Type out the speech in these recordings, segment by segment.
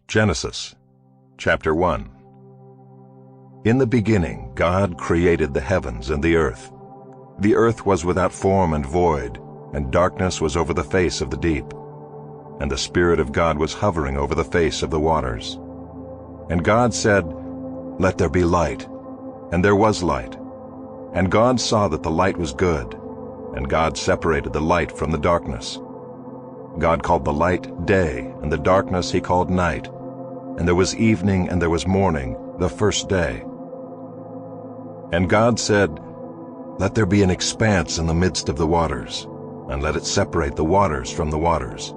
Genesis, chapter 1. In the beginning God created the heavens and the earth. The earth was without form and void, and darkness was over the face of the deep. And the Spirit of God was hovering over the face of the waters. And God said, "Let there be light." And there was light. And God saw that the light was good. And God separated the light from the darkness. God called the light day, and the darkness he called night. And there was evening and there was morning, the first day. And God said, "Let there be an expanse in the midst of the waters, and let it separate the waters from the waters."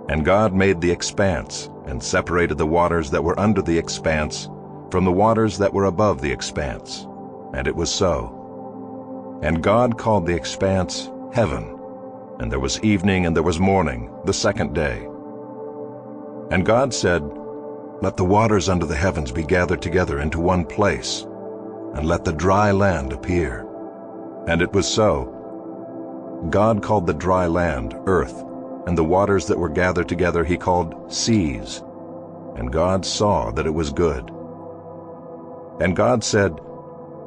And God made the expanse, and separated the waters that were under the expanse from the waters that were above the expanse. And it was so. And God called the expanse heaven. And there was evening and there was morning, the second day. And God said, "Let the waters under the heavens be gathered together into one place, and let the dry land appear." And it was so. God called the dry land earth, and the waters that were gathered together he called seas. And God saw that it was good. And God said,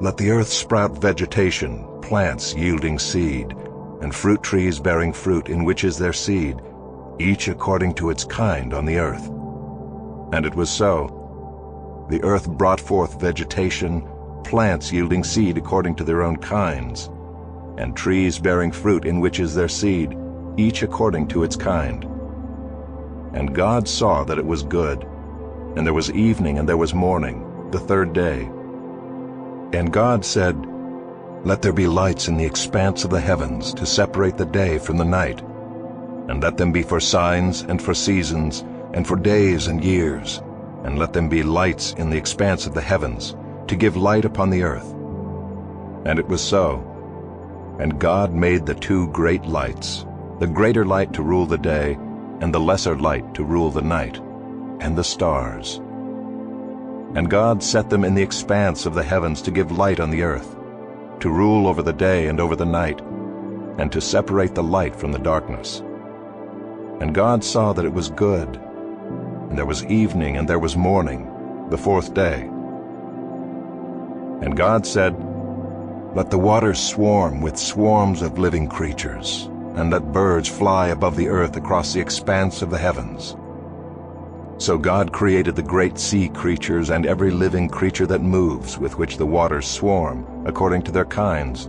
"Let the earth sprout vegetation, plants yielding seed, and fruit trees bearing fruit in which is their seed, each according to its kind on the earth." And it was so. The earth brought forth vegetation, plants yielding seed according to their own kinds, and trees bearing fruit in which is their seed, each according to its kind. And God saw that it was good. And there was evening and there was morning, the third day. And God said, "Let there be lights in the expanse of the heavens to separate the day from the night, and let them be for signs and for seasons and for days and years, and let them be lights in the expanse of the heavens to give light upon the earth." And it was so. And God made the two great lights, the greater light to rule the day, and the lesser light to rule the night, and the stars. And God set them in the expanse of the heavens to give light on the earth, to rule over the day and over the night, and to separate the light from the darkness. And God saw that it was good. And there was evening and there was morning, the fourth day. And God said, "Let the waters swarm with swarms of living creatures, and let birds fly above the earth across the expanse of the heavens." So God created the great sea creatures and every living creature that moves, with which the waters swarm, according to their kinds,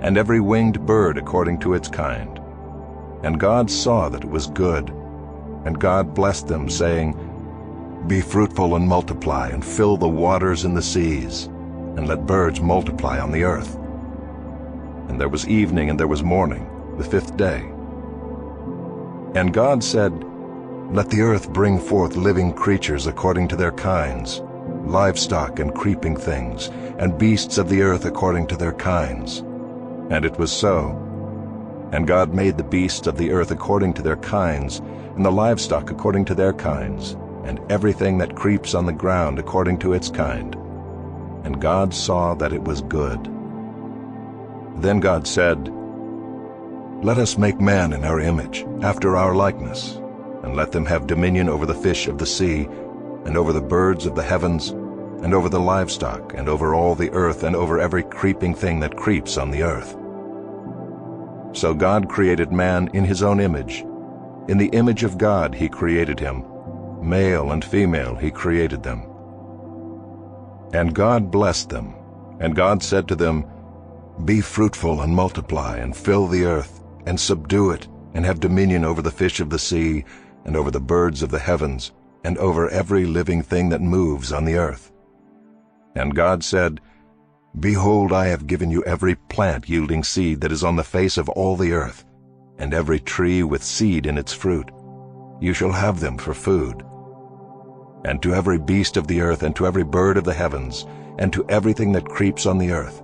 and every winged bird according to its kind. And God saw that it was good. And God blessed them, saying, "Be fruitful and multiply, and fill the waters in the seas, and let birds multiply on the earth." And there was evening and there was morning, the fifth day. And God said, "Let the earth bring forth living creatures according to their kinds, livestock and creeping things, and beasts of the earth according to their kinds." And it was so. And God made the beasts of the earth according to their kinds, and the livestock according to their kinds, and everything that creeps on the ground according to its kind. And God saw that it was good. Then God said, "Let us make man in our image, after our likeness, and let them have dominion over the fish of the sea, and over the birds of the heavens, and over the livestock, and over all the earth, and over every creeping thing that creeps on the earth." So God created man in his own image. In the image of God he created him. Male and female he created them. And God blessed them. And God said to them, "Be fruitful and multiply, and fill the earth, and subdue it, and have dominion over the fish of the sea, and over the birds of the heavens, and over every living thing that moves on the earth." And God said, "Behold, I have given you every plant yielding seed that is on the face of all the earth, and every tree with seed in its fruit. You shall have them for food. And to every beast of the earth, and to every bird of the heavens, and to everything that creeps on the earth,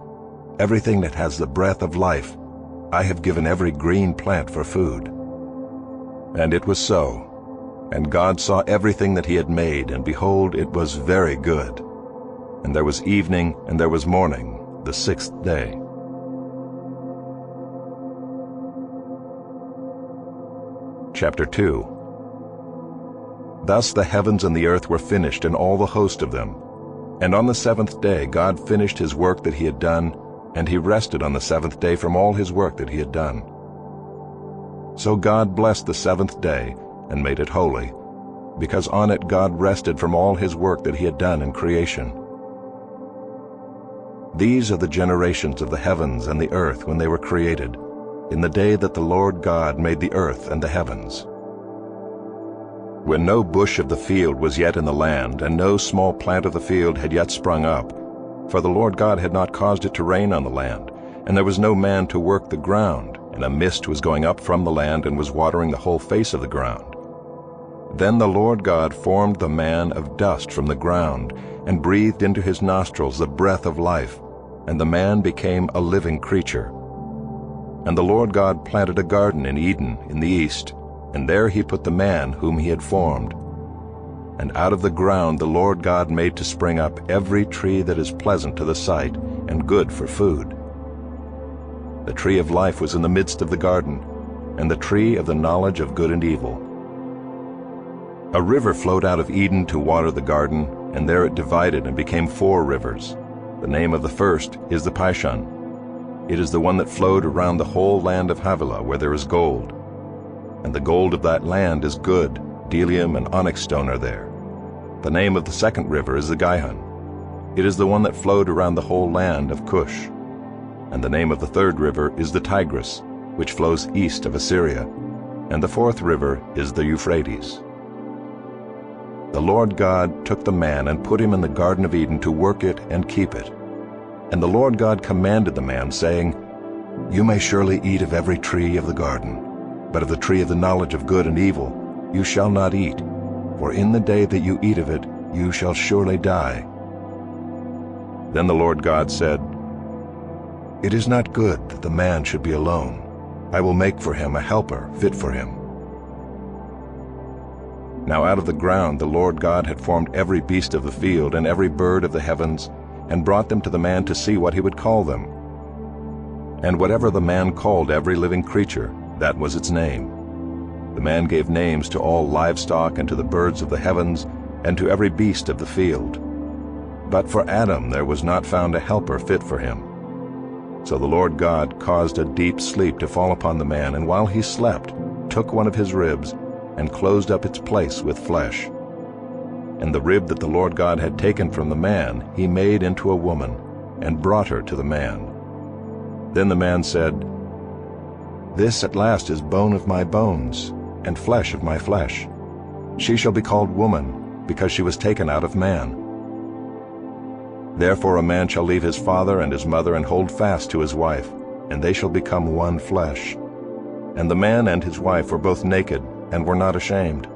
everything that has the breath of life, I have given every green plant for food." And it was so. And God saw everything that he had made, and behold, it was very good. And there was evening and there was morning, the sixth day. Chapter 2. Thus the heavens and the earth were finished, and all the host of them. And on the seventh day God finished his work that he had done, and he rested on the seventh day from all his work that he had done. So God blessed the seventh day and made it holy, because on it God rested from all his work that he had done in creation. These are the generations of the heavens and the earth when they were created, in the day that the Lord God made the earth and the heavens. When no bush of the field was yet in the land, and no small plant of the field had yet sprung up, for the Lord God had not caused it to rain on the land, and there was no man to work the ground, and a mist was going up from the land and was watering the whole face of the ground. Then the Lord God formed the man of dust from the ground, and breathed into his nostrils the breath of life, and the man became a living creature. And the Lord God planted a garden in Eden in the east, and there he put the man whom he had formed. And out of the ground the Lord God made to spring up every tree that is pleasant to the sight, and good for food. The tree of life was in the midst of the garden, and the tree of the knowledge of good and evil. A river flowed out of Eden to water the garden, and there it divided and became 4 rivers. The name of the first is the Pishon. It is the one that flowed around the whole land of Havilah, where there is gold. And the gold of that land is good, bdellium and onyx stone are there. The name of the second river is the Gihon. It is the one that flowed around the whole land of Cush. And the name of the third river is the Tigris, which flows east of Assyria. And the fourth river is the Euphrates. The Lord God took the man and put him in the Garden of Eden to work it and keep it. And the Lord God commanded the man, saying, You may surely eat of every tree of the garden, but of the tree of the knowledge of good and evil you shall not eat, for in the day that you eat of it you shall surely die. Then the Lord God said, It is not good that the man should be alone. I will make for him a helper fit for him. Now out of the ground the Lord God had formed every beast of the field and every bird of the heavens, and brought them to the man to see what he would call them. And whatever the man called every living creature, that was its name. The man gave names to all livestock and to the birds of the heavens and to every beast of the field. But for Adam there was not found a helper fit for him. So the Lord God caused a deep sleep to fall upon the man, and while he slept, took one of his ribs and closed up its place with flesh. And the rib that the Lord God had taken from the man he made into a woman, and brought her to the man. Then the man said, This at last is bone of my bones, and flesh of my flesh. She shall be called woman, because she was taken out of man. Therefore a man shall leave his father and his mother, and hold fast to his wife, and they shall become one flesh. And the man and his wife were both naked, and were not ashamed.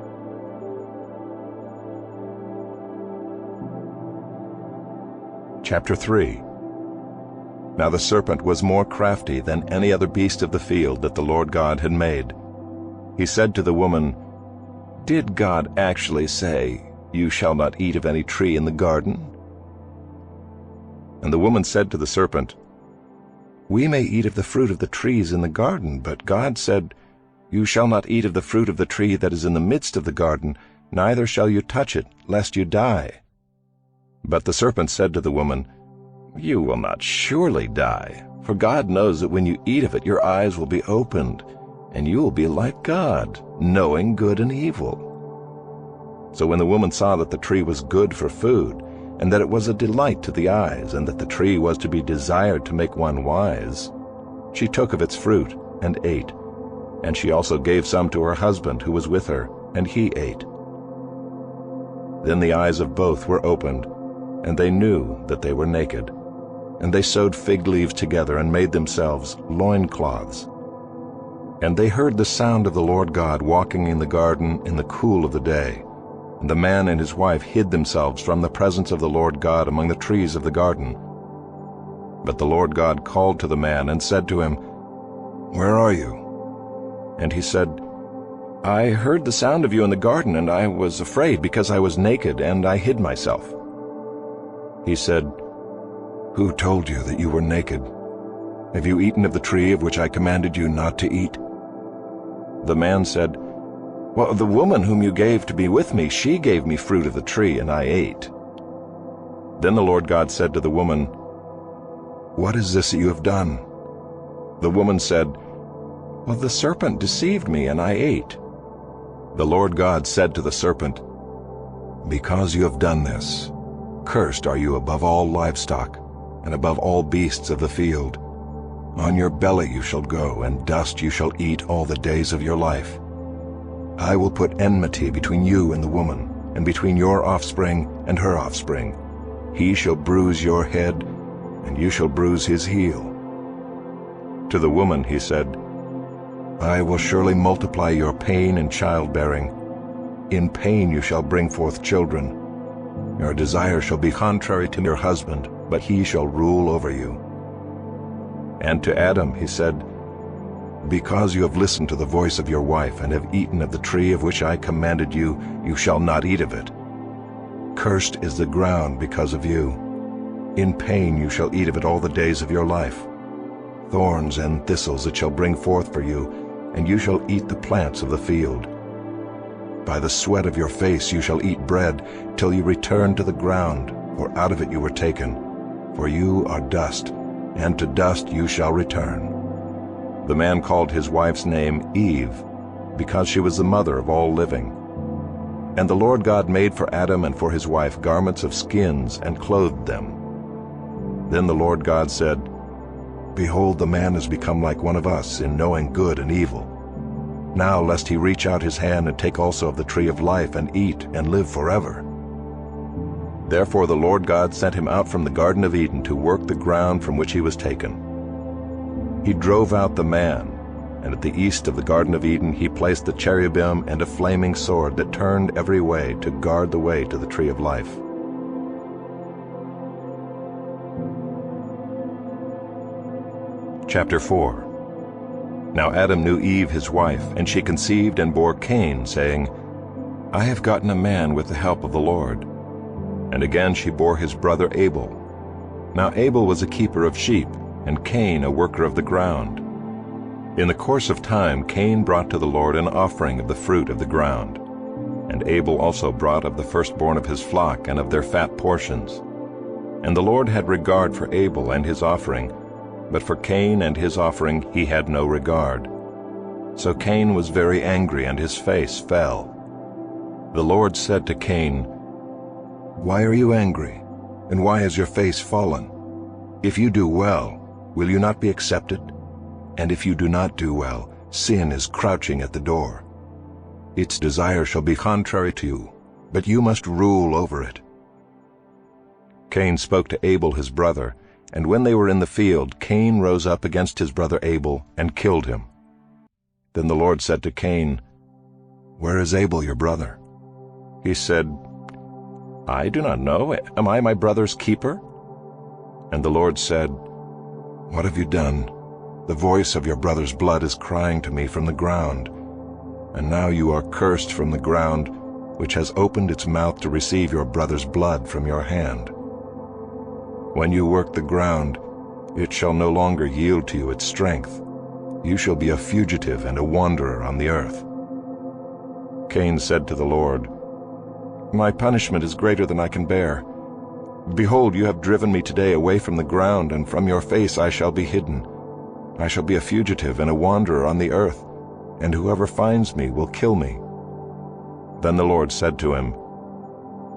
Chapter 3. Now the serpent was more crafty than any other beast of the field that the Lord God had made. He said to the woman, Did God actually say, You shall not eat of any tree in the garden? And the woman said to the serpent, We may eat of the fruit of the trees in the garden, but God said, You shall not eat of the fruit of the tree that is in the midst of the garden, neither shall you touch it, lest you die. But the serpent said to the woman, You will not surely die, for God knows that when you eat of it your eyes will be opened, and you will be like God, knowing good and evil. So when the woman saw that the tree was good for food, and that it was a delight to the eyes, and that the tree was to be desired to make one wise, she took of its fruit and ate. And she also gave some to her husband who was with her, and he ate. Then the eyes of both were opened, and they knew that they were naked. And they sewed fig leaves together and made themselves loincloths. And they heard the sound of the Lord God walking in the garden in the cool of the day. And the man and his wife hid themselves from the presence of the Lord God among the trees of the garden. But the Lord God called to the man and said to him, Where are you? And he said, I heard the sound of you in the garden, and I was afraid because I was naked, and I hid myself. He said, Who told you that you were naked? Have you eaten of the tree of which I commanded you not to eat? The man said, Well, the woman whom you gave to be with me, she gave me fruit of the tree, and I ate." Then the Lord God said to the woman, "What is this that you have done?" The woman said, "Well, the serpent deceived me, and I ate." The Lord God said to the serpent, "Because you have done this, cursed are you above all livestock, and above all beasts of the field. On your belly you shall go, and dust you shall eat all the days of your life. I will put enmity between you and the woman, and between your offspring and her offspring. He shall bruise your head, and you shall bruise his heel." To the woman he said, "I will surely multiply your pain in childbearing. In pain you shall bring forth children. Your desire shall be contrary to your husband, but he shall rule over you." And to Adam he said, "Because you have listened to the voice of your wife, and have eaten of the tree of which I commanded you, you shall not eat of it. Cursed is the ground because of you. In pain you shall eat of it all the days of your life. Thorns and thistles it shall bring forth for you, and you shall eat the plants of the field. By the sweat of your face you shall eat bread, till you return to the ground, for out of it you were taken. For you are dust, and to dust you shall return." The man called his wife's name Eve, because she was the mother of all living. And the Lord God made for Adam and for his wife garments of skins, and clothed them. Then the Lord God said, "Behold, the man has become like one of us in knowing good and evil. Now lest he reach out his hand and take also of the tree of life, and eat, and live forever." Therefore the Lord God sent him out from the Garden of Eden to work the ground from which he was taken. He drove out the man, and at the east of the Garden of Eden he placed the cherubim and a flaming sword that turned every way to guard the way to the tree of life. Chapter 4. Now Adam knew Eve his wife, and she conceived and bore Cain, saying, "I have gotten a man with the help of the Lord." And again she bore his brother Abel. Now Abel was a keeper of sheep, and Cain a worker of the ground. In the course of time Cain brought to the Lord an offering of the fruit of the ground. And Abel also brought of the firstborn of his flock and of their fat portions. And the Lord had regard for Abel and his offering, but for Cain and his offering he had no regard. So Cain was very angry, and his face fell. The Lord said to Cain, "Why are you angry, and why has your face fallen? If you do well, will you not be accepted? And if you do not do well, sin is crouching at the door. Its desire shall be contrary to you, but you must rule over it." Cain spoke to Abel his brother, and when they were in the field, Cain rose up against his brother Abel and killed him. Then the Lord said to Cain, "Where is Abel your brother?" He said, "I do not know. Am I my brother's keeper?" And the Lord said, "What have you done? The voice of your brother's blood is crying to me from the ground. And now you are cursed from the ground, which has opened its mouth to receive your brother's blood from your hand. When you work the ground, it shall no longer yield to you its strength. You shall be a fugitive and a wanderer on the earth." Cain said to the Lord, "My punishment is greater than I can bear. Behold, you have driven me today away from the ground, and from your face I shall be hidden. I shall be a fugitive and a wanderer on the earth, and whoever finds me will kill me." Then the Lord said to him,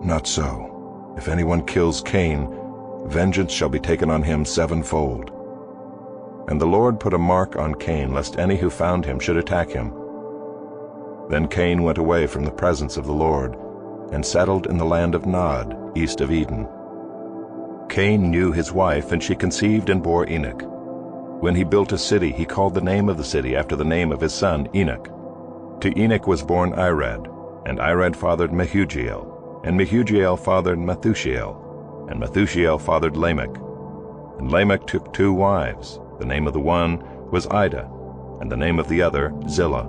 "Not so. If anyone kills Cain, vengeance shall be taken on him sevenfold." And the Lord put a mark on Cain, lest any who found him should attack him. Then Cain went away from the presence of the Lord, and settled in the land of Nod, east of Eden. Cain knew his wife, and she conceived and bore Enoch. When he built a city, he called the name of the city after the name of his son Enoch. To Enoch was born Irad, and Irad fathered Mehujael, and Mehujael fathered Methushael, and Methushael fathered Lamech. And Lamech took 2 wives. The name of the one was Ida, and the name of the other Zillah.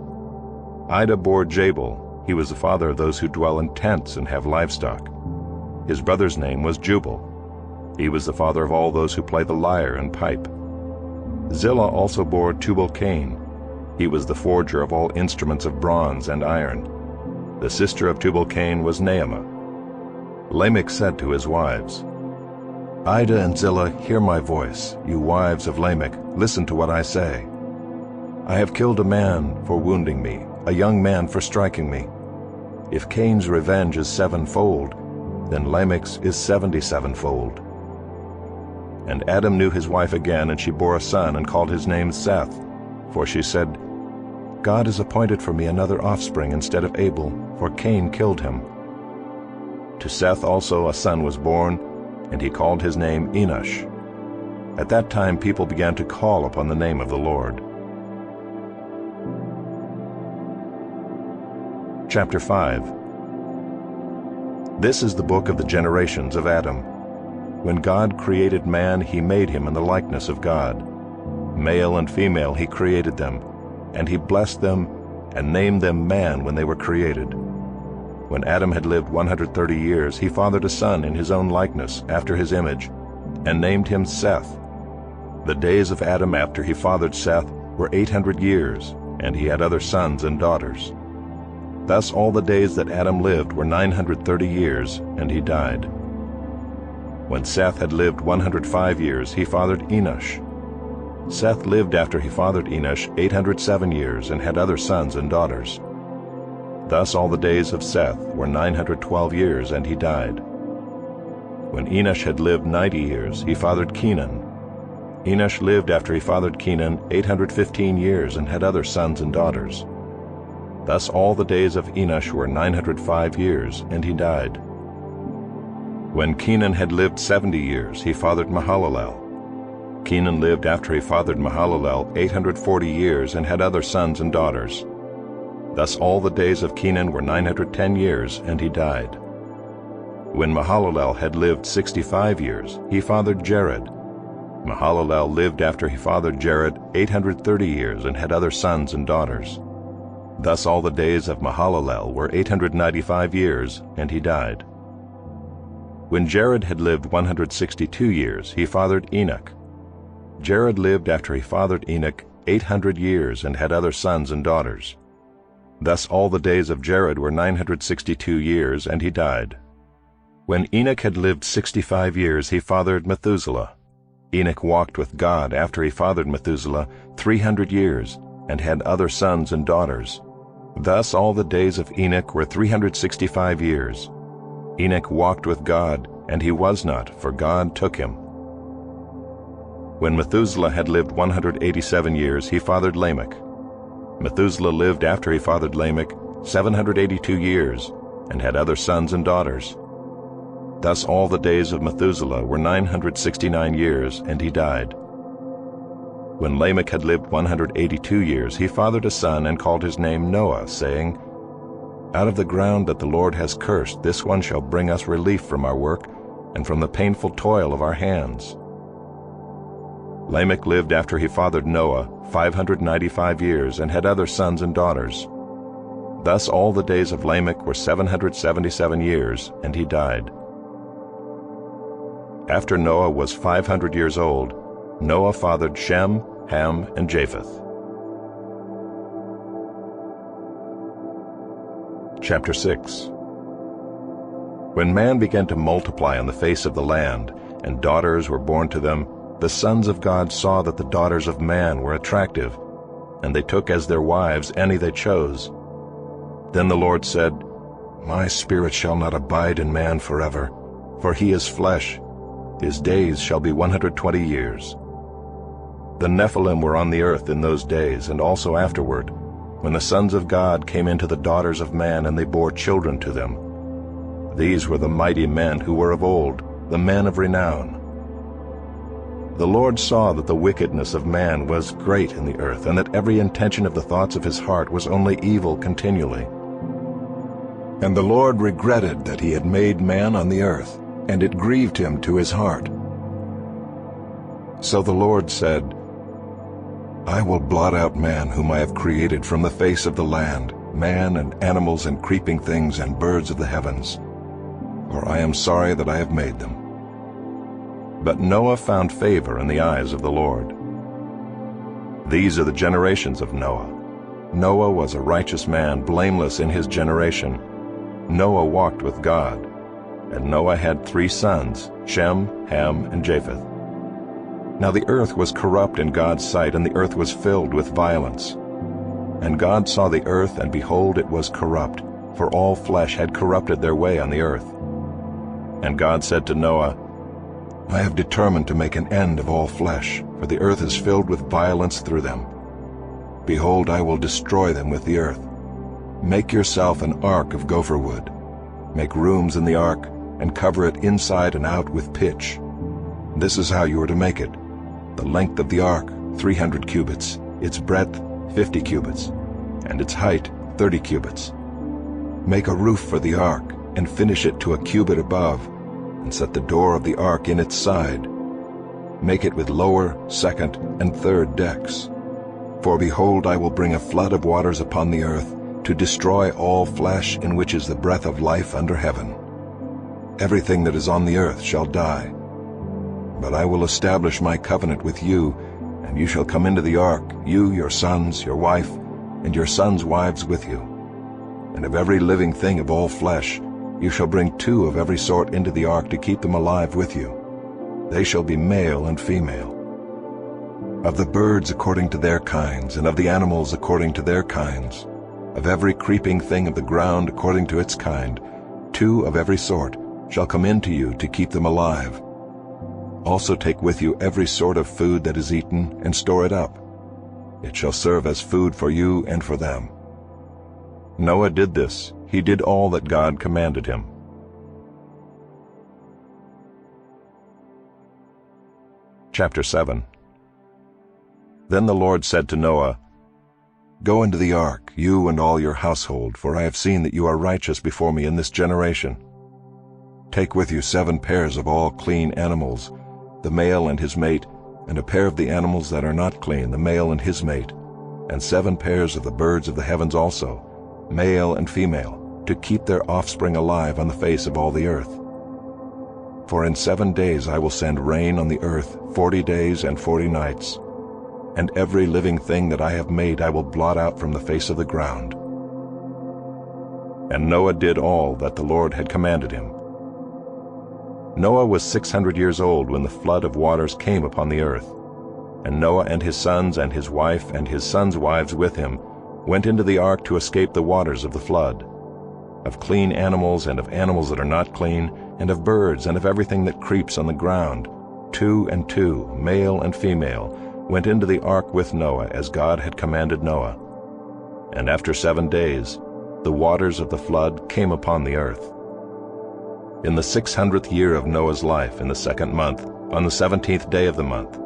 Ida bore Jabal. He was the father of those who dwell in tents and have livestock. His brother's name was Jubal. He was the father of all those who play the lyre and pipe. Zillah also bore Tubal-Cain. He was the forger of all instruments of bronze and iron. The sister of Tubal-Cain was Naamah. Lamech said to his wives, Ida and Zillah, hear my voice, you wives of Lamech, listen to what I say. I have killed a man for wounding me, a young man for striking me. If Cain's revenge is sevenfold, then Lamech's is 77-fold. And Adam knew his wife again, and she bore a son, and called his name Seth. For she said, God has appointed for me another offspring instead of Abel, for Cain killed him. To Seth also a son was born, and he called his name Enosh. At that time people began to call upon the name of the Lord. Chapter 5. This is the book of the generations of Adam. When God created man, he made him in the likeness of God. Male and female he created them, and he blessed them and named them man when they were created. When Adam had lived 130 years, he fathered a son in his own likeness, after his image, and named him Seth. The days of Adam after he fathered Seth were 800 years, and he had other sons and daughters. Thus all the days that Adam lived were 930 years, and he died. When Seth had lived 105 years, he fathered Enosh. Seth lived after he fathered Enosh 807 years, and had other sons and daughters. Thus all the days of Seth were 912 years, and he died. When Enosh had lived 90 years, he fathered Kenan. Enosh lived after he fathered Kenan 815 years, and had other sons and daughters. Thus all the days of Enosh were 905 years, and he died. When Kenan had lived 70 years, he fathered Mahalalel. Kenan lived after he fathered Mahalalel 840 years, and had other sons and daughters. Thus all the days of Kenan were 910 years, and he died. When Mahalalel had lived 65 years, he fathered Jared. Mahalalel lived after he fathered Jared 830 years, and had other sons and daughters. Thus all the days of Mahalalel were 895 years, and he died. When Jared had lived 162 years, he fathered Enoch. Jared lived after he fathered Enoch 800 years, and had other sons and daughters. Thus all the days of Jared were 962 years, and he died. When Enoch had lived 65 years, he fathered Methuselah. Enoch walked with God after he fathered Methuselah 300 years, and had other sons and daughters. Thus all the days of Enoch were 365 years. Enoch walked with God, and he was not, for God took him. When Methuselah had lived 187 years, he fathered Lamech. Methuselah lived after he fathered Lamech 782 years, and had other sons and daughters. Thus all the days of Methuselah were 969 years, and he died. When Lamech had lived 182 years, he fathered a son and called his name Noah, saying, Out of the ground that the Lord has cursed, this one shall bring us relief from our work, and from the painful toil of our hands. Lamech lived after he fathered Noah 595 years, and had other sons and daughters. Thus all the days of Lamech were 777 years, and he died. After Noah was 500 years old, Noah fathered Shem, Ham, and Japheth. Chapter 6. When man began to multiply on the face of the land, and daughters were born to them, the sons of God saw that the daughters of man were attractive, and they took as their wives any they chose. Then the Lord said, My spirit shall not abide in man forever, for he is flesh. His days shall be 120 years. The Nephilim were on the earth in those days, and also afterward, when the sons of God came into the daughters of man, and they bore children to them. These were the mighty men who were of old, the men of renown. The Lord saw that the wickedness of man was great in the earth, and that every intention of the thoughts of his heart was only evil continually. And the Lord regretted that he had made man on the earth, and it grieved him to his heart. So the Lord said, I will blot out man whom I have created from the face of the land, man and animals and creeping things and birds of the heavens, for I am sorry that I have made them. But Noah found favor in the eyes of the Lord. These are the generations of Noah. Noah was a righteous man, blameless in his generation. Noah walked with God, and Noah had 3 sons, Shem, Ham, and Japheth. Now the earth was corrupt in God's sight, and the earth was filled with violence. And God saw the earth, and behold, it was corrupt, for all flesh had corrupted their way on the earth. And God said to Noah, I have determined to make an end of all flesh, for the earth is filled with violence through them. Behold, I will destroy them with the earth. Make yourself an ark of gopher wood. Make rooms in the ark, and cover it inside and out with pitch. This is how you are to make it. The length of the ark, 300 cubits, its breadth, 50 cubits, and its height, 30 cubits. Make a roof for the ark, and finish it to a cubit above, and set the door of the ark in its side. Make it with lower, second, and third decks. For behold, I will bring a flood of waters upon the earth, to destroy all flesh in which is the breath of life under heaven. Everything that is on the earth shall die. But I will establish my covenant with you, and you shall come into the ark, you, your sons, your wife, and your sons' wives with you. And of every living thing of all flesh, you shall bring 2 of every sort into the ark to keep them alive with you. They shall be male and female. Of the birds according to their kinds, and of the animals according to their kinds, of every creeping thing of the ground according to its kind, 2 of every sort shall come into you to keep them alive. Also take with you every sort of food that is eaten, and store it up. It shall serve as food for you and for them. Noah did this. He did all that God commanded him. Chapter 7. Then the Lord said to Noah, Go into the ark, you and all your household, for I have seen that you are righteous before me in this generation. Take with you 7 pairs of all clean animals, the male and his mate, and a pair of the animals that are not clean, the male and his mate, and 7 pairs of the birds of the heavens also, male and female, to keep their offspring alive on the face of all the earth. For in 7 days I will send rain on the earth 40 days and 40 nights, and every living thing that I have made I will blot out from the face of the ground. And Noah did all that the Lord had commanded him. Noah was 600 years old when the flood of waters came upon the earth. And Noah and his sons and his wife and his sons' wives with him went into the ark to escape the waters of the flood. Of clean animals and of animals that are not clean, and of birds and of everything that creeps on the ground, 2 and 2, male and female, went into the ark with Noah as God had commanded Noah. And after 7 days, the waters of the flood came upon the earth. In the 600th year of Noah's life, in the 2nd month, on the 17th day of the month,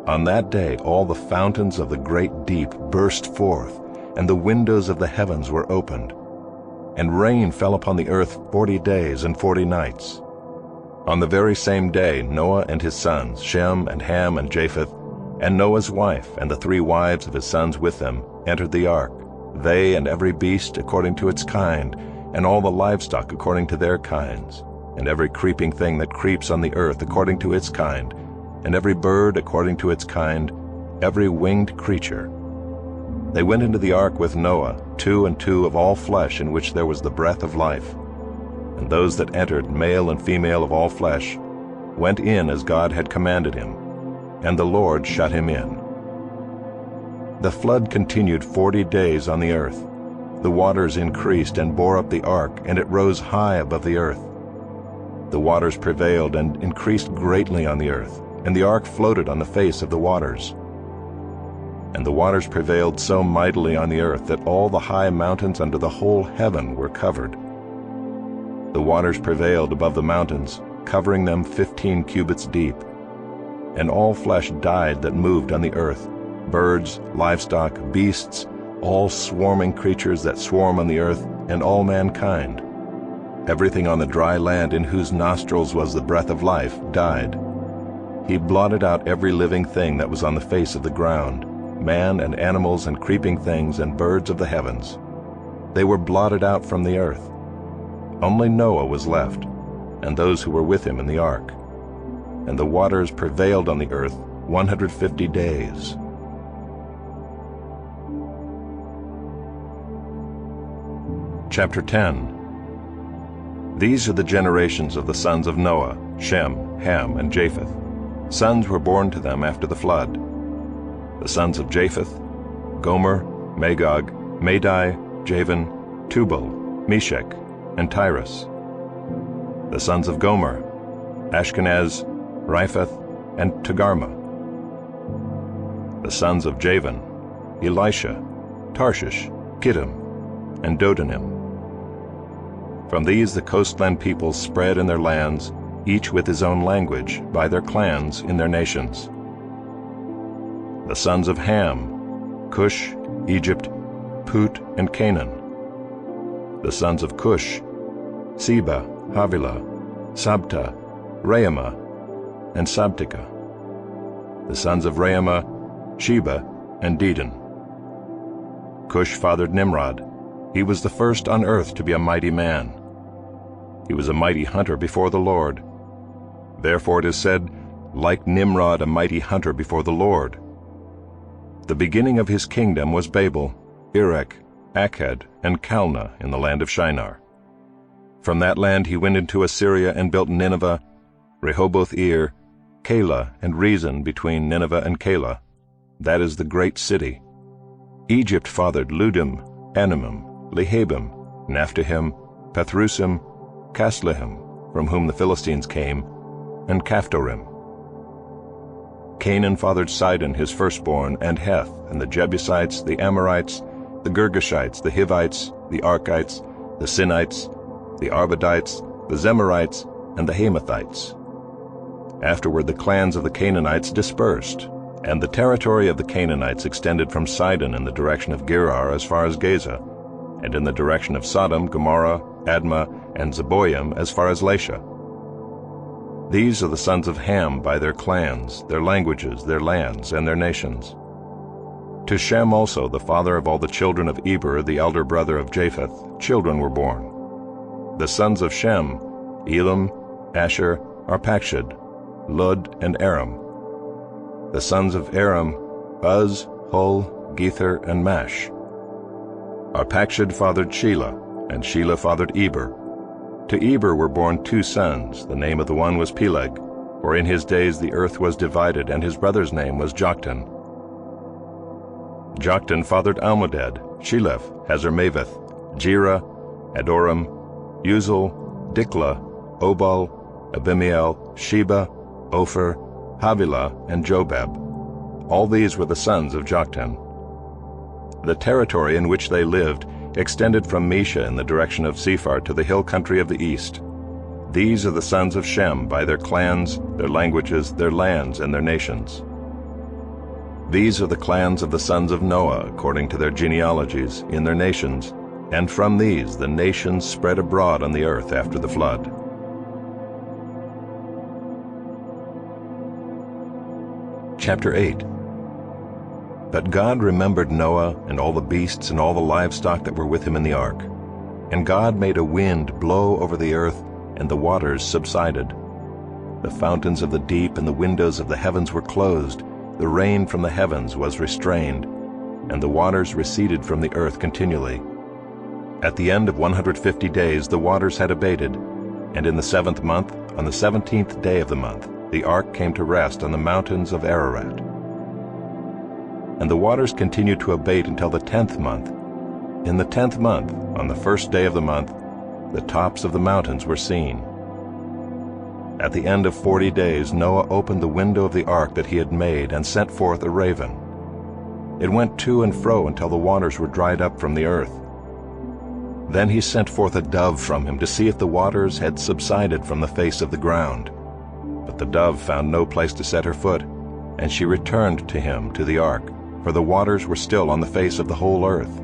on that day all the fountains of the great deep burst forth, and the windows of the heavens were opened. And rain fell upon the earth 40 days and 40 nights. On the very same day Noah and his sons, Shem and Ham and Japheth, and Noah's wife and the 3 wives of his sons with them, entered the ark, they and every beast according to its kind, and all the livestock according to their kinds, and every creeping thing that creeps on the earth according to its kind, and every bird according to its kind, every winged creature. They went into the ark with Noah, 2 and 2 of all flesh in which there was the breath of life. And those that entered, male and female of all flesh, went in as God had commanded him, and the Lord shut him in. The flood continued 40 days on the earth. The waters increased and bore up the ark, and it rose high above the earth. The waters prevailed and increased greatly on the earth, and the ark floated on the face of the waters. And the waters prevailed so mightily on the earth that all the high mountains under the whole heaven were covered. The waters prevailed above the mountains, covering them 15 cubits deep. And all flesh died that moved on the earth, birds, livestock, beasts, all swarming creatures that swarm on the earth, and all mankind. Everything on the dry land in whose nostrils was the breath of life died. He blotted out every living thing that was on the face of the ground, man and animals and creeping things and birds of the heavens. They were blotted out from the earth. Only Noah was left, and those who were with him in the ark. And the waters prevailed on the earth 150 days. Chapter 10. These are the generations of the sons of Noah, Shem, Ham, and Japheth. Sons were born to them after the flood. The sons of Japheth: Gomer, Magog, Madai, Javan, Tubal, Meshech, and Tyrus. The sons of Gomer: Ashkenaz, Riphath, and Togarmah. The sons of Javan: Elisha, Tarshish, Kittim, and Dodanim. From these the coastland peoples spread in their lands, each with his own language, by their clans in their nations. The sons of Ham: Cush, Egypt, Put, and Canaan. The sons of Cush: Seba, Havilah, Sabta, Raamah, and Sabtika. The sons of Raamah: Sheba and Dedan. Cush fathered Nimrod. He was the first on earth to be a mighty man. He was a mighty hunter before the Lord. Therefore it is said, like Nimrod, a mighty hunter before the Lord. The beginning of his kingdom was Babel, Erech, Akkad, and Calneh in the land of Shinar. From that land he went into Assyria and built Nineveh, Rehoboth-ir, Calah, and Rezin between Nineveh and Calah. That is the great city. Egypt fathered Ludim, Anamim, Lehabim, Naphtuhim, Pathrusim, Casluhim, from whom the Philistines came, and Caphtorim. Canaan fathered Sidon his firstborn, and Heth, and the Jebusites, the Amorites, the Girgashites, the Hivites, the Arkites, the Sinites, the Arvadites, the Zemarites, and the Hamathites. Afterward the clans of the Canaanites dispersed, and the territory of the Canaanites extended from Sidon in the direction of Gerar as far as Gaza, and in the direction of Sodom, Gomorrah, Admah, and Zeboim as far as Lasha. These are the sons of Ham by their clans, their languages, their lands, and their nations. To Shem also, the father of all the children of Eber, the elder brother of Japheth, children were born. The sons of Shem: Elam, Asher, Arpachshad, Lud, and Aram. The sons of Aram: Uz, Hul, Gether, and Mash. Arpachshad fathered Shelah, and Shelah fathered Eber. To Eber were born two sons. The name of the one was Peleg, for in his days the earth was divided, and his brother's name was Joktan. Joktan fathered Almodad, Sheleph, Hazarmaveth, Jerah, Adoram, Uzal, Diklah, Obal, Abimiel, Sheba, Ophir, Havilah, and Jobab. All these were the sons of Joktan. The territory in which they lived extended from Mesha in the direction of Sephar to the hill country of the east. These are the sons of Shem by their clans, their languages, their lands, and their nations. These are the clans of the sons of Noah according to their genealogies, in their nations, and from these the nations spread abroad on the earth after the flood. Chapter 8. But God remembered Noah and all the beasts and all the livestock that were with him in the ark. And God made a wind blow over the earth, and the waters subsided. The fountains of the deep and the windows of the heavens were closed, the rain from the heavens was restrained, and the waters receded from the earth continually. At the end of 150 days the waters had abated, and in the 7th month, on the 17th day of the month, the ark came to rest on the mountains of Ararat. And the waters continued to abate until the 10th month. In the 10th month, on the 1st day of the month, the tops of the mountains were seen. At the end of 40 days Noah opened the window of the ark that he had made and sent forth a raven. It went to and fro until the waters were dried up from the earth. Then he sent forth a dove from him to see if the waters had subsided from the face of the ground. But the dove found no place to set her foot, and she returned to him to the ark, for the waters were still on the face of the whole earth.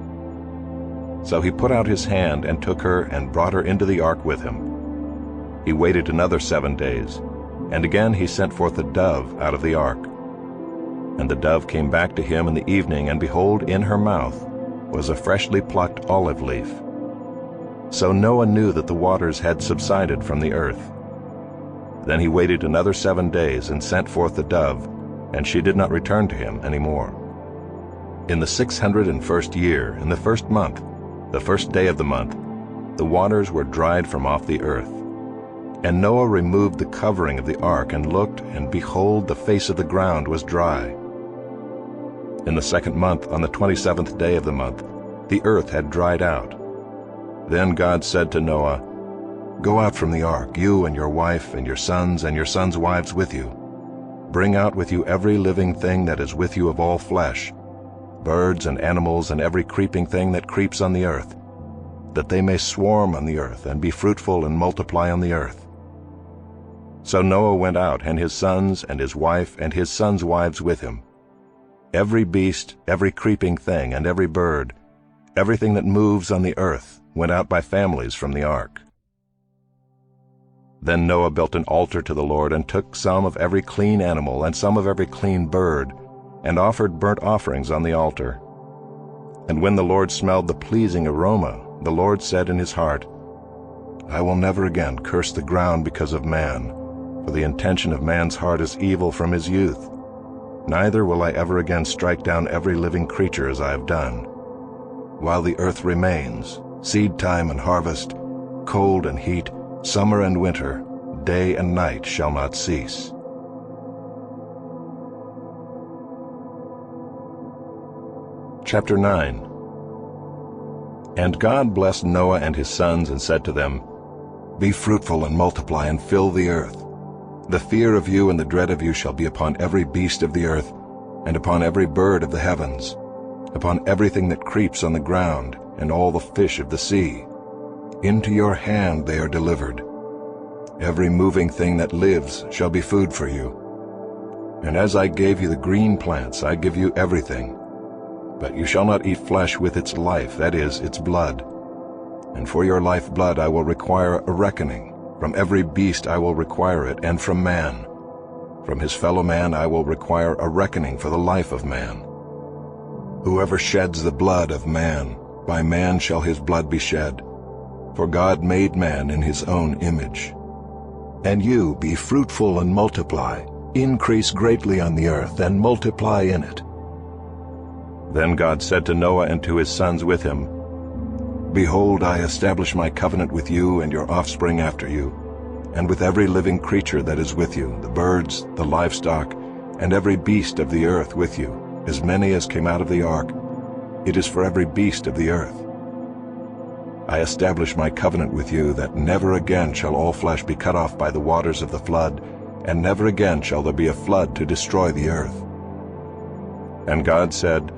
So he put out his hand and took her and brought her into the ark with him. He waited another 7 days, and again he sent forth a dove out of the ark. And the dove came back to him in the evening, and behold, in her mouth was a freshly plucked olive leaf. So Noah knew that the waters had subsided from the earth. Then he waited another 7 days and sent forth the dove, and she did not return to him any more. In the 601st year, in the 1st month, the 1st day of the month, the waters were dried from off the earth. And Noah removed the covering of the ark, and looked, and behold, the face of the ground was dry. In the 2nd month, on the 27th day of the month, the earth had dried out. Then God said to Noah, "Go out from the ark, you and your wife and your sons wives with you. Bring out with you every living thing that is with you of all flesh, birds and animals and every creeping thing that creeps on the earth, that they may swarm on the earth and be fruitful and multiply on the earth." So Noah went out, and his sons and his wife and his sons' wives with him. Every beast, every creeping thing, and every bird, everything that moves on the earth, went out by families from the ark. Then Noah built an altar to the Lord, and took some of every clean animal and some of every clean bird, and offered burnt offerings on the altar. And when the Lord smelled the pleasing aroma, the Lord said in his heart, "I will never again curse the ground because of man, for the intention of man's heart is evil from his youth. Neither will I ever again strike down every living creature as I have done. While the earth remains, seed time and harvest, cold and heat, summer and winter, day and night shall not cease." Chapter 9. And God blessed Noah and his sons and said to them, "Be fruitful and multiply and fill the earth. The fear of you and the dread of you shall be upon every beast of the earth, and upon every bird of the heavens, upon everything that creeps on the ground, and all the fish of the sea. Into your hand they are delivered. Every moving thing that lives shall be food for you. And as I gave you the green plants, I give you everything. But you shall not eat flesh with its life, that is, its blood. And for your lifeblood I will require a reckoning. From every beast I will require it, and from man. From his fellow man I will require a reckoning for the life of man. Whoever sheds the blood of man, by man shall his blood be shed. For God made man in his own image. And you be fruitful and multiply, increase greatly on the earth, and multiply in it." Then God said to Noah and to his sons with him, "Behold, I establish my covenant with you and your offspring after you, and with every living creature that is with you, the birds, the livestock, and every beast of the earth with you, as many as came out of the ark. It is for every beast of the earth. I establish my covenant with you that never again shall all flesh be cut off by the waters of the flood, and never again shall there be a flood to destroy the earth." And God said,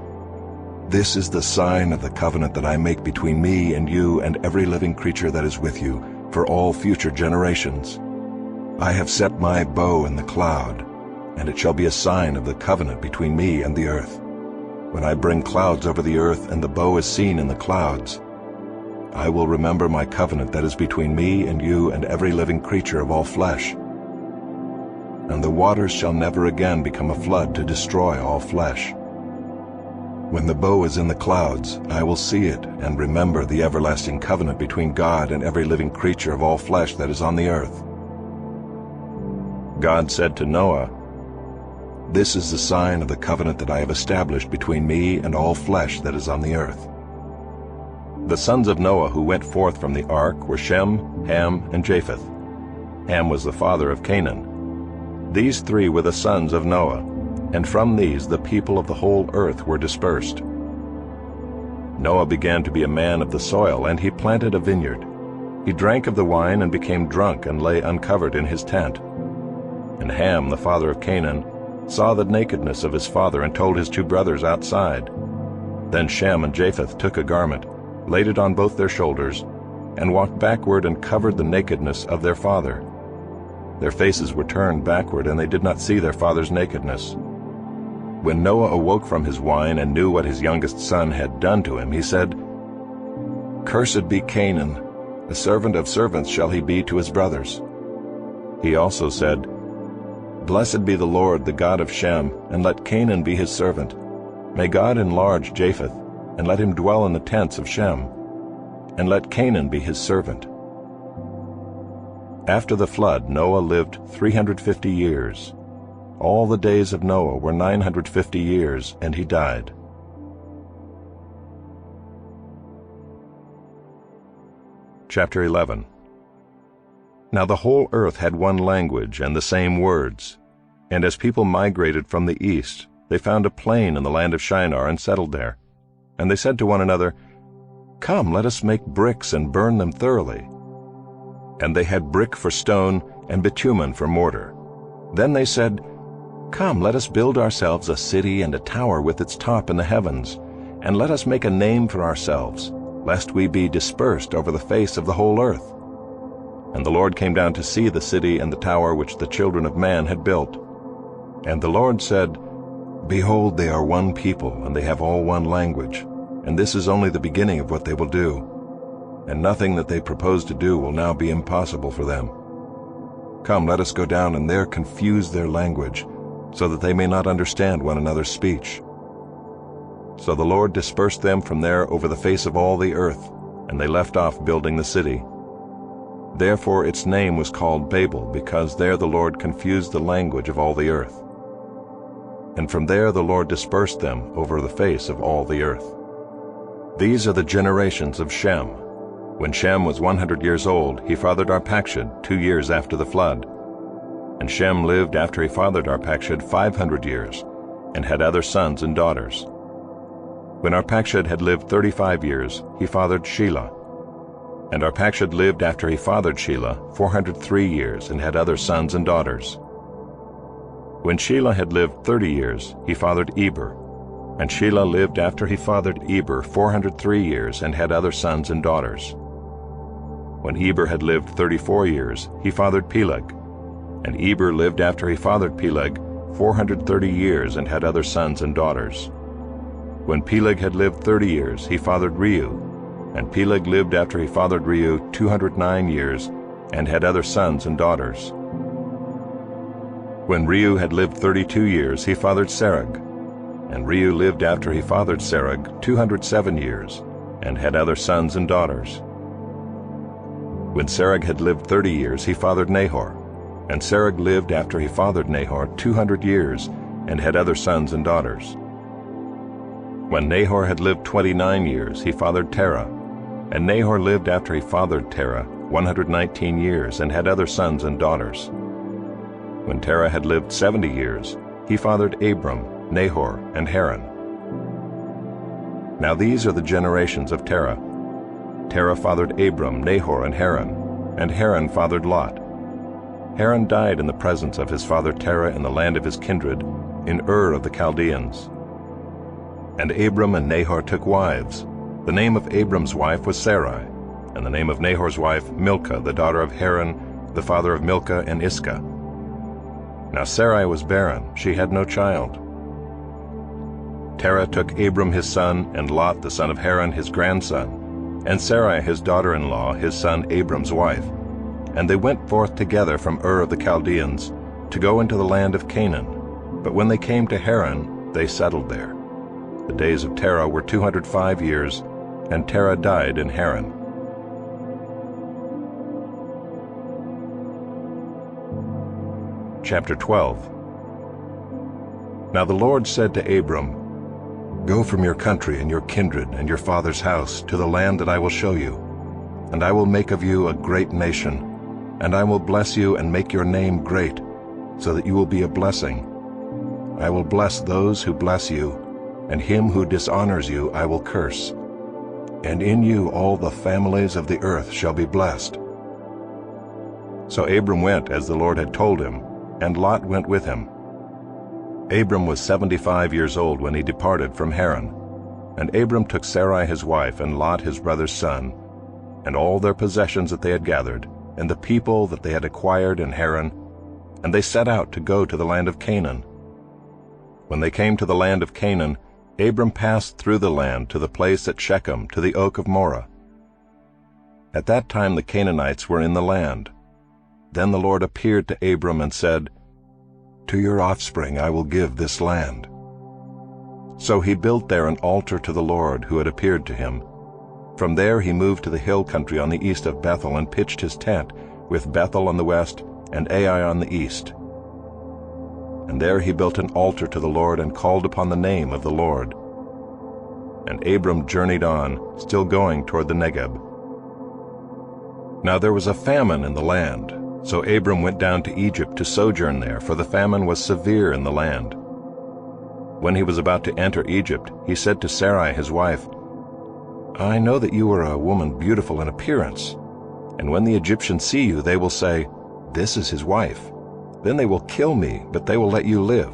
"This is the sign of the covenant that I make between me and you and every living creature that is with you, for all future generations. I have set my bow in the cloud, and it shall be a sign of the covenant between me and the earth. When I bring clouds over the earth, and the bow is seen in the clouds, I will remember my covenant that is between me and you and every living creature of all flesh. And the waters shall never again become a flood to destroy all flesh. When the bow is in the clouds, I will see it and remember the everlasting covenant between God and every living creature of all flesh that is on the earth." God said to Noah, "This is the sign of the covenant that I have established between me and all flesh that is on the earth." The sons of Noah who went forth from the ark were Shem, Ham, and Japheth. Ham was the father of Canaan. These three were the sons of Noah, and from these the people of the whole earth were dispersed. Noah began to be a man of the soil, and he planted a vineyard. He drank of the wine and became drunk and lay uncovered in his tent. And Ham, the father of Canaan, saw the nakedness of his father and told his two brothers outside. Then Shem and Japheth took a garment, laid it on both their shoulders, and walked backward and covered the nakedness of their father. Their faces were turned backward, and they did not see their father's nakedness. When Noah awoke from his wine and knew what his youngest son had done to him, he said, "Cursed be Canaan, a servant of servants shall he be to his brothers." He also said, "Blessed be the Lord, the God of Shem, and let Canaan be his servant. May God enlarge Japheth, and let him dwell in the tents of Shem, and let Canaan be his servant." After the flood, Noah lived 350 years. All the days of Noah were 950 years, and he died. Chapter 11. Now the whole earth had one language and the same words. And as people migrated from the east, they found a plain in the land of Shinar and settled there. And they said to one another, "Come, let us make bricks and burn them thoroughly." And they had brick for stone and bitumen for mortar. Then they said, "Come, let us build ourselves a city and a tower with its top in the heavens, and let us make a name for ourselves, lest we be dispersed over the face of the whole earth." And the Lord came down to see the city and the tower which the children of man had built. And the Lord said, "Behold, they are one people, and they have all one language, and this is only the beginning of what they will do. And nothing that they propose to do will now be impossible for them. Come, let us go down and there confuse their language, so that they may not understand one another's speech." So the Lord dispersed them from there over the face of all the earth, and they left off building the city. Therefore its name was called Babel, because there the Lord confused the language of all the earth. And from there the Lord dispersed them over the face of all the earth. These are the generations of Shem. When Shem was 100 years old, he fathered Arpachshad 2 years after the flood. And Shem lived after he fathered Arpachshad 500 years, and had other sons and daughters. When Arpachshad had lived 35 years, he fathered Shelah. And Arpachshad lived after he fathered Shelah 403 years, and had other sons and daughters. When Shelah had lived 30 years, he fathered Eber. And Shelah lived after he fathered Eber 403 years, and had other sons and daughters. When Eber had lived 34 years, he fathered Peleg. And Eber lived after he fathered Peleg 430 years, and had other sons and daughters. When Peleg had lived 30 years, he fathered Reu. And Peleg lived after he fathered Reu 209 years, and had other sons and daughters. When Reu had lived 32 years, he fathered Serug. And Reu lived after he fathered Serug 207 years, and had other sons and daughters. When Serug had lived 30 years, he fathered Nahor. And Serug lived after he fathered Nahor 200 years, and had other sons and daughters. When Nahor had lived 29 years, he fathered Terah. And Nahor lived after he fathered Terah 119 years, and had other sons and daughters. When Terah had lived 70 years, he fathered Abram, Nahor, and Haran. Now these are the generations of Terah. Terah fathered Abram, Nahor, and Haran fathered Lot. Haran died in the presence of his father Terah in the land of his kindred, in Ur of the Chaldeans. And Abram and Nahor took wives. The name of Abram's wife was Sarai, and the name of Nahor's wife Milcah, the daughter of Haran, the father of Milcah and Iscah. Now Sarai was barren, she had no child. Terah took Abram his son, and Lot the son of Haran his grandson, and Sarai his daughter-in-law, his son Abram's wife. And they went forth together from Ur of the Chaldeans to go into the land of Canaan. But when they came to Haran, they settled there. The days of Terah were 205 years, and Terah died in Haran. Chapter 12. Now the Lord said to Abram, "Go from your country and your kindred and your father's house to the land that I will show you, and I will make of you a great nation, and I will bless you and make your name great, so that you will be a blessing. I will bless those who bless you, and him who dishonors you I will curse. And in you all the families of the earth shall be blessed." So Abram went as the Lord had told him, and Lot went with him. Abram was 75 years old when he departed from Haran. And Abram took Sarai his wife, and Lot his brother's son, and all their possessions that they had gathered, and the people that they had acquired in Haran, and they set out to go to the land of Canaan. When they came to the land of Canaan, Abram passed through the land to the place at Shechem, to the oak of Moreh. At that time the Canaanites were in the land. Then the Lord appeared to Abram and said, "To your offspring I will give this land." So he built there an altar to the Lord who had appeared to him. From there he moved to the hill country on the east of Bethel and pitched his tent, with Bethel on the west and Ai on the east. And there he built an altar to the Lord and called upon the name of the Lord. And Abram journeyed on, still going toward the Negeb. Now there was a famine in the land, so Abram went down to Egypt to sojourn there, for the famine was severe in the land. When he was about to enter Egypt, he said to Sarai his wife, I know that you are a woman beautiful in appearance, and when the Egyptians see you, they will say, This is his wife. Then they will kill me, but they will let you live.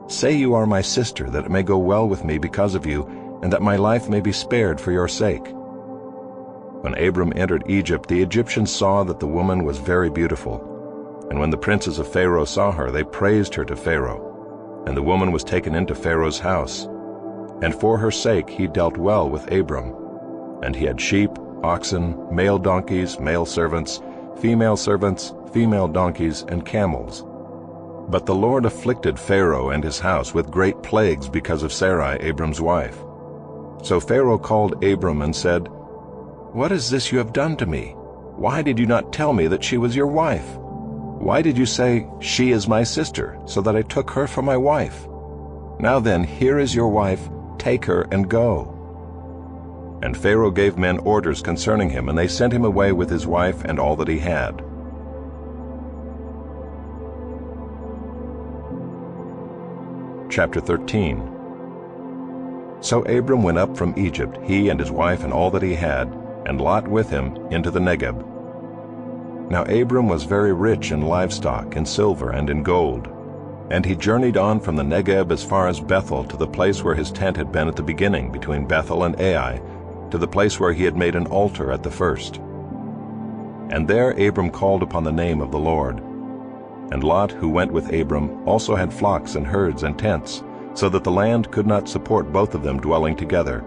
Say you are my sister, that it may go well with me because of you, and that my life may be spared for your sake. When Abram entered Egypt, the Egyptians saw that the woman was very beautiful. And when the princes of Pharaoh saw her, they praised her to Pharaoh. And the woman was taken into Pharaoh's house. And for her sake he dealt well with Abram. And he had sheep, oxen, male donkeys, male servants, female donkeys, and camels. But the Lord afflicted Pharaoh and his house with great plagues because of Sarai, Abram's wife. So Pharaoh called Abram and said, What is this you have done to me? Why did you not tell me that she was your wife? Why did you say, She is my sister, so that I took her for my wife? Now then, here is your wife, take her and go. And Pharaoh gave men orders concerning him, and they sent him away with his wife and all that he had. Chapter 13. So Abram went up from Egypt, he and his wife and all that he had, and Lot with him, into the Negeb. Now Abram was very rich in livestock, in silver, and in gold. And he journeyed on from the Negeb as far as Bethel, to the place where his tent had been at the beginning, between Bethel and Ai, to the place where he had made an altar at the first. And there Abram called upon the name of the Lord. And Lot, who went with Abram, also had flocks and herds and tents, so that the land could not support both of them dwelling together,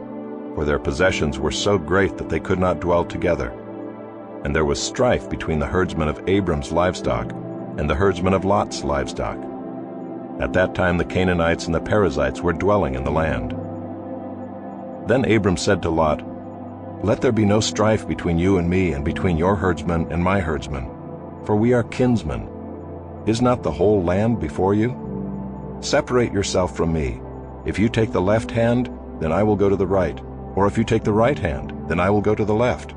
for their possessions were so great that they could not dwell together. And there was strife between the herdsmen of Abram's livestock and the herdsmen of Lot's livestock. At that time the Canaanites and the Perizzites were dwelling in the land. Then Abram said to Lot, Let there be no strife between you and me, and between your herdsmen and my herdsmen, for we are kinsmen. Is not the whole land before you? Separate yourself from me. If you take the left hand, then I will go to the right, or if you take the right hand, then I will go to the left.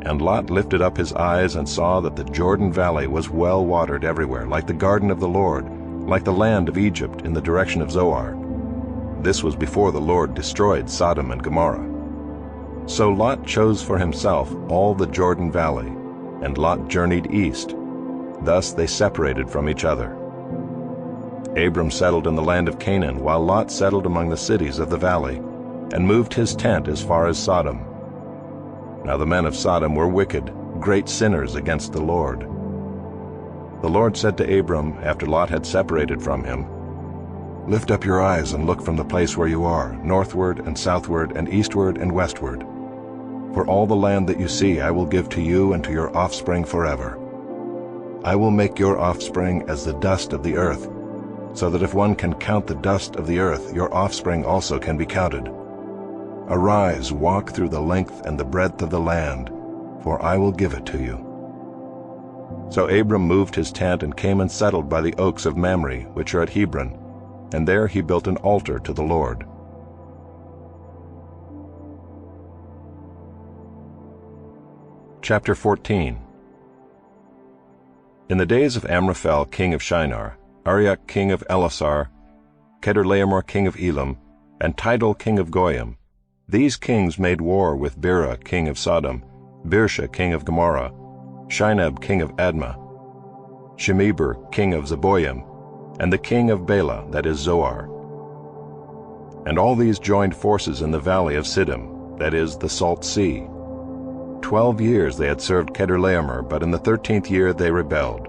And Lot lifted up his eyes and saw that the Jordan Valley was well watered everywhere, like the garden of the Lord, like the land of Egypt in the direction of Zoar. This was before the Lord destroyed Sodom and Gomorrah. So Lot chose for himself all the Jordan Valley, and Lot journeyed east. Thus they separated from each other. Abram settled in the land of Canaan, while Lot settled among the cities of the valley, and moved his tent as far as Sodom. Now the men of Sodom were wicked, great sinners against the Lord. The Lord said to Abram, after Lot had separated from him, Lift up your eyes and look from the place where you are, northward and southward and eastward and westward. For all the land that you see I will give to you and to your offspring forever. I will make your offspring as the dust of the earth, so that if one can count the dust of the earth, your offspring also can be counted. Arise, walk through the length and the breadth of the land, for I will give it to you. So Abram moved his tent and came and settled by the oaks of Mamre, which are at Hebron, and there he built an altar to the Lord. Chapter 14. In the days of Amraphel king of Shinar, Arioch king of Elasar, Kedorlaomer king of Elam, and Tidal king of Goyim, these kings made war with Bera king of Sodom, Birsha king of Gomorrah, Shinab king of Admah, Shemeber king of Zeboim, and the king of Bela, that is Zoar. And all these joined forces in the valley of Siddim, that is the Salt Sea. 12 years they had served Kedorlaomer, but in the 13th year they rebelled.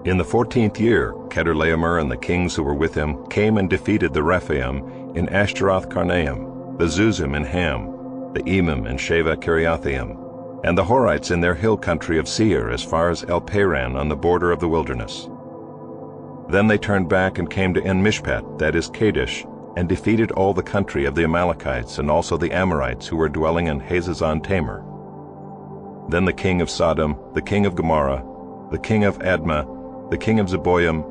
In the 14th year Kedorlaomer and the kings who were with him came and defeated the Rephaim in Ashtaroth-Karnaim, the Zuzim in Ham, the Emim in Sheva Kiriathaim, and the Horites in their hill country of Seir as far as El-Paran on the border of the wilderness. Then they turned back and came to En-Mishpat, that is Kadesh, and defeated all the country of the Amalekites and also the Amorites who were dwelling in Hazazon-Tamar. Then the king of Sodom, the king of Gomorrah, the king of Admah, the king of Zeboim,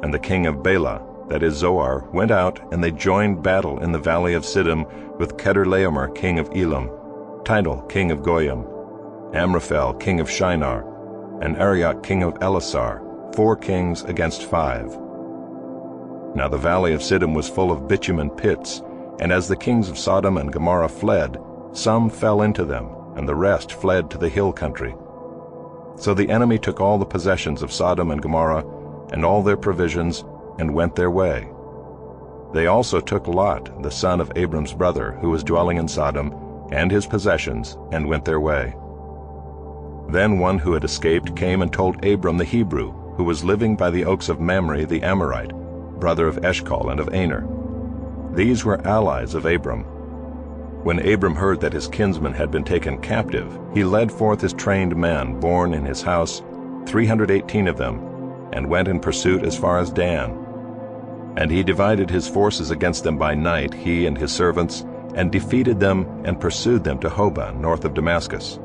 and the king of Bela, that is Zoar, went out, and they joined battle in the valley of Siddim with Kedorlaomer king of Elam, Tidal king of Goyim, Amraphel king of Shinar, and Arioch king of Elasar, 4 kings against 5. Now the valley of Siddim was full of bitumen pits, and as the kings of Sodom and Gomorrah fled, some fell into them, and the rest fled to the hill country. So the enemy took all the possessions of Sodom and Gomorrah, and all their provisions, and went their way. They also took Lot, the son of Abram's brother, who was dwelling in Sodom, and his possessions, and went their way. Then one who had escaped came and told Abram the Hebrew, who was living by the oaks of Mamre the Amorite, brother of Eshcol and of Aner. These were allies of Abram. When Abram heard that his kinsman had been taken captive, he led forth his trained men born in his house, 318 of them, and went in pursuit as far as Dan. And he divided his forces against them by night, he and his servants, and defeated them and pursued them to Hobah, north of Damascus.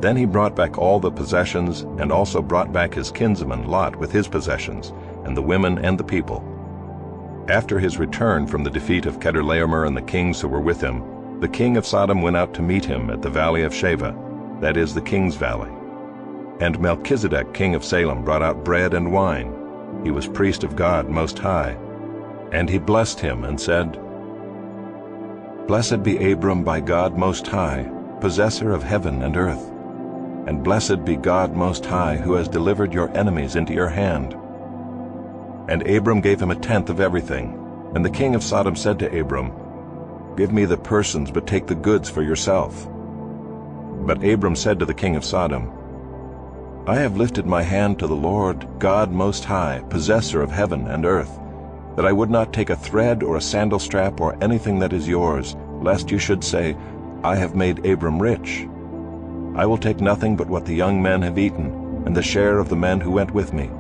Then he brought back all the possessions, and also brought back his kinsman Lot with his possessions, and the women and the people. After his return from the defeat of Kedorlaomer and the kings who were with him, the king of Sodom went out to meet him at the valley of Shaveh, that is the king's valley. And Melchizedek king of Salem brought out bread and wine. He was priest of God Most High. And he blessed him and said, Blessed be Abram by God Most High, possessor of heaven and earth. And blessed be God Most High, who has delivered your enemies into your hand. And Abram gave him 1/10 of everything. And the king of Sodom said to Abram, Give me the persons, but take the goods for yourself. But Abram said to the king of Sodom, I have lifted my hand to the Lord, God Most High, possessor of heaven and earth, that I would not take a thread or a sandal strap or anything that is yours, lest you should say, I have made Abram rich. I will take nothing but what the young men have eaten, and the share of the men who went with me.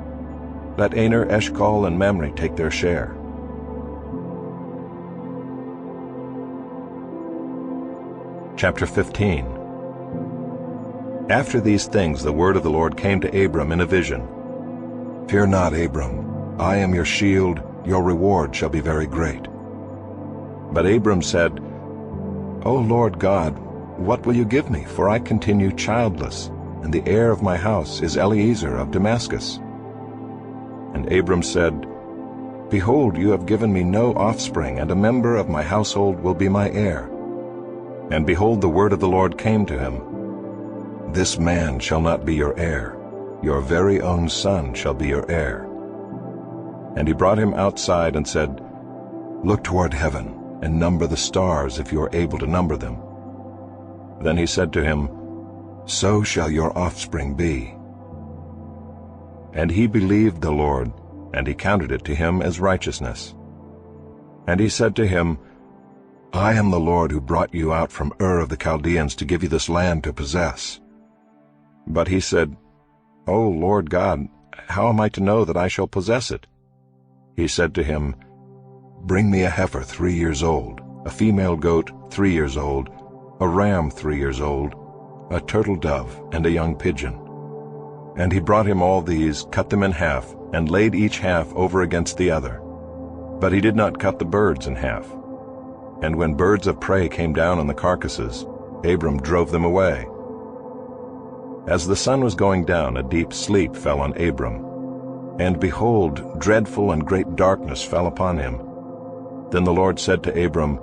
Let Aner, Eshcol, and Mamre take their share. Chapter 15. After these things the word of the Lord came to Abram in a vision. Fear not, Abram, I am your shield, your reward shall be very great. But Abram said, O Lord God, what will you give me? For I continue childless, and the heir of my house is Eliezer of Damascus. And Abram said, Behold, you have given me no offspring, and a member of my household will be my heir. And behold, the word of the Lord came to him, This man shall not be your heir, your very own son shall be your heir. And he brought him outside and said, Look toward heaven, and number the stars, if you are able to number them. Then he said to him, So shall your offspring be. And he believed the Lord, and he counted it to him as righteousness. And he said to him, I am the Lord who brought you out from Ur of the Chaldeans to give you this land to possess. But he said, O Lord God, how am I to know that I shall possess it? He said to him, Bring me a heifer 3 years old, a female goat 3 years old, a ram 3 years old, a turtle dove, and a young pigeon. And he brought him all these, cut them in half, and laid each half over against the other. But he did not cut the birds in half. And when birds of prey came down on the carcasses, Abram drove them away. As the sun was going down, a deep sleep fell on Abram. And behold, dreadful and great darkness fell upon him. Then the Lord said to Abram,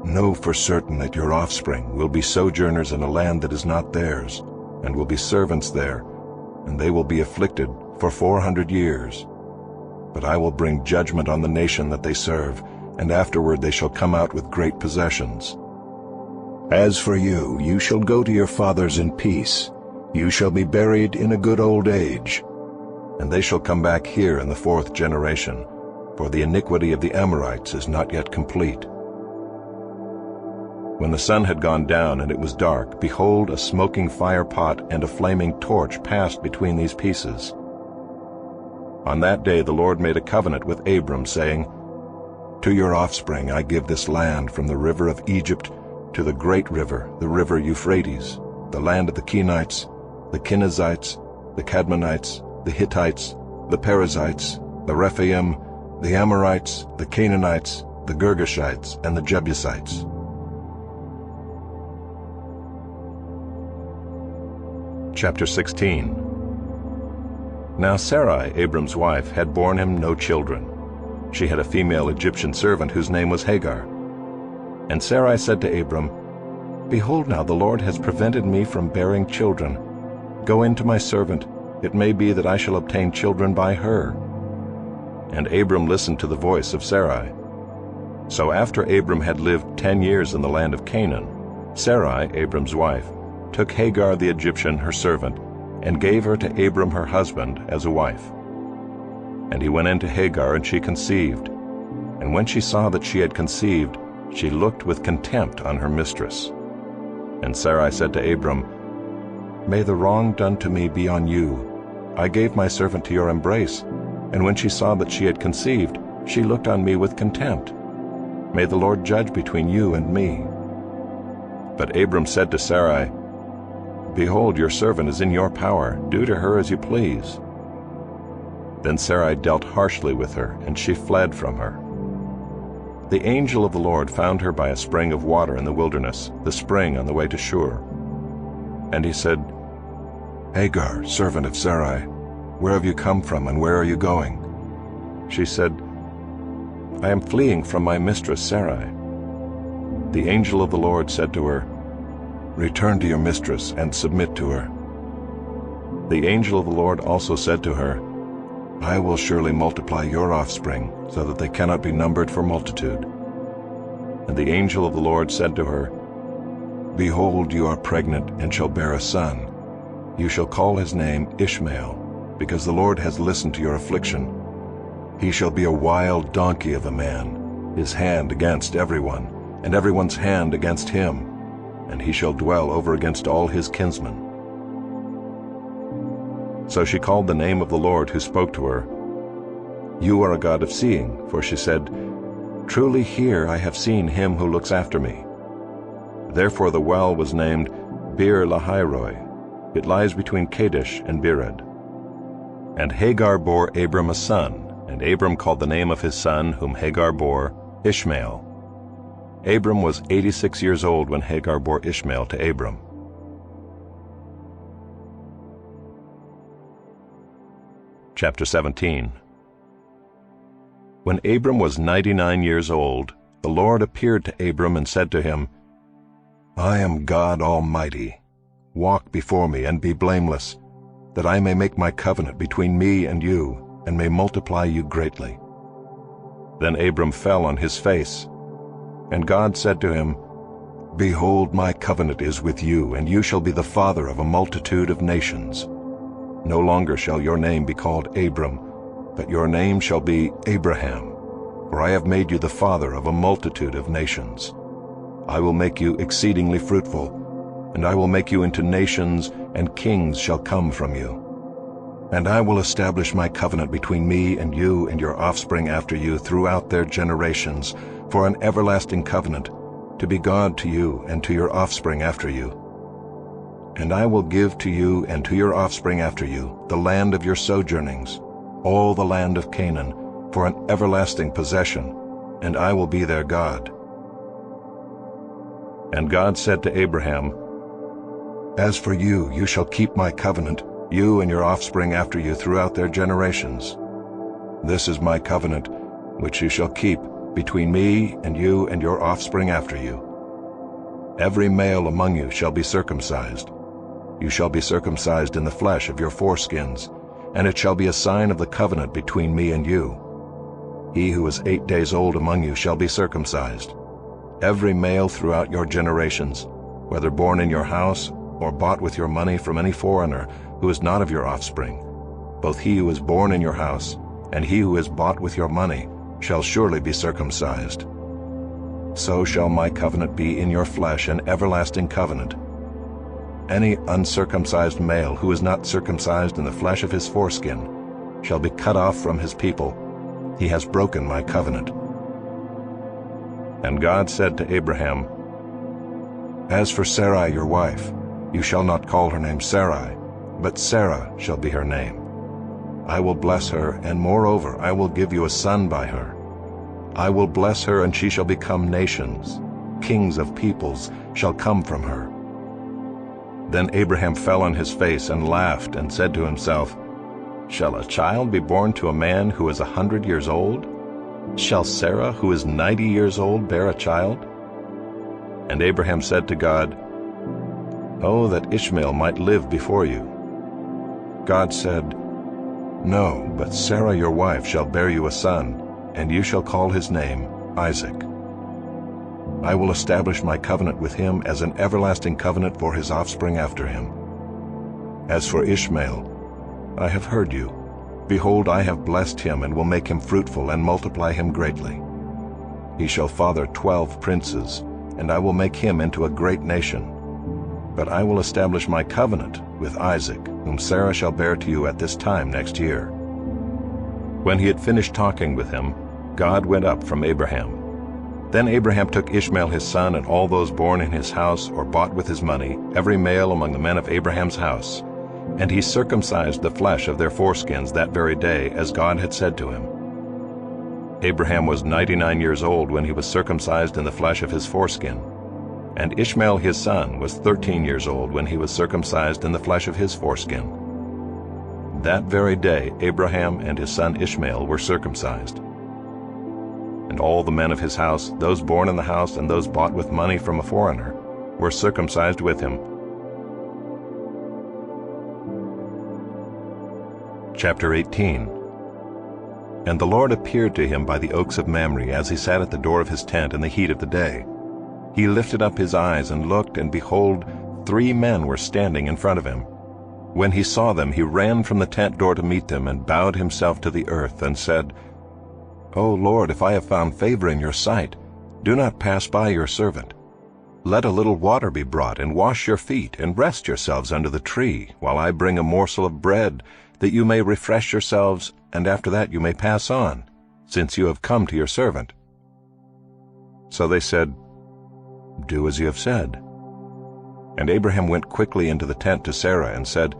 Know for certain that your offspring will be sojourners in a land that is not theirs, and will be servants there, and they will be afflicted for 400 years. But I will bring judgment on the nation that they serve, and afterward they shall come out with great possessions. As for you, you shall go to your fathers in peace. You shall be buried in a good old age. And they shall come back here in the 4th generation, for the iniquity of the Amorites is not yet complete. When the sun had gone down and it was dark, behold, a smoking fire pot and a flaming torch passed between these pieces. On that day the Lord made a covenant with Abram, saying, To your offspring I give this land from the river of Egypt to the great river, the river Euphrates, the land of the Kenites, the Kenizzites, the Cadmonites, the Hittites, the Perizzites, the Rephaim, the Amorites, the Canaanites, the Girgashites, and the Chapter 16. Now Sarai, Abram's wife, had borne him no children. She had a female Egyptian servant whose name was Hagar. And Sarai said to Abram, Behold now, the Lord has prevented me from bearing children. Go in to my servant. It may be that I shall obtain children by her. And Abram listened to the voice of Sarai. So after Abram had lived 10 years in the land of Canaan, Sarai, Abram's wife, took Hagar the Egyptian, her servant, and gave her to Abram her husband as a wife. And he went in to Hagar, and she conceived. And when she saw that she had conceived, she looked with contempt on her mistress. And Sarai said to Abram, May the wrong done to me be on you. I gave my servant to your embrace, and when she saw that she had conceived, she looked on me with contempt. May the Lord judge between you and me. But Abram said to Sarai, Behold, your servant is in your power. Do to her as you please. Then Sarai dealt harshly with her, and she fled from her. The angel of the Lord found her by a spring of water in the wilderness, the spring on the way to Shur. And he said, Hagar, servant of Sarai, where have you come from, and where are you going? She said, I am fleeing from my mistress Sarai. The angel of the Lord said to her, Return to your mistress and submit to her. The angel of the Lord also said to her, I will surely multiply your offspring, so that they cannot be numbered for multitude. And the angel of the Lord said to her, Behold, you are pregnant and shall bear a son. You shall call his name Ishmael, because the Lord has listened to your affliction. He shall be a wild donkey of a man, his hand against everyone, and everyone's hand against him, and he shall dwell over against all his kinsmen. So she called the name of the Lord who spoke to her, You are a God of seeing, for she said, Truly here I have seen him who looks after me. Therefore the well was named Bir Lahairoi. It lies between Kadesh and Bered. And Hagar bore Abram a son, and Abram called the name of his son, whom Hagar bore, Ishmael. Abram was 86 years old when Hagar bore Ishmael to Abram. Chapter 17. When Abram was 99 years old, the Lord appeared to Abram and said to him, I am God Almighty. Walk before me and be blameless, that I may make my covenant between me and you, and may multiply you greatly. Then Abram fell on his face. And God said to him, Behold, my covenant is with you, and you shall be the father of a multitude of nations. No longer shall your name be called Abram, but your name shall be Abraham, for I have made you the father of a multitude of nations. I will make you exceedingly fruitful, and I will make you into nations, and kings shall come from you. And I will establish my covenant between me and you and your offspring after you throughout their generations, for an everlasting covenant, to be God to you and to your offspring after you. And I will give to you and to your offspring after you the land of your sojournings, all the land of Canaan, for an everlasting possession, and I will be their God. And God said to Abraham, As for you, you shall keep my covenant, you and your offspring after you throughout their generations. This is my covenant, which you shall keep between me and you and your offspring after you. Every male among you shall be circumcised. You shall be circumcised in the flesh of your foreskins, and it shall be a sign of the covenant between me and you. He who is 8 days old among you shall be circumcised. Every male throughout your generations, whether born in your house or bought with your money from any foreigner who is not of your offspring, both he who is born in your house and he who is bought with your money shall surely be circumcised. So shall my covenant be in your flesh, an everlasting covenant. Any uncircumcised male who is not circumcised in the flesh of his foreskin shall be cut off from his people. He has broken my covenant. And God said to Abraham, As for Sarai your wife, you shall not call her name Sarai, but Sarah shall be her name. I will bless her, and moreover I will give you a son by her. I will bless her, and she shall become nations. Kings of peoples shall come from her. Then Abraham fell on his face and laughed and said to himself, "Shall a child be born to a man who is 100 years old? Shall Sarah, who is 90 years old, bear a child?" And Abraham said to God, "Oh, that Ishmael might live before you." God said, "No, but Sarah your wife shall bear you a son, and you shall call his name Isaac. I will establish my covenant with him as an everlasting covenant for his offspring after him. As for Ishmael, I have heard you. Behold, I have blessed him and will make him fruitful and multiply him greatly. He shall father 12 princes, and I will make him into a great nation. But I will establish my covenant with Isaac, whom Sarah shall bear to you at this time next year." When he had finished talking with him, God went up from Abraham. Then Abraham took Ishmael his son and all those born in his house or bought with his money, every male among the men of Abraham's house, and he circumcised the flesh of their foreskins that very day, as God had said to him. Abraham was 99 years old when he was circumcised in the flesh of his foreskin, and Ishmael his son was 13 years old when he was circumcised in the flesh of his foreskin. That very day Abraham and his son Ishmael were circumcised. And all the men of his house, those born in the house and those bought with money from a foreigner, were circumcised with him. Chapter 18. And the Lord appeared to him by the oaks of Mamre as he sat at the door of his tent in the heat of the day. He lifted up his eyes and looked, and behold, 3 men were standing in front of him. When he saw them, he ran from the tent door to meet them and bowed himself to the earth and said, "O Lord, if I have found favor in your sight, do not pass by your servant. Let a little water be brought, and wash your feet, and rest yourselves under the tree, while I bring a morsel of bread, that you may refresh yourselves, and after that you may pass on, since you have come to your servant." So they said, "Do as you have said." And Abraham went quickly into the tent to Sarah and said,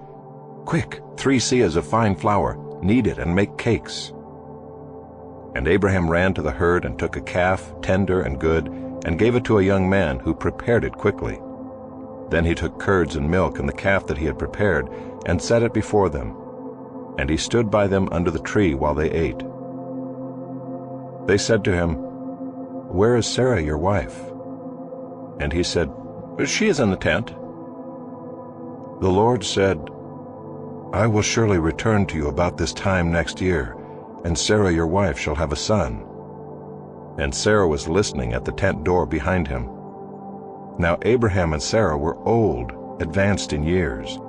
"Quick, 3 seahs of fine flour, knead it and make cakes." And Abraham ran to the herd and took a calf, tender and good, and gave it to a young man who prepared it quickly. Then he took curds and milk and the calf that he had prepared, and set it before them. And he stood by them under the tree while they ate. They said to him, "Where is Sarah your wife?" And he said, "She is in the tent." The Lord said, "I will surely return to you about this time next year, and Sarah your wife shall have a son." And Sarah was listening at the tent door behind him. Now Abraham and Sarah were old, advanced in years.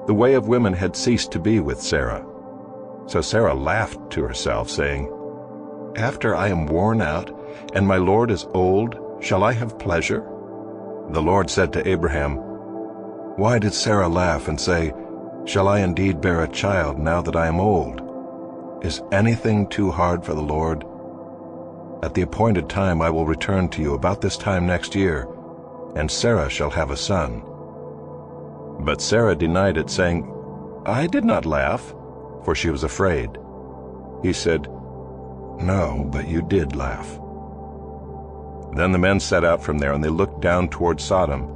The way of women had ceased to be with Sarah. So Sarah laughed to herself, saying, "After I am worn out, and my Lord is old, shall I have pleasure?" The Lord said to Abraham, "Why did Sarah laugh and say, 'Shall I indeed bear a child now that I am old?' Is anything too hard for the Lord? At the appointed time I will return to you about this time next year, and Sarah shall have a son." But Sarah denied it, saying, "I did not laugh," for she was afraid. He said, "No, but you did laugh." Then the men set out from there, and they looked down toward Sodom,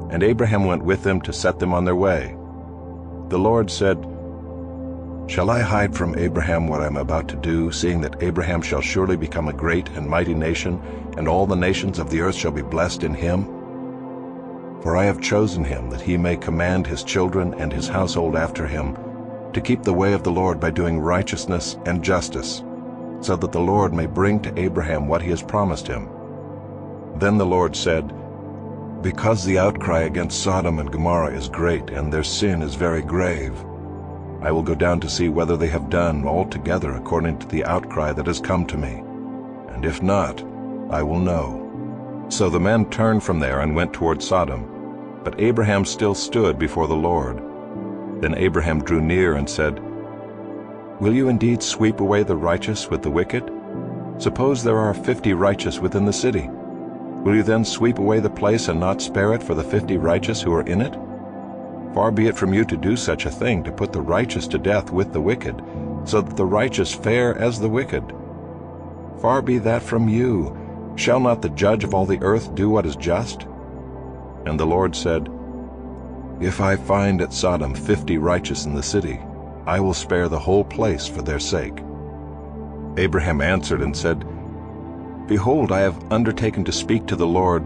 and Abraham went with them to set them on their way. The Lord said, "Shall I hide from Abraham what I am about to do, seeing that Abraham shall surely become a great and mighty nation, and all the nations of the earth shall be blessed in him? For I have chosen him, that he may command his children and his household after him, to keep the way of the Lord by doing righteousness and justice, so that the Lord may bring to Abraham what he has promised him." Then the Lord said, "Because the outcry against Sodom and Gomorrah is great, and their sin is very grave, I will go down to see whether they have done altogether according to the outcry that has come to me. And if not, I will know." So the men turned from there and went toward Sodom. But Abraham still stood before the Lord. Then Abraham drew near and said, "Will you indeed sweep away the righteous with the wicked? Suppose there are 50 righteous within the city. Will you then sweep away the place and not spare it for the 50 righteous who are in it? Far be it from you to do such a thing, to put the righteous to death with the wicked, so that the righteous fare as the wicked. Far be that from you. Shall not the judge of all the earth do what is just?" And the Lord said, "If I find at Sodom 50 righteous in the city, I will spare the whole place for their sake." Abraham answered and said, "Behold, I have undertaken to speak to the Lord,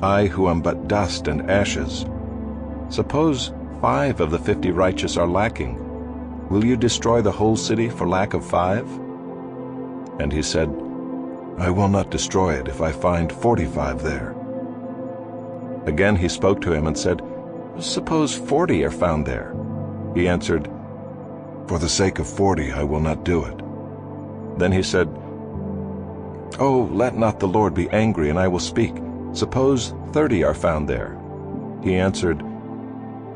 I who am but dust and ashes. Suppose 5 of the 50 righteous are lacking. Will you destroy the whole city for lack of 5? And he said, "I will not destroy it if I find 45 there." Again he spoke to him and said, "Suppose 40 are found there." He answered, "For the sake of 40 I will not do it." Then he said, "Oh, let not the Lord be angry, and I will speak. Suppose 30 are found there." He answered,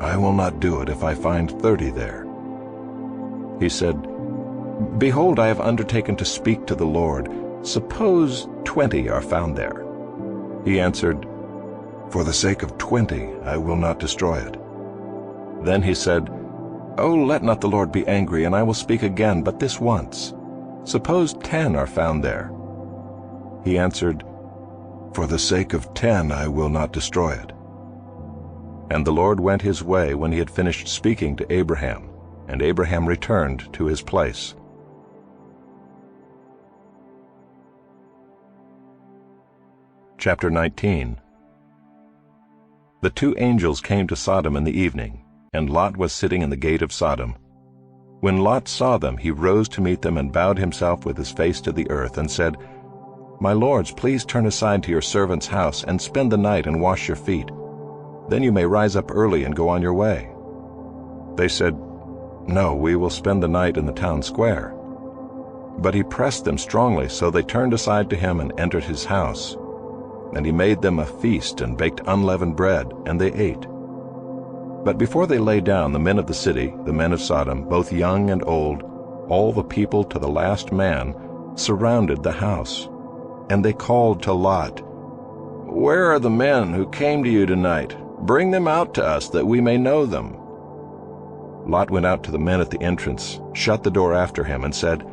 "I will not do it if I find 30 there." He said, "Behold, I have undertaken to speak to the Lord. Suppose 20 are found there." He answered, "For the sake of 20 I will not destroy it." Then he said, "Oh, let not the Lord be angry, and I will speak again, but this once. Suppose 10 are found there." He answered, "For the sake of 10 I will not destroy it." And the Lord went his way when he had finished speaking to Abraham, and Abraham returned to his place. Chapter 19. The 2 angels came to Sodom in the evening, and Lot was sitting in the gate of Sodom. When Lot saw them, he rose to meet them and bowed himself with his face to the earth and said, "My lords, please turn aside to your servant's house and spend the night and wash your feet. Then you may rise up early and go on your way." They said, "No, we will spend the night in the town square." But he pressed them strongly, so they turned aside to him and entered his house. And he made them a feast and baked unleavened bread, and they ate. But before they lay down, the men of the city, the men of Sodom, both young and old, all the people to the last man, surrounded the house. And they called to Lot, "Where are the men who came to you tonight? Bring them out to us, that we may know them." Lot went out to the men at the entrance, shut the door after him, and said,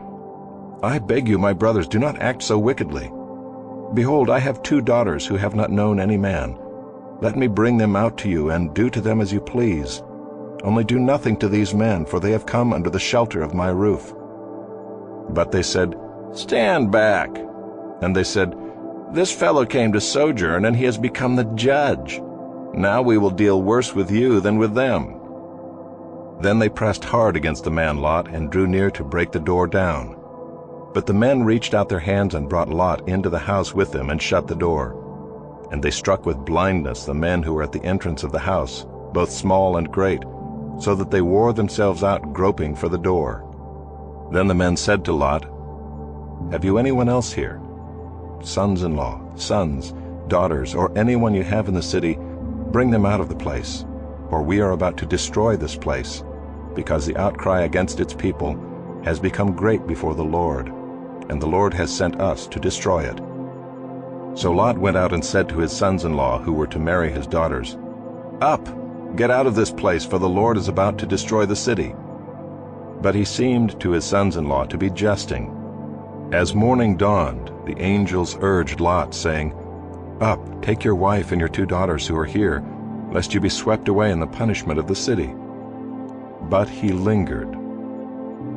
"I beg you, my brothers, do not act so wickedly. Behold, I have 2 daughters who have not known any man. Let me bring them out to you, and do to them as you please. Only do nothing to these men, for they have come under the shelter of my roof." But they said, "Stand back." And they said, "This fellow came to sojourn, and he has become the judge. Now we will deal worse with you than with them." Then they pressed hard against the man Lot and drew near to break the door down. But the men reached out their hands and brought Lot into the house with them and shut the door. And they struck with blindness the men who were at the entrance of the house, both small and great, so that they wore themselves out groping for the door. Then the men said to Lot, "Have you anyone else here? Sons-in-law, sons, daughters, or anyone you have in the city, bring them out of the place, for we are about to destroy this place, because the outcry against its people has become great before the Lord, and the Lord has sent us to destroy it." So Lot went out and said to his sons-in-law who were to marry his daughters, "Up, get out of this place, for the Lord is about to destroy the city." But he seemed to his sons-in-law to be jesting. As morning dawned, the angels urged Lot, saying, "Up, take your wife and your 2 daughters who are here, lest you be swept away in the punishment of the city." But he lingered.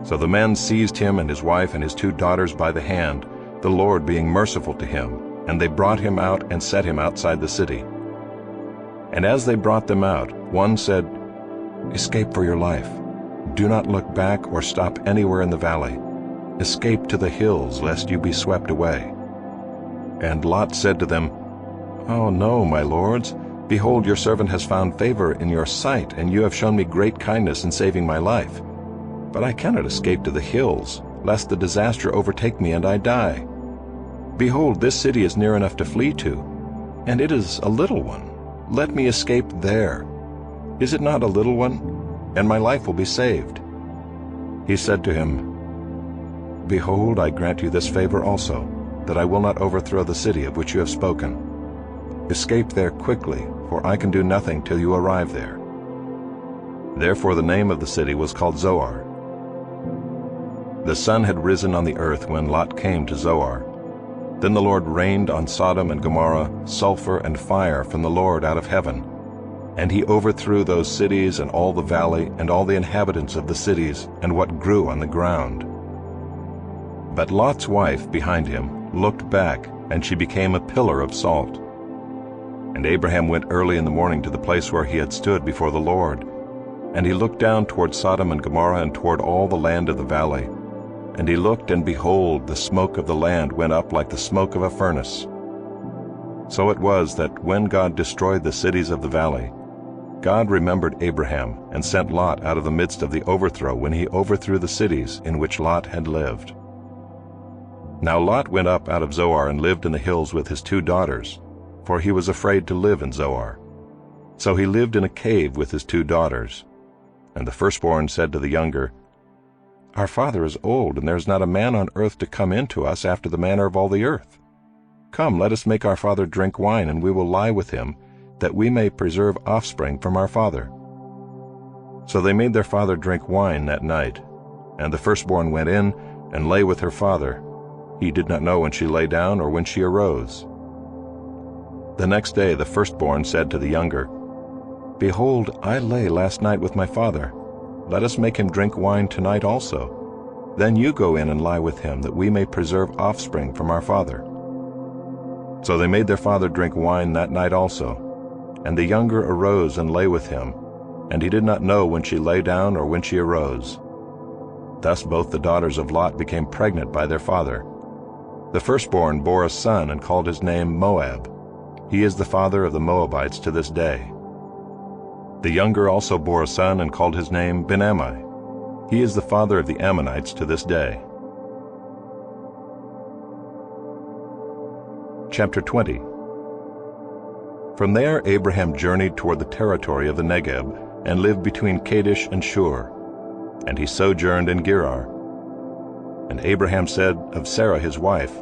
So the men seized him and his wife and his 2 daughters by the hand, the Lord being merciful to him, and they brought him out and set him outside the city. And as they brought them out, one said, "Escape for your life. Do not look back or stop anywhere in the valley. Escape to the hills, lest you be swept away." And Lot said to them, "Oh no, my lords. Behold, your servant has found favor in your sight, and you have shown me great kindness in saving my life. But I cannot escape to the hills, lest the disaster overtake me and I die. Behold, this city is near enough to flee to, and it is a little one. Let me escape there. Is it not a little one? And my life will be saved." He said to him, "Behold, I grant you this favor also, that I will not overthrow the city of which you have spoken. Escape there quickly, for I can do nothing till you arrive there." Therefore the name of the city was called Zoar. The sun had risen on the earth when Lot came to Zoar. Then the Lord rained on Sodom and Gomorrah sulfur and fire from the Lord out of heaven. And he overthrew those cities and all the valley and all the inhabitants of the cities and what grew on the ground. But Lot's wife behind him looked back, and she became a pillar of salt. And Abraham went early in the morning to the place where he had stood before the Lord. And he looked down toward Sodom and Gomorrah and toward all the land of the valley. And he looked, and behold, the smoke of the land went up like the smoke of a furnace. So it was that when God destroyed the cities of the valley, God remembered Abraham and sent Lot out of the midst of the overthrow when he overthrew the cities in which Lot had lived. Now Lot went up out of Zoar and lived in the hills with his 2 daughters, for he was afraid to live in Zoar. So he lived in a cave with his 2 daughters. And the firstborn said to the younger, "Our father is old, and there is not a man on earth to come in to us after the manner of all the earth. Come, let us make our father drink wine, and we will lie with him, that we may preserve offspring from our father." So they made their father drink wine that night. And the firstborn went in and lay with her father. He did not know when she lay down or when she arose. The next day the firstborn said to the younger, "Behold, I lay last night with my father. Let us make him drink wine tonight also. Then you go in and lie with him, that we may preserve offspring from our father." So they made their father drink wine that night also. And the younger arose and lay with him, and he did not know when she lay down or when she arose. Thus both the daughters of Lot became pregnant by their father. The firstborn bore a son and called his name Moab. He is the father of the Moabites to this day. The younger also bore a son and called his name Ben-Ammi. He is the father of the Ammonites to this day. Chapter 20. From there Abraham journeyed toward the territory of the Negeb, and lived between Kadesh and Shur. And he sojourned in Gerar. And Abraham said of Sarah his wife,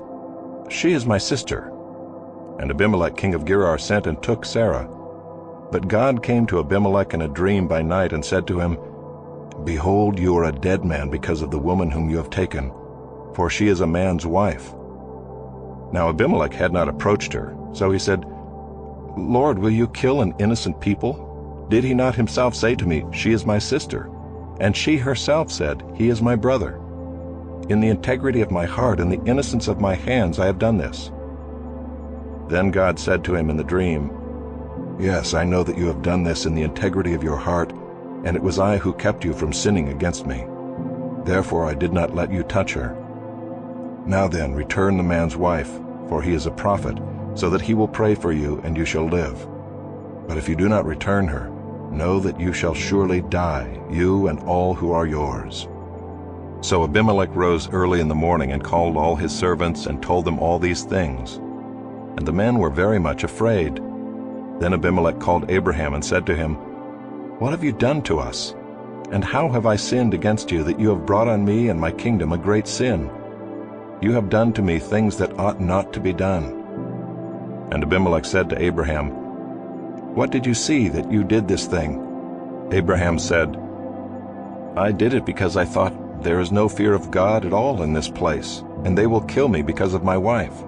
"She is my sister." And Abimelech king of Gerar sent and took Sarah. But God came to Abimelech in a dream by night and said to him, "Behold, you are a dead man because of the woman whom you have taken, for she is a man's wife." Now Abimelech had not approached her, so he said, "Lord, will you kill an innocent people? Did he not himself say to me, 'She is my sister'? And she herself said, 'He is my brother.' In the integrity of my heart and the innocence of my hands I have done this." Then God said to him in the dream, "Yes, I know that you have done this in the integrity of your heart, and it was I who kept you from sinning against me. Therefore I did not let you touch her. Now then, return the man's wife, for he is a prophet, so that he will pray for you, and you shall live. But if you do not return her, know that you shall surely die, you and all who are yours." So Abimelech rose early in the morning and called all his servants and told them all these things. And the men were very much afraid. Then Abimelech called Abraham and said to him, "What have you done to us? And how have I sinned against you, that you have brought on me and my kingdom a great sin? You have done to me things that ought not to be done." And Abimelech said to Abraham, "What did you see that you did this thing?" Abraham said, "I did it because I thought, there is no fear of God at all in this place, and they will kill me because of my wife.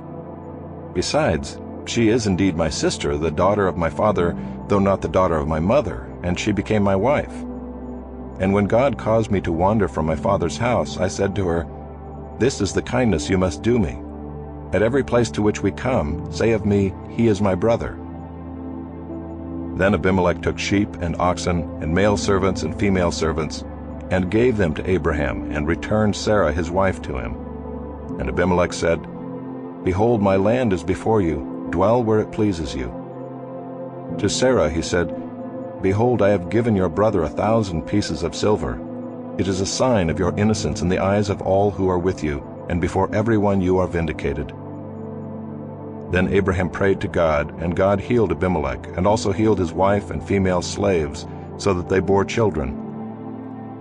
Besides, she is indeed my sister, the daughter of my father, though not the daughter of my mother, and she became my wife. And when God caused me to wander from my father's house, I said to her, 'This is the kindness you must do me. At every place to which we come, say of me, He is my brother.' Then Abimelech took sheep and oxen and male servants and female servants, and gave them to Abraham, and returned Sarah his wife to him. And Abimelech said, 'Behold, my land is before you. Dwell where it pleases you.' To Sarah he said, 'Behold, I have given your brother 1,000 pieces of silver. It is a sign of your innocence in the eyes of all who are with you, and before everyone you are vindicated.' Then Abraham prayed to God, and God healed Abimelech, and also healed his wife and female slaves, so that they bore children.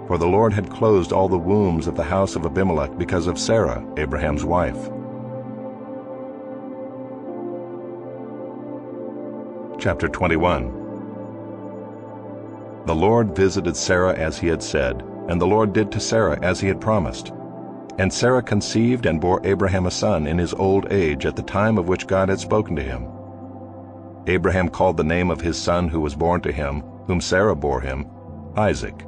For the Lord had closed all the wombs of the house of Abimelech because of Sarah, Abraham's wife. Chapter 21. The Lord visited Sarah as he had said, and the Lord did to Sarah as he had promised. And Sarah conceived and bore Abraham a son in his old age, at the time of which God had spoken to him. Abraham called the name of his son who was born to him, whom Sarah bore him, Isaac.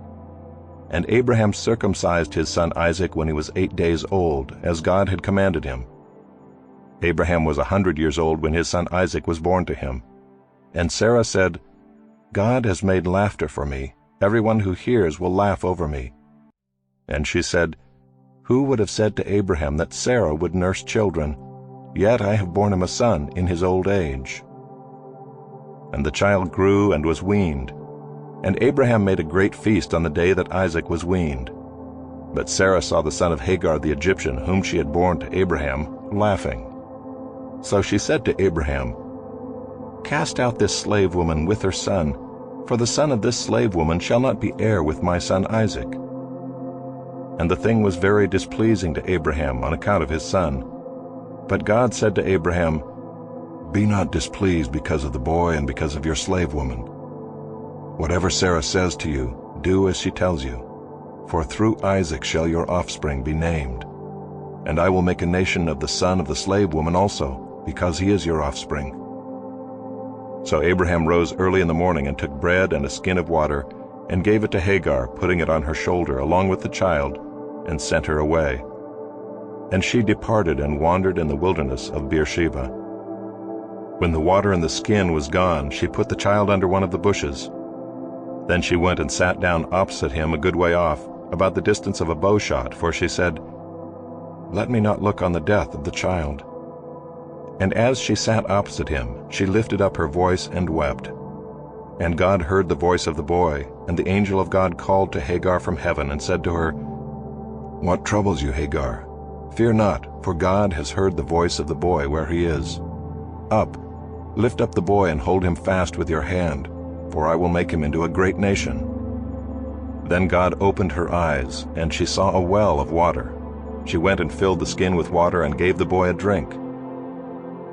And Abraham circumcised his son Isaac when he was 8 days old, as God had commanded him. Abraham was 100 years old when his son Isaac was born to him. And Sarah said, God has made laughter for me. Everyone who hears will laugh over me. And she said, Who would have said to Abraham that Sarah would nurse children? Yet I have borne him a son in his old age. And the child grew and was weaned. And Abraham made a great feast on the day that Isaac was weaned. But Sarah saw the son of Hagar the Egyptian, whom she had borne to Abraham, laughing. So she said to Abraham, Cast out this slave woman with her son, for the son of this slave woman shall not be heir with my son Isaac. And the thing was very displeasing to Abraham on account of his son. But God said to Abraham, Be not displeased because of the boy and because of your slave woman. Whatever Sarah says to you, do as she tells you. For through Isaac shall your offspring be named. And I will make a nation of the son of the slave woman also, because he is your offspring. So Abraham rose early in the morning and took bread and a skin of water, and gave it to Hagar, putting it on her shoulder along with the child, and sent her away. And she departed and wandered in the wilderness of Beersheba. When the water in the skin was gone, she put the child under one of the bushes. Then she went and sat down opposite him a good way off, about the distance of a bowshot, for she said, Let me not look on the death of the child. And as she sat opposite him, she lifted up her voice and wept. And God heard the voice of the boy, and the angel of God called to Hagar from heaven and said to her, What troubles you, Hagar? Fear not, for God has heard the voice of the boy where he is. Up, lift up the boy and hold him fast with your hand, for I will make him into a great nation. Then God opened her eyes, and she saw a well of water. She went and filled the skin with water and gave the boy a drink.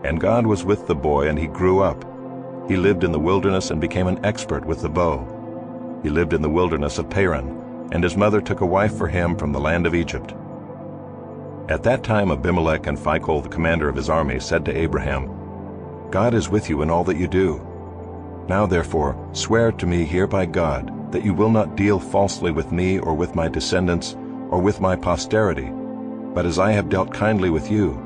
And God was with the boy, and he grew up. He lived in the wilderness and became an expert with the bow. He lived in the wilderness of Paran, and his mother took a wife for him from the land of Egypt. At that time Abimelech and Phicol, the commander of his army, said to Abraham, God is with you in all that you do. Now therefore swear to me here by God that you will not deal falsely with me or with my descendants or with my posterity, but as I have dealt kindly with you,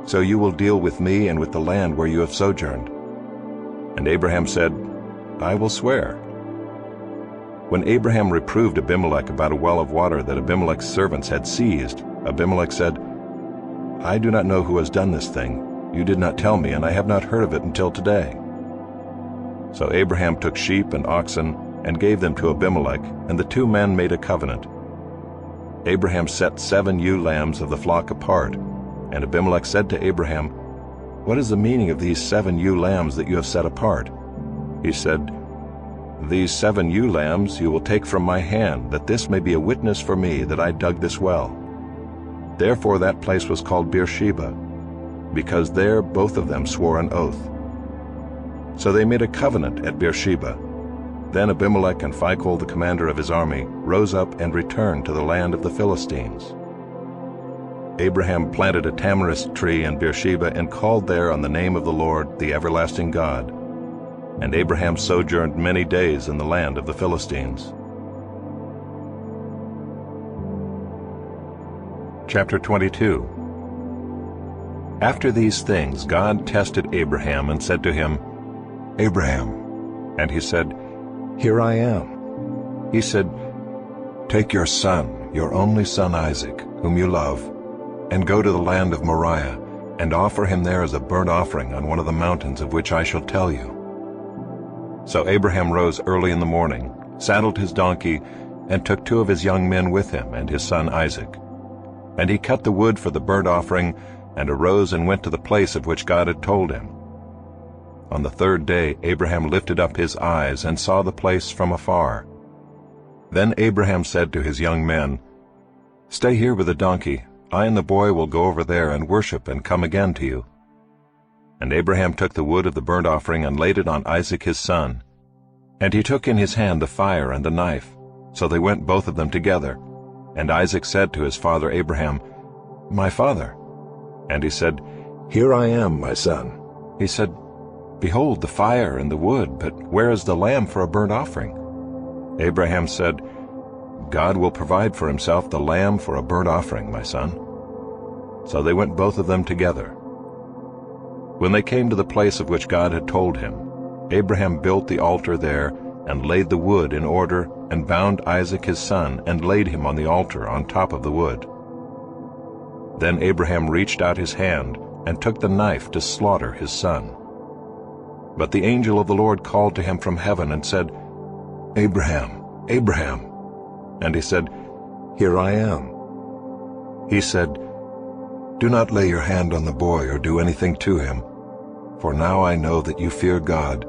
so you will deal with me and with the land where you have sojourned. And Abraham said, I will swear. When Abraham reproved Abimelech about a well of water that Abimelech's servants had seized, Abimelech said, I do not know who has done this thing. You did not tell me, and I have not heard of it until today. So Abraham took sheep and oxen and gave them to Abimelech, and the two men made a covenant. Abraham set 7 ewe lambs of the flock apart, and Abimelech said to Abraham, What is the meaning of these 7 ewe lambs that you have set apart? He said, These 7 ewe lambs you will take from my hand, that this may be a witness for me that I dug this well. Therefore that place was called Beersheba, because there both of them swore an oath. So they made a covenant at Beersheba. Then Abimelech and Phicol, the commander of his army, rose up and returned to the land of the Philistines. Abraham planted a tamarisk tree in Beersheba and called there on the name of the Lord, the everlasting God. And Abraham sojourned many days in the land of the Philistines. Chapter 22. After these things God tested Abraham and said to him, Abraham. And he said, Here I am. He said, Take your son, your only son Isaac, whom you love, and go to the land of Moriah, and offer him there as a burnt offering on one of the mountains of which I shall tell you. So Abraham rose early in the morning, saddled his donkey, and took 2 of his young men with him and his son Isaac. And he cut the wood for the burnt offering, and arose and went to the place of which God had told him. On the 3rd day Abraham lifted up his eyes and saw the place from afar. Then Abraham said to his young men, Stay here with the donkey. I and the boy will go over there and worship and come again to you. And Abraham took the wood of the burnt offering and laid it on Isaac his son. And he took in his hand the fire and the knife. So they went both of them together. And Isaac said to his father Abraham, My father. And he said, Here I am, my son. He said, Behold, the fire and the wood, but where is the lamb for a burnt offering? Abraham said, God will provide for himself the lamb for a burnt offering, my son. So they went both of them together. When they came to the place of which God had told him, Abraham built the altar there and laid the wood in order and bound Isaac his son and laid him on the altar on top of the wood. Then Abraham reached out his hand and took the knife to slaughter his son. But the angel of the Lord called to him from heaven and said, Abraham, Abraham. And he said, Here I am. He said, Do not lay your hand on the boy or do anything to him, for now I know that you fear God,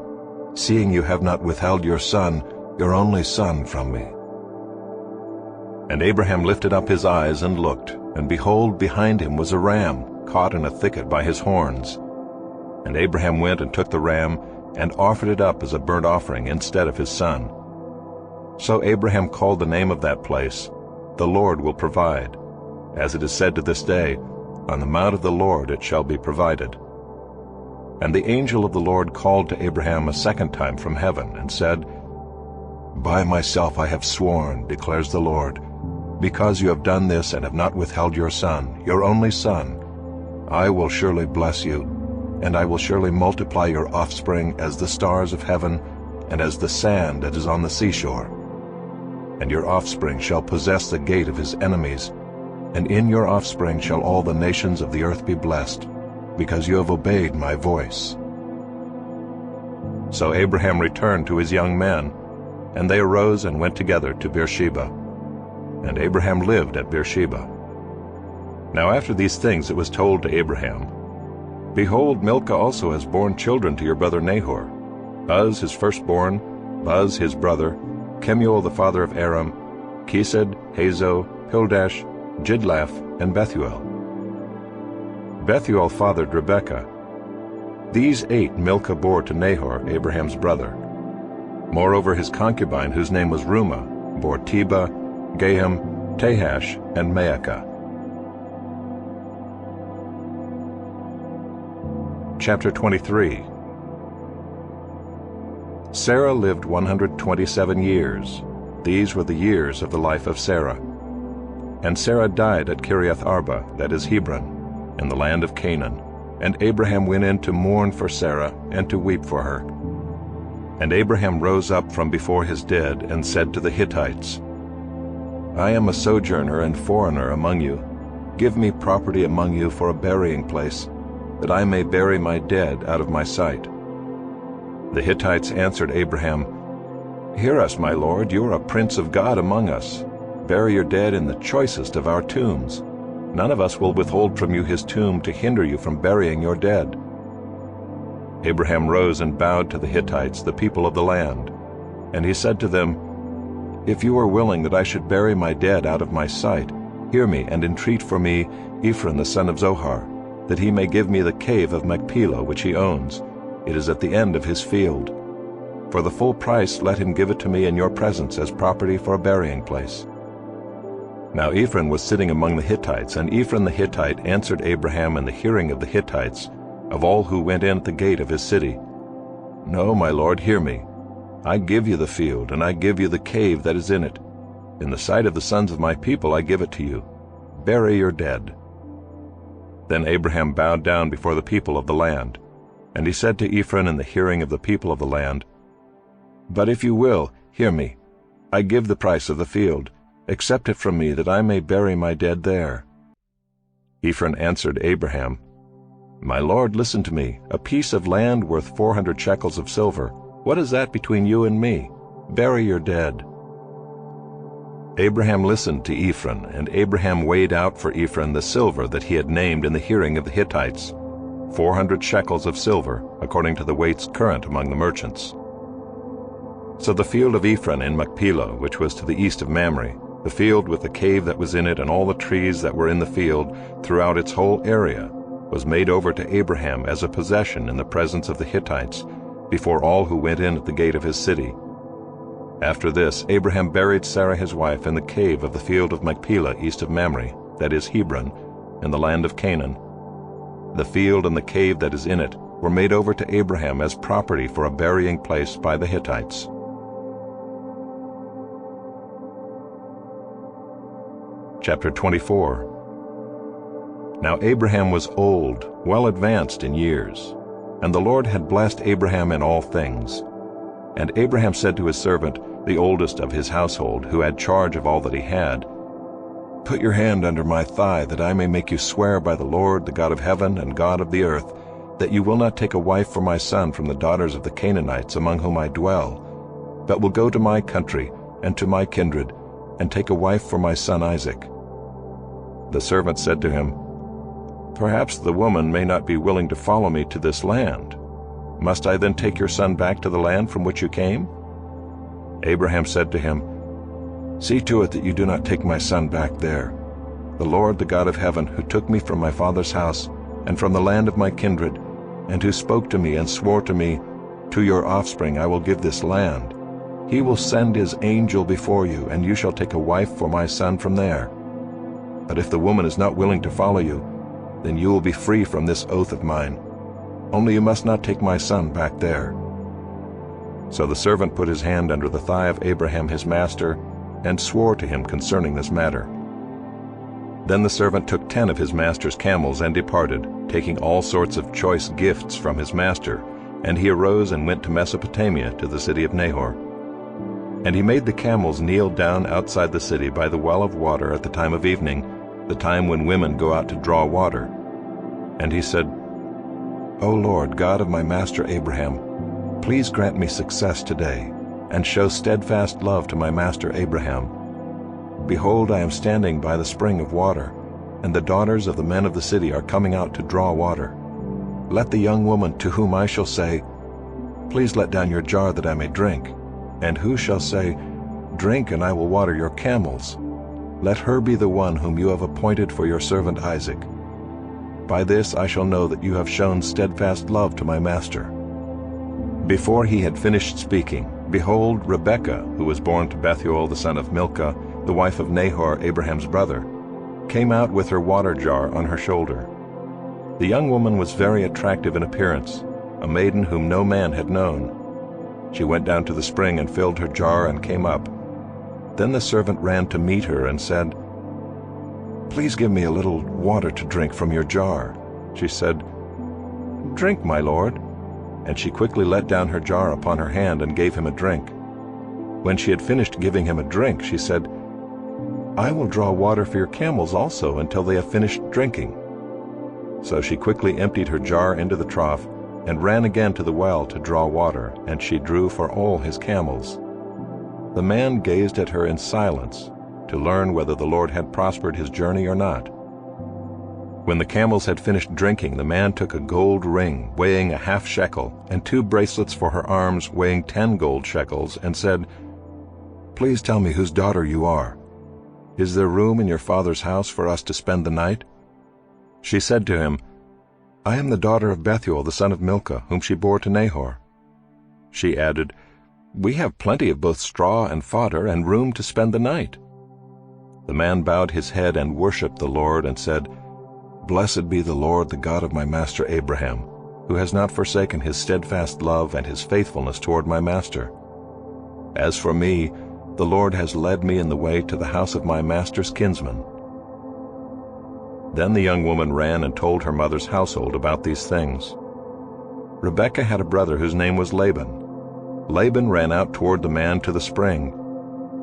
seeing you have not withheld your son, your only son, from me. And Abraham lifted up his eyes and looked, and behold, behind him was a ram caught in a thicket by his horns. And Abraham went and took the ram and offered it up as a burnt offering instead of his son. So Abraham called the name of that place, The Lord will provide. As it is said to this day, On the mount of the Lord it shall be provided. And the angel of the Lord called to Abraham a second time from heaven and said, By myself I have sworn, declares the Lord, because you have done this and have not withheld your son, your only son, I will surely bless you, and I will surely multiply your offspring as the stars of heaven and as the sand that is on the seashore. And your offspring shall possess the gate of his enemies, and in your offspring shall all the nations of the earth be blessed, because you have obeyed my voice. So Abraham returned to his young men, and they arose and went together to Beersheba. And Abraham lived at Beersheba. Now after these things it was told to Abraham, Behold, Milcah also has borne children to your brother Nahor, Buz his firstborn, Buz his brother, Kemuel the father of Aram, Kesed, Hazo, Pildash, Jidlaph, and Bethuel. Bethuel fathered Rebekah. These 8 Milcah bore to Nahor, Abraham's brother. Moreover his concubine, whose name was Reumah, bore Tebah, Gaham, Tahash, and Maacah. Chapter 23. Sarah lived 127 years. These were the years of the life of Sarah. And Sarah died at Kiriath Arba, that is Hebron, in the land of Canaan. And Abraham went in to mourn for Sarah and to weep for her. And Abraham rose up from before his dead and said to the Hittites, I am a sojourner and foreigner among you. Give me property among you for a burying place, that I may bury my dead out of my sight. The Hittites answered Abraham, Hear us, my lord, you are a prince of God among us. Bury your dead in the choicest of our tombs. None of us will withhold from you his tomb to hinder you from burying your dead. Abraham rose and bowed to the Hittites, the people of the land. And he said to them, If you are willing that I should bury my dead out of my sight, hear me and entreat for me Ephron the son of Zohar, that he may give me the cave of Machpelah which he owns. It is at the end of his field. For the full price let him give it to me in your presence as property for a burying place. Now Ephron was sitting among the Hittites, and Ephron the Hittite answered Abraham in the hearing of the Hittites, of all who went in at the gate of his city, No, my lord, hear me. I give you the field, and I give you the cave that is in it. In the sight of the sons of my people I give it to you. Bury your dead. Then Abraham bowed down before the people of the land. And he said to Ephron in the hearing of the people of the land, But if you will, hear me. I give the price of the field. Accept it from me, that I may bury my dead there. Ephron answered Abraham, My lord, listen to me. A piece of land worth 400 shekels of silver. What is that between you and me? Bury your dead. Abraham listened to Ephron, and Abraham weighed out for Ephron the silver that he had named in the hearing of the Hittites, 400 shekels of silver, according to the weights current among the merchants. So the field of Ephron in Machpelah, which was to the east of Mamre, the field with the cave that was in it and all the trees that were in the field throughout its whole area, was made over to Abraham as a possession in the presence of the Hittites, before all who went in at the gate of his city. After this, Abraham buried Sarah his wife in the cave of the field of Machpelah east of Mamre, that is Hebron, in the land of Canaan. The field and the cave that is in it were made over to Abraham as property for a burying place by the Hittites. Chapter 24. Now Abraham was old, well advanced in years, and the Lord had blessed Abraham in all things. And Abraham said to his servant, the oldest of his household, who had charge of all that he had, "Put your hand under my thigh, that I may make you swear by the Lord, the God of heaven and God of the earth, that you will not take a wife for my son from the daughters of the Canaanites among whom I dwell, but will go to my country and to my kindred, and take a wife for my son Isaac." The servant said to him, "Perhaps the woman may not be willing to follow me to this land. Must I then take your son back to the land from which you came?" Abraham said to him, "See to it that you do not take my son back there. The Lord, the God of heaven, who took me from my father's house and from the land of my kindred, and who spoke to me and swore to me, 'To your offspring I will give this land,' he will send his angel before you, and you shall take a wife for my son from there. But if the woman is not willing to follow you, then you will be free from this oath of mine. Only you must not take my son back there." So the servant put his hand under the thigh of Abraham his master, and swore to him concerning this matter. Then the servant took 10 of his master's camels and departed, taking all sorts of choice gifts from his master, and he arose and went to Mesopotamia, to the city of Nahor. And he made the camels kneel down outside the city by the well of water at the time of evening, the time when women go out to draw water. And he said, "O Lord, God of my master Abraham, please grant me success today, and show steadfast love to my master Abraham. Behold, I am standing by the spring of water, and the daughters of the men of the city are coming out to draw water. Let the young woman to whom I shall say, 'Please let down your jar that I may drink,' and who shall say, 'Drink, and I will water your camels,' let her be the one whom you have appointed for your servant Isaac. By this I shall know that you have shown steadfast love to my master." Before he had finished speaking, behold, Rebekah, who was born to Bethuel the son of Milcah, the wife of Nahor, Abraham's brother, came out with her water jar on her shoulder. The young woman was very attractive in appearance, a maiden whom no man had known. She went down to the spring and filled her jar and came up. Then the servant ran to meet her and said, "Please give me a little water to drink from your jar." She said, "Drink, my lord." And she quickly let down her jar upon her hand and gave him a drink. When she had finished giving him a drink, she said, "I will draw water for your camels also until they have finished drinking." So she quickly emptied her jar into the trough and ran again to the well to draw water, and she drew for all his camels. The man gazed at her in silence to learn whether the Lord had prospered his journey or not. When the camels had finished drinking, the man took a gold ring weighing a half shekel and 2 bracelets for her arms weighing 10 gold shekels, and said, "Please tell me whose daughter you are. Is there room in your father's house for us to spend the night?" She said to him, "I am the daughter of Bethuel the son of Milcah, whom she bore to Nahor." She added, "We have plenty of both straw and fodder, and room to spend the night." The man bowed his head and worshipped the Lord, and said, "Blessed be the Lord, the God of my master Abraham, who has not forsaken his steadfast love and his faithfulness toward my master. As for me, the Lord has led me in the way to the house of my master's kinsman." Then the young woman ran and told her mother's household about these things. Rebekah had a brother whose name was Laban. Laban ran out toward the man to the spring.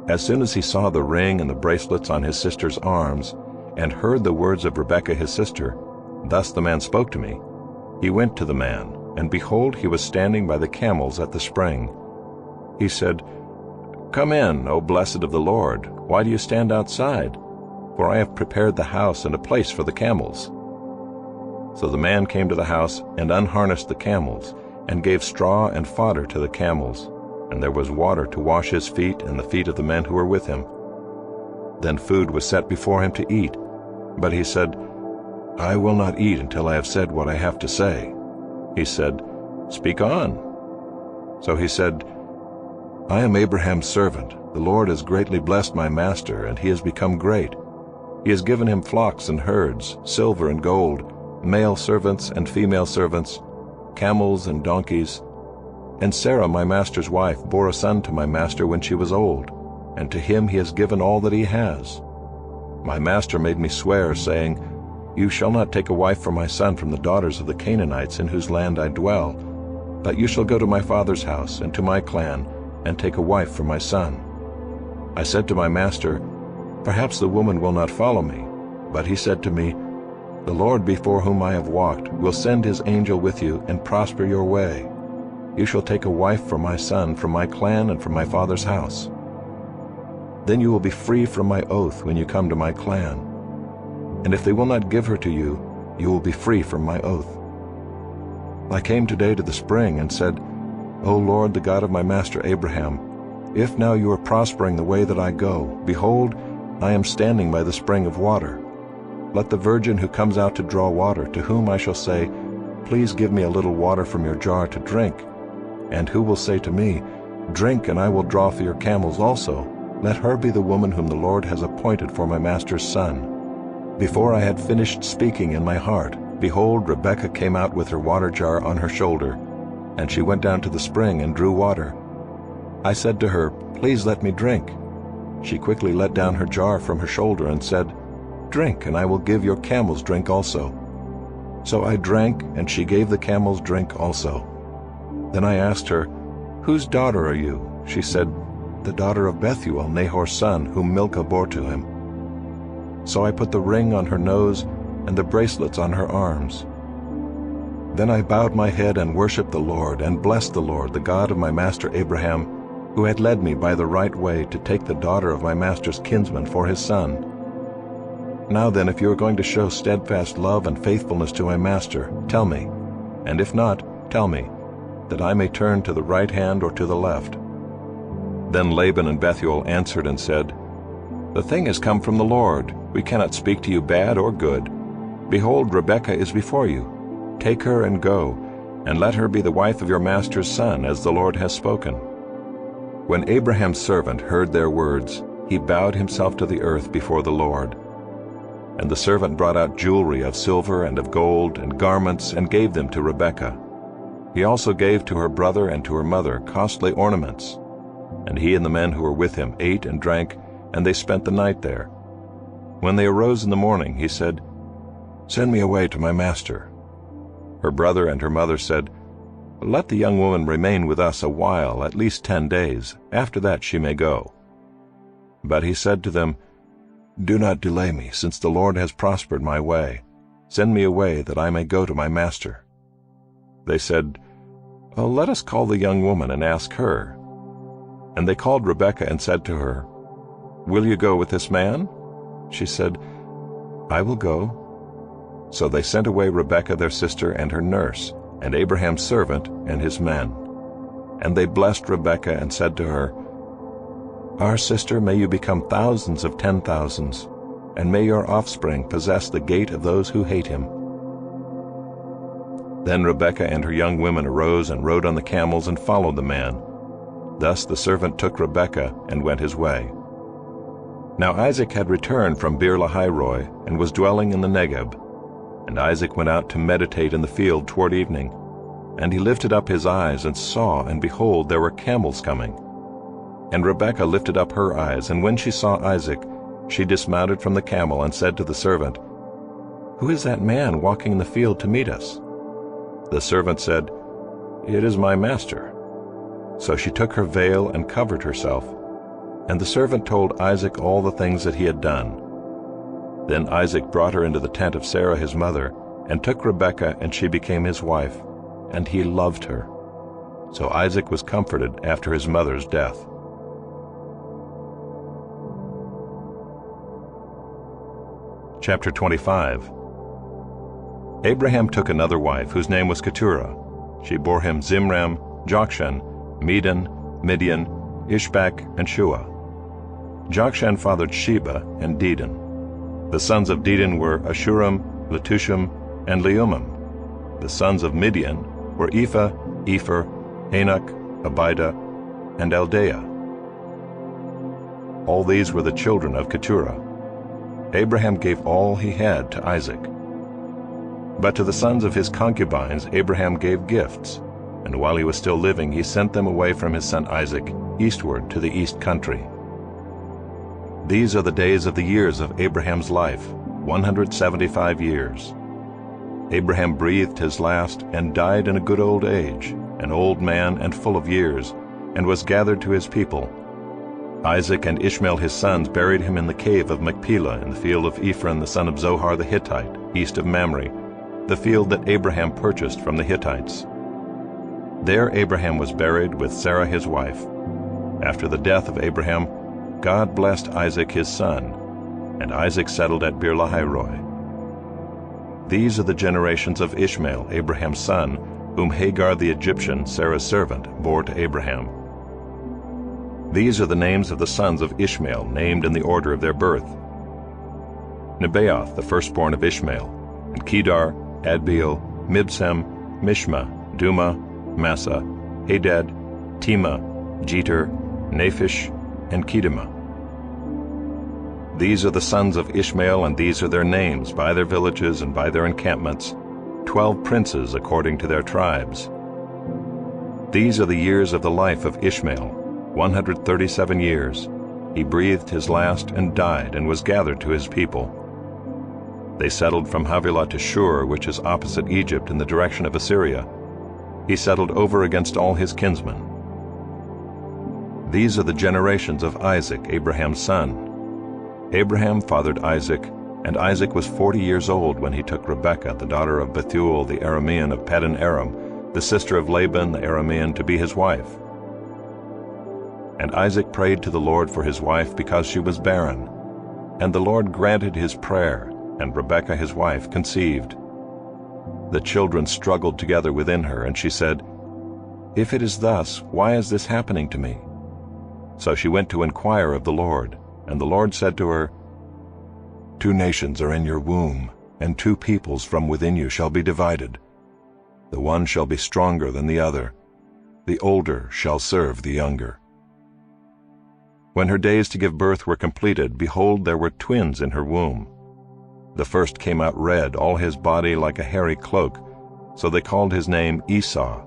As soon as he saw the ring and the bracelets on his sister's arms, and heard the words of Rebekah his sister, "Thus the man spoke to me," he went to the man, and behold, he was standing by the camels at the spring. He said, "Come in, O blessed of the Lord. Why do you stand outside? For I have prepared the house and a place for the camels." So the man came to the house and unharnessed the camels, and gave straw and fodder to the camels, and there was water to wash his feet and the feet of the men who were with him. Then food was set before him to eat, but he said, "I will not eat until I have said what I have to say." He said, "Speak on." So he said, "I am Abraham's servant. The Lord has greatly blessed my master, and he has become great. He has given him flocks and herds, silver and gold, male servants and female servants, camels and donkeys. And Sarah my master's wife bore a son to my master when she was old, and to him he has given all that he has. My master made me swear, saying, You shall not take a wife for my son from the daughters of the Canaanites in whose land I dwell, but you shall go to my father's house and to my clan, and take a wife for my son. I said to my master, Perhaps the woman will not follow me. But he said to me, The Lord before whom I have walked will send his angel with you and prosper your way. You shall take a wife for my son from my clan and from my father's house. Then you will be free from my oath when you come to my clan. And if they will not give her to you, you will be free from my oath. I came today to the spring and said, O Lord, the God of my master Abraham, if now you are prospering the way that I go, behold, I am standing by the spring of water. Let the virgin who comes out to draw water, to whom I shall say, Please give me a little water from your jar to drink, and who will say to me, Drink, and I will draw for your camels also, let her be the woman whom the Lord has appointed for my master's son. Before I had finished speaking in my heart, behold, Rebekah came out with her water jar on her shoulder, and she went down to the spring and drew water. I said to her, Please let me drink. She quickly let down her jar from her shoulder and said, Drink, and I will give your camels drink also. So I drank, and she gave the camels drink also. Then I asked her, Whose daughter are you? She said, The daughter of Bethuel, Nahor's son, whom Milcah bore to him. So I put the ring on her nose and the bracelets on her arms. Then I bowed my head and worshipped the Lord, and blessed the Lord, the God of my master Abraham, who had led me by the right way to take the daughter of my master's kinsman for his son. Now then, if you are going to show steadfast love and faithfulness to my master, tell me, and if not, tell me, that I may turn to the right hand or to the left. Then Laban and Bethuel answered and said, The thing has come from the Lord. We cannot speak to you bad or good. Behold, Rebekah is before you. Take her and go, and let her be the wife of your master's son, as the Lord has spoken. When Abraham's servant heard their words, he bowed himself to the earth before the Lord. And the servant brought out jewelry of silver and of gold and garments, and gave them to Rebekah. He also gave to her brother and to her mother costly ornaments. And he and the men who were with him ate and drank, and they spent the night there. When they arose in the morning, he said, Send me away to my master. Her brother and her mother said, Let the young woman remain with us a while, at least 10 days. After that she may go. But he said to them, Do not delay me, since the Lord has prospered my way. Send me away, that I may go to my master. They said, Let us call the young woman and ask her. And they called Rebekah and said to her, Will you go with this man? She said, I will go. So they sent away Rebekah their sister and her nurse, and Abraham's servant and his men. And they blessed Rebekah and said to her, Our sister, may you become thousands of 10,000s, and may your offspring possess the gate of those who hate him. Then Rebekah and her young women arose and rode on the camels and followed the man. Thus the servant took Rebekah and went his way. Now Isaac had returned from Beer-lahai-roi and was dwelling in the Negeb. And Isaac went out to meditate in the field toward evening. And he lifted up his eyes and saw, and behold, there were camels coming. And Rebekah lifted up her eyes, and when she saw Isaac, she dismounted from the camel and said to the servant, Who is that man walking in the field to meet us? The servant said, It is my master. So she took her veil and covered herself. And the servant told Isaac all the things that he had done. Then Isaac brought her into the tent of Sarah his mother, and took Rebekah, and she became his wife, and he loved her. So Isaac was comforted after his mother's death. Chapter 25. Abraham took another wife, whose name was Keturah. She bore him Zimram, Jokshan, Medan, Midian, Ishbak, and Shua. Jokshan fathered Sheba and Dedan. The sons of Dedan were Ashuram, Letushim, and Leumim. The sons of Midian were Ephah, Epher, Hanok, Abida, and Eldaah. All these were the children of Keturah. Abraham gave all he had to Isaac. But to the sons of his concubines Abraham gave gifts, and while he was still living he sent them away from his son Isaac eastward to the east country. These are the days of the years of Abraham's life, 175 years. Abraham breathed his last and died in a good old age, an old man and full of years, and was gathered to his people. Isaac and Ishmael his sons buried him in the cave of Machpelah in the field of Ephron the son of Zohar the Hittite, east of Mamre, the field that Abraham purchased from the Hittites. There Abraham was buried with Sarah his wife. After the death of Abraham, God blessed Isaac his son, and Isaac settled at Beer-lahai-roi. These are the generations of Ishmael, Abraham's son, whom Hagar the Egyptian, Sarah's servant, bore to Abraham. These are the names of the sons of Ishmael, named in the order of their birth: Nebaioth, the firstborn of Ishmael, and Kedar, Adbeel, Mibsam, Mishma, Duma, Massa, Hadad, Tema, Jeter, Naphish, and Kedemah. These are the sons of Ishmael, and these are their names, by their villages and by their encampments, 12 princes according to their tribes. These are the years of the life of Ishmael, 137 years. He breathed his last and died and was gathered to his people. They settled from Havilah to Shur, which is opposite Egypt in the direction of Assyria. He settled over against all his kinsmen. These are the generations of Isaac, Abraham's son. Abraham fathered Isaac, and Isaac was 40 years old when he took Rebekah, the daughter of Bethuel the Aramean of Paddan Aram, the sister of Laban the Aramean, to be his wife. And Isaac prayed to the Lord for his wife because she was barren. And the Lord granted his prayer, and Rebekah his wife conceived. The children struggled together within her, and she said, "If it is thus, why is this happening to me?" So she went to inquire of the Lord, and the Lord said to her, "2 nations are in your womb, and 2 peoples from within you shall be divided. The one shall be stronger than the other. The older shall serve the younger." When her days to give birth were completed, behold, there were twins in her womb. The first came out red, all his body like a hairy cloak, so they called his name Esau.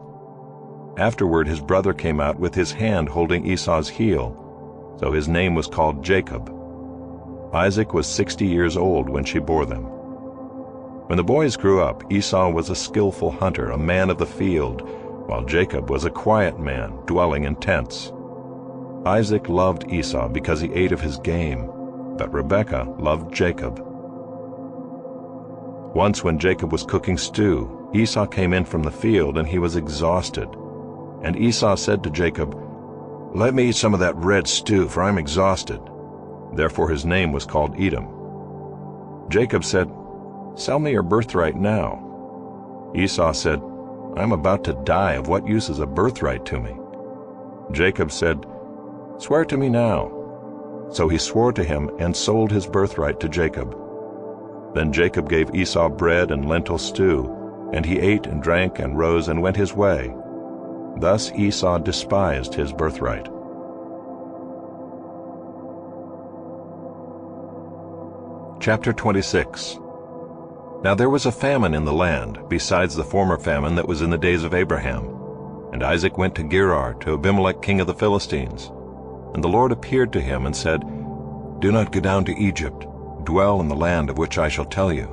Afterward his brother came out with his hand holding Esau's heel, so his name was called Jacob. Isaac was 60 years old when she bore them. When the boys grew up, Esau was a skillful hunter, a man of the field, while Jacob was a quiet man, dwelling in tents. Isaac loved Esau because he ate of his game, but Rebekah loved Jacob. Once when Jacob was cooking stew, Esau came in from the field, and he was exhausted. And Esau said to Jacob, "Let me eat some of that red stew, for I am exhausted." Therefore his name was called Edom. Jacob said, "Sell me your birthright now." Esau said, "I am about to die. Of what use is a birthright to me?" Jacob said, "Swear to me now." So he swore to him and sold his birthright to Jacob. Then Jacob gave Esau bread and lentil stew, and he ate and drank and rose and went his way. Thus Esau despised his birthright. Chapter 26. Now there was a famine in the land, besides the former famine that was in the days of Abraham. And Isaac went to Gerar, to Abimelech king of the Philistines. And the Lord appeared to him and said, "Do not go down to Egypt. Dwell in the land of which I shall tell you.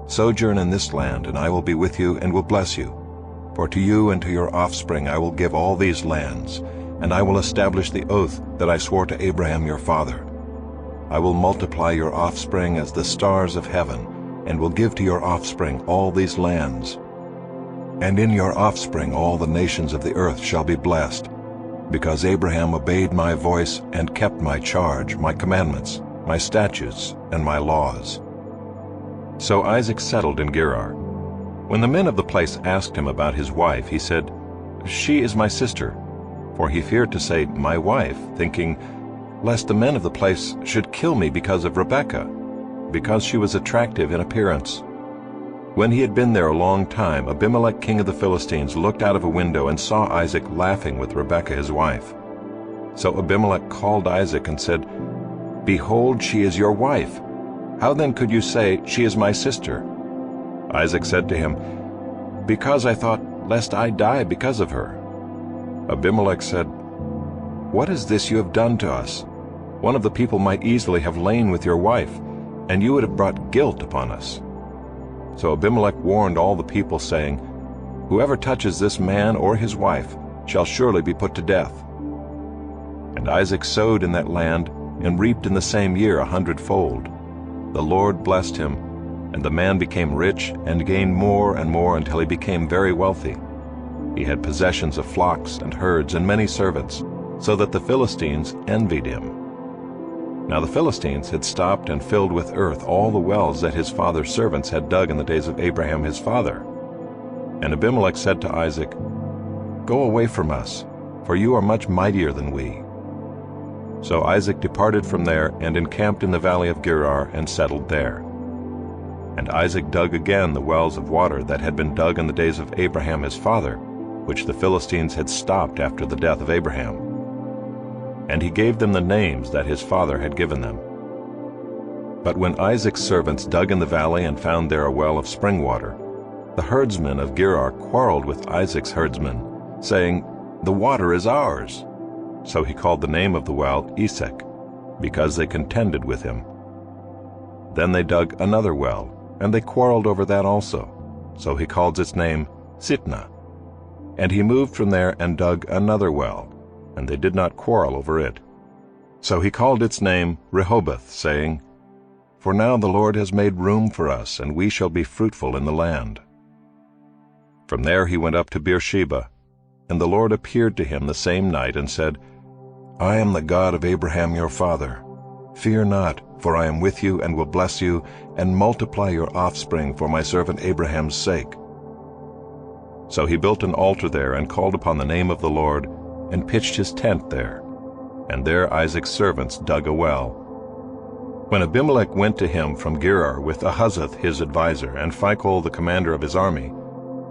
Sojourn in this land, and I will be with you and will bless you. For to you and to your offspring I will give all these lands, and I will establish the oath that I swore to Abraham your father. I will multiply your offspring as the stars of heaven, and will give to your offspring all these lands. And in your offspring all the nations of the earth shall be blessed, because Abraham obeyed my voice and kept my charge, my commandments, my statutes, and my laws." So Isaac settled in Gerar. When the men of the place asked him about his wife, he said, "She is my sister," for he feared to say, "my wife," thinking, lest the men of the place should kill me because of Rebekah, because she was attractive in appearance. When he had been there a long time, Abimelech king of the Philistines looked out of a window and saw Isaac laughing with Rebekah his wife. So Abimelech called Isaac and said, "Behold, she is your wife. How then could you say, 'She is my sister'?" Isaac said to him, "Because I thought, lest I die because of her." Abimelech said, "What is this you have done to us? One of the people might easily have lain with your wife, and you would have brought guilt upon us." So Abimelech warned all the people, saying, "Whoever touches this man or his wife shall surely be put to death." And Isaac sowed in that land, and reaped in the same year 100-fold. The Lord blessed him, and the man became rich and gained more and more until he became very wealthy. He had possessions of flocks and herds and many servants, so that the Philistines envied him. Now the Philistines had stopped and filled with earth all the wells that his father's servants had dug in the days of Abraham his father. And Abimelech said to Isaac, "Go away from us, for you are much mightier than we." So Isaac departed from there and encamped in the valley of Gerar and settled there. And Isaac dug again the wells of water that had been dug in the days of Abraham his father, which the Philistines had stopped after the death of Abraham. And he gave them the names that his father had given them. But when Isaac's servants dug in the valley and found there a well of spring water, the herdsmen of Gerar quarreled with Isaac's herdsmen, saying, "The water is ours." So he called the name of the well Esek, because they contended with him. Then they dug another well, and they quarreled over that also. So he called its name Sitnah. And he moved from there and dug another well, and they did not quarrel over it. So he called its name Rehoboth, saying, "For now the Lord has made room for us, and we shall be fruitful in the land." From there he went up to Beersheba, and the Lord appeared to him the same night and said, "I am the God of Abraham your father. Fear not, for I am with you and will bless you, and multiply your offspring for my servant Abraham's sake." So he built an altar there and called upon the name of the Lord, and pitched his tent there. And there Isaac's servants dug a well. When Abimelech went to him from Gerar with Ahuzzath his adviser, and Phicol the commander of his army,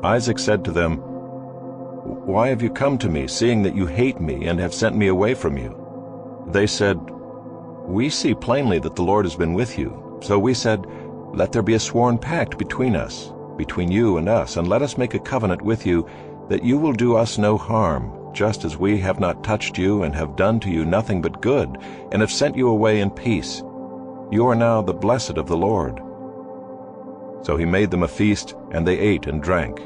Isaac said to them, "Why have you come to me, seeing that you hate me and have sent me away from you?" They said, "We see plainly that the Lord has been with you. So we said, Let there be a sworn pact between us, between you and us, and let us make a covenant with you, that you will do us no harm, just as we have not touched you and have done to you nothing but good, and have sent you away in peace. You are now the blessed of the Lord." So he made them a feast, and they ate and drank.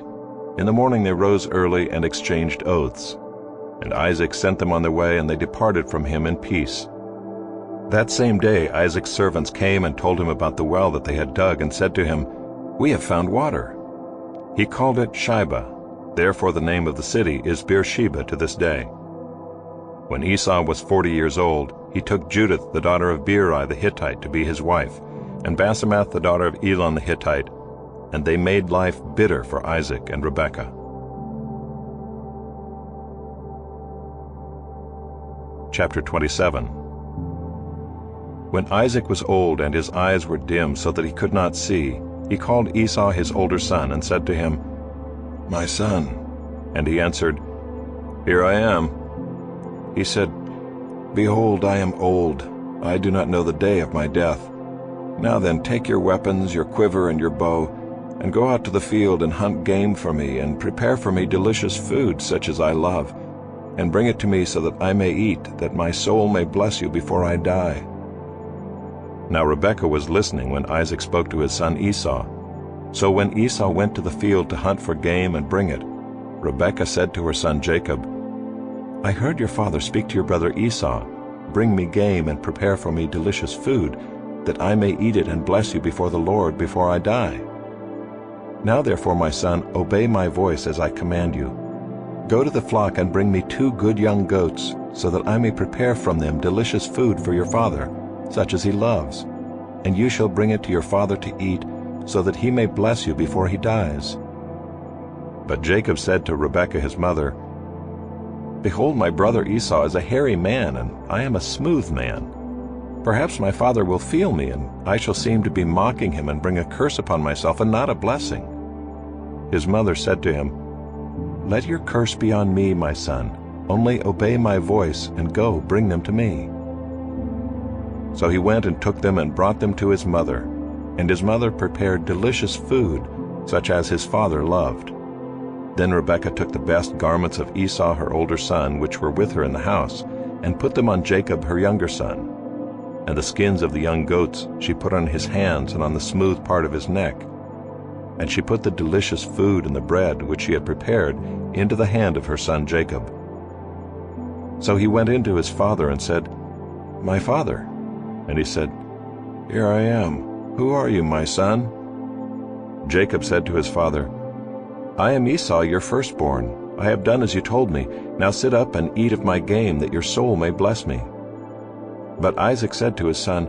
In the morning they rose early and exchanged oaths. And Isaac sent them on their way, and they departed from him in peace. That same day Isaac's servants came and told him about the well that they had dug, and said to him, "We have found water." He called it Shibah. Therefore the name of the city is Beersheba to this day. When Esau was 40 years old, he took Judith the daughter of Beeri the Hittite to be his wife, and Basemath the daughter of Elon the Hittite, and they made life bitter for Isaac and Rebekah. Chapter 27. When Isaac was old and his eyes were dim so that he could not see, he called Esau his older son and said to him, "My son." And he answered, "Here I am." He said, "Behold, I am old. I do not know the day of my death. Now then, take your weapons, your quiver and your bow, and go out to the field and hunt game for me, and prepare for me delicious food such as I love, and bring it to me so that I may eat, that my soul may bless you before I die." Now Rebekah was listening when Isaac spoke to his son Esau. So when Esau went to the field to hunt for game and bring it, Rebekah said to her son Jacob, "I heard your father speak to your brother Esau, 'Bring me game and prepare for me delicious food, that I may eat it and bless you before the Lord before I die.' Now therefore, my son, obey my voice as I command you. Go to the flock and bring me 2 good young goats, so that I may prepare from them delicious food for your father, such as he loves, and you shall bring it to your father to eat, so that he may bless you before he dies." But Jacob said to Rebekah his mother, "Behold, my brother Esau is a hairy man, and I am a smooth man. Perhaps my father will feel me, and I shall seem to be mocking him and bring a curse upon myself and not a blessing." His mother said to him, "Let your curse be on me, my son. Only obey my voice, and go, bring them to me." So he went and took them and brought them to his mother, and his mother prepared delicious food, such as his father loved. Then Rebekah took the best garments of Esau her older son, which were with her in the house, and put them on Jacob her younger son. And the skins of the young goats she put on his hands and on the smooth part of his neck. And she put the delicious food and the bread which she had prepared into the hand of her son Jacob. So he went in to his father and said, "My father." And he said, "Here I am. Who are you, my son?" Jacob said to his father, "I am Esau, your firstborn. I have done as you told me. Now sit up and eat of my game, that your soul may bless me." But Isaac said to his son,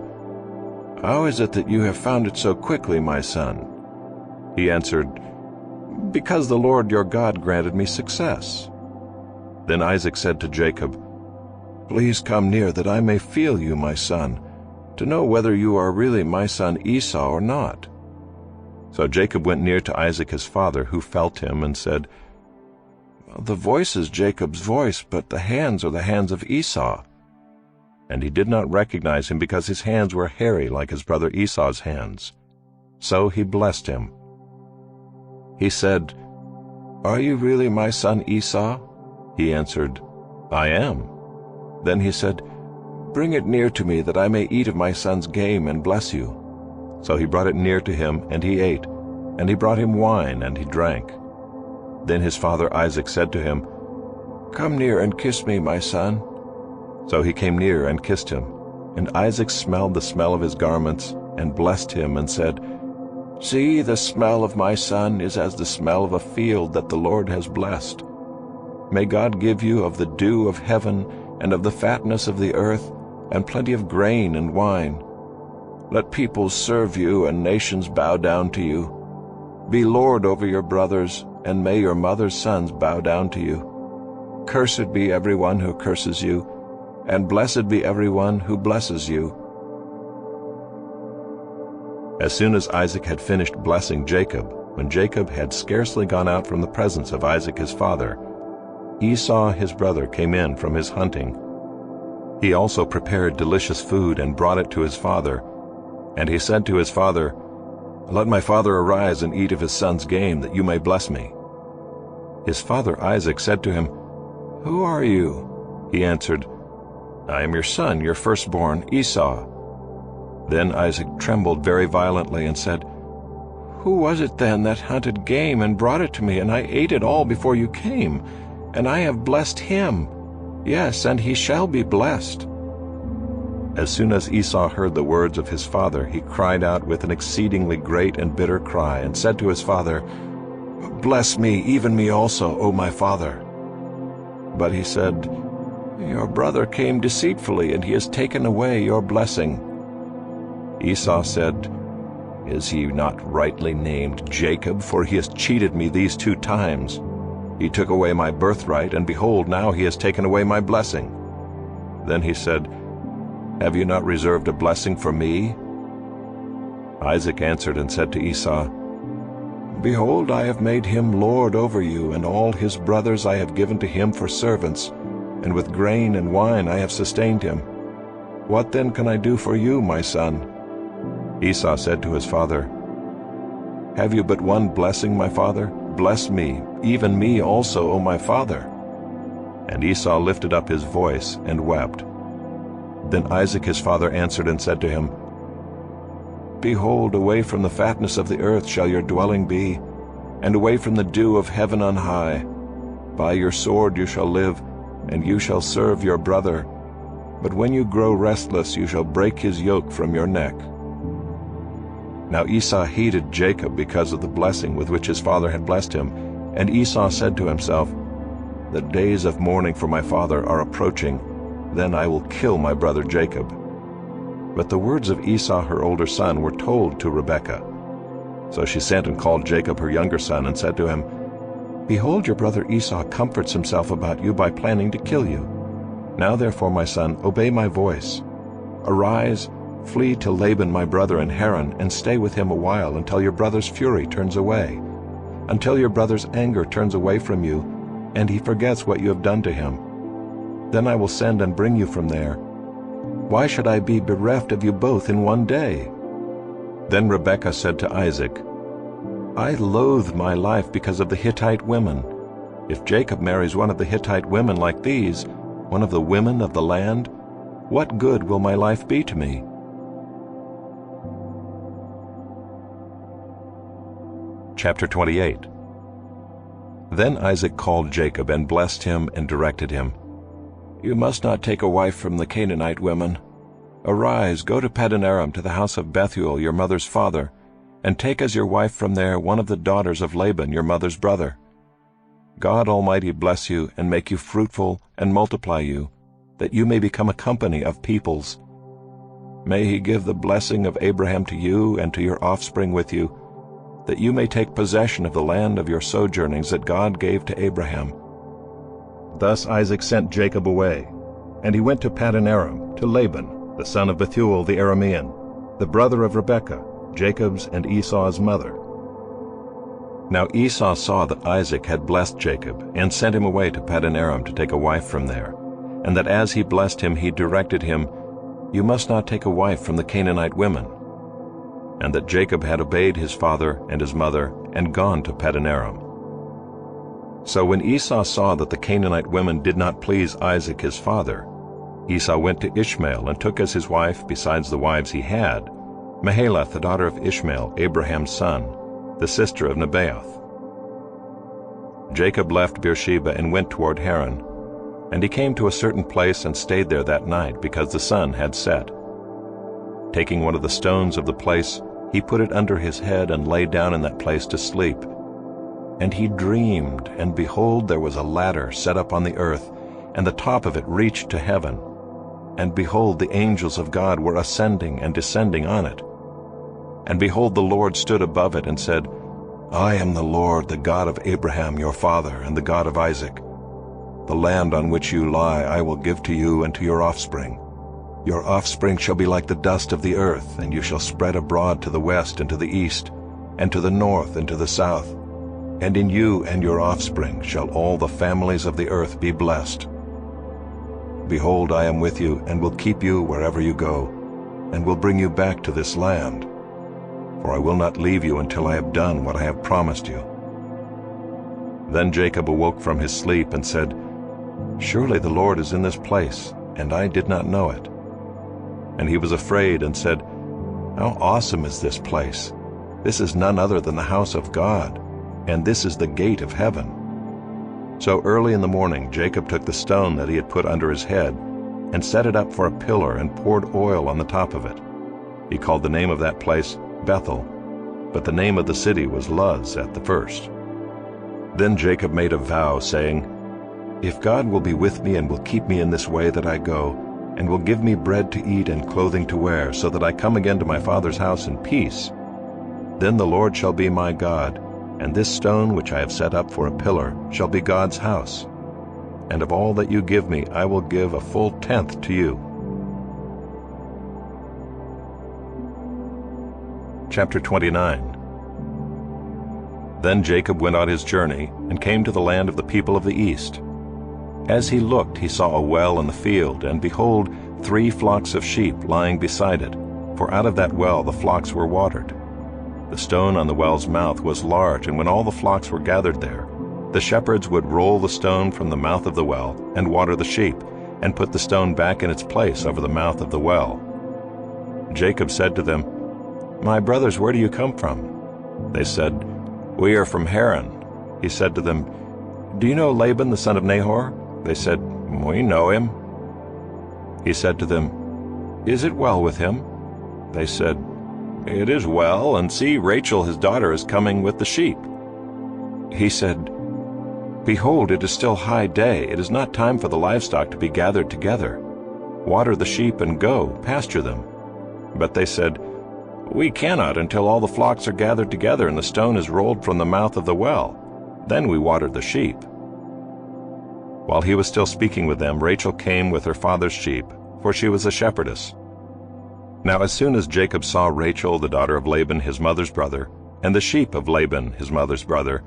"How is it that you have found it so quickly, my son?" He answered, "Because the Lord your God granted me success." Then Isaac said to Jacob, "Please come near, that I may feel you, my son, to know whether you are really my son Esau or not." So Jacob went near to Isaac his father, who felt him, and said, "The voice is Jacob's voice, but the hands are the hands of Esau." And he did not recognize him, because his hands were hairy like his brother Esau's hands. So he blessed him. He said, "Are you really my son Esau?" He answered, "I am." Then he said, "Bring it near to me, that I may eat of my son's game and bless you." So he brought it near to him, and he ate, and he brought him wine, and he drank. Then his father Isaac said to him, "Come near and kiss me, my son." So he came near and kissed him, and Isaac smelled the smell of his garments, and blessed him, and said, "See, the smell of my son is as the smell of a field that the Lord has blessed. May God give you of the dew of heaven, and of the fatness of the earth, and plenty of grain and wine. Let peoples serve you, and nations bow down to you. Be lord over your brothers, and may your mother's sons bow down to you. Cursed be everyone who curses you, and blessed be everyone who blesses you." As soon as Isaac had finished blessing Jacob, when Jacob had scarcely gone out from the presence of Isaac his father, Esau his brother came in from his hunting. He also prepared delicious food and brought it to his father. And he said to his father, "Let my father arise and eat of his son's game, that you may bless me." His father Isaac said to him, "Who are you?" He answered, "I am your son, your firstborn, Esau." Then Isaac trembled very violently and said, "Who was it then that hunted game and brought it to me, and I ate it all before you came? And I have blessed him. Yes, and he shall be blessed." As soon as Esau heard the words of his father, he cried out with an exceedingly great and bitter cry, and said to his father, "Bless me, even me also, O my father." But he said, "Your brother came deceitfully, and he has taken away your blessing." Esau said, "Is he not rightly named Jacob? For he has cheated me these 2 times. He took away my birthright, and behold, now he has taken away my blessing." Then he said, "Have you not reserved a blessing for me?" Isaac answered and said to Esau, "Behold, I have made him lord over you, and all his brothers I have given to him for servants, and with grain and wine I have sustained him. What then can I do for you, my son?" Esau said to his father, "Have you but one blessing, my father? Bless me, even me also, O my father." And Esau lifted up his voice and wept. Then Isaac his father answered and said to him, "Behold, away from the fatness of the earth shall your dwelling be, and away from the dew of heaven on high. By your sword you shall live, and you shall serve your brother. But when you grow restless, you shall break his yoke from your neck." Now Esau hated Jacob because of the blessing with which his father had blessed him, and Esau said to himself, "The days of mourning for my father are approaching, then I will kill my brother Jacob." But the words of Esau her older son were told to Rebekah. So she sent and called Jacob her younger son, and said to him, "Behold, your brother Esau comforts himself about you by planning to kill you. Now therefore, my son, obey my voice. Arise, flee to Laban my brother in Haran, and stay with him a while, until your brother's fury turns away, until your brother's anger turns away from you, and he forgets what you have done to him. Then I will send and bring you from there. Why should I be bereft of you both in one day?" Then Rebekah said to Isaac, I loathe my life because of the Hittite women. If Jacob marries one of the Hittite women like these, one of the women of the land, what good will my life be to me?" Chapter 28. Then Isaac called Jacob and blessed him and directed him, "You must not take a wife from the Canaanite women. Arise, go to Paddan-aram to the house of Bethuel your mother's father, and take as your wife from there one of the daughters of Laban your mother's brother. God Almighty bless you and make you fruitful and multiply you, that you may become a company of peoples. May he give the blessing of Abraham to you and to your offspring with you, that you may take possession of the land of your sojournings that God gave to Abraham." Thus Isaac sent Jacob away, and he went to Paddan-aram, to Laban, the son of Bethuel the Aramean, the brother of Rebekah, Jacob's and Esau's mother. Now Esau saw that Isaac had blessed Jacob, and sent him away to Paddan-aram to take a wife from there, and that as he blessed him he directed him, "You must not take a wife from the Canaanite women," and that Jacob had obeyed his father and his mother, and gone to Paddan-aram. So when Esau saw that the Canaanite women did not please Isaac his father, Esau went to Ishmael and took as his wife, besides the wives he had, Mahalath the daughter of Ishmael, Abraham's son, the sister of Nebaioth. Jacob left Beersheba and went toward Haran, and he came to a certain place and stayed there that night, because the sun had set. Taking one of the stones of the place, he put it under his head and lay down in that place to sleep. And he dreamed, and behold, there was a ladder set up on the earth, and the top of it reached to heaven. And behold, the angels of God were ascending and descending on it. And behold, the Lord stood above it and said, "I am the Lord, the God of Abraham your father, and the God of Isaac. The land on which you lie I will give to you and to your offspring. Your offspring shall be like the dust of the earth, and you shall spread abroad to the west and to the east, and to the north and to the south. And in you and your offspring shall all the families of the earth be blessed. Behold, I am with you, and will keep you wherever you go, and will bring you back to this land. For I will not leave you until I have done what I have promised you." Then Jacob awoke from his sleep and said, "Surely the Lord is in this place, and I did not know it." And he was afraid and said, "How awesome is this place! This is none other than the house of God, and this is the gate of heaven." So early in the morning Jacob took the stone that he had put under his head, and set it up for a pillar, and poured oil on the top of it. He called the name of that place Bethel, but the name of the city was Luz at the first. Then Jacob made a vow, saying, "If God will be with me and will keep me in this way that I go, and will give me bread to eat and clothing to wear, so that I come again to my father's house in peace, then the Lord shall be my God, and this stone which I have set up for a pillar shall be God's house. And of all that you give me I will give a full tenth to you." Chapter 29. Then Jacob went on his journey, and came to the land of the people of the east. As he looked, he saw a well in the field, and behold, 3 flocks of sheep lying beside it, for out of that well the flocks were watered. The stone on the well's mouth was large, and when all the flocks were gathered there, the shepherds would roll the stone from the mouth of the well, and water the sheep, and put the stone back in its place over the mouth of the well. Jacob said to them, "My brothers, where do you come from?" They said, "We are from Haran." He said to them, "Do you know Laban the son of Nahor?" They said, "We know him." He said to them, "Is it well with him?" They said, "It is well, and see, Rachel his daughter is coming with the sheep." He said, "Behold, it is still high day. It is not time for the livestock to be gathered together. Water the sheep and go, pasture them." But they said, "We cannot until all the flocks are gathered together and the stone is rolled from the mouth of the well. Then we water the sheep." While he was still speaking with them, Rachel came with her father's sheep, for she was a shepherdess. Now as soon as Jacob saw Rachel, the daughter of Laban his mother's brother, and the sheep of Laban his mother's brother,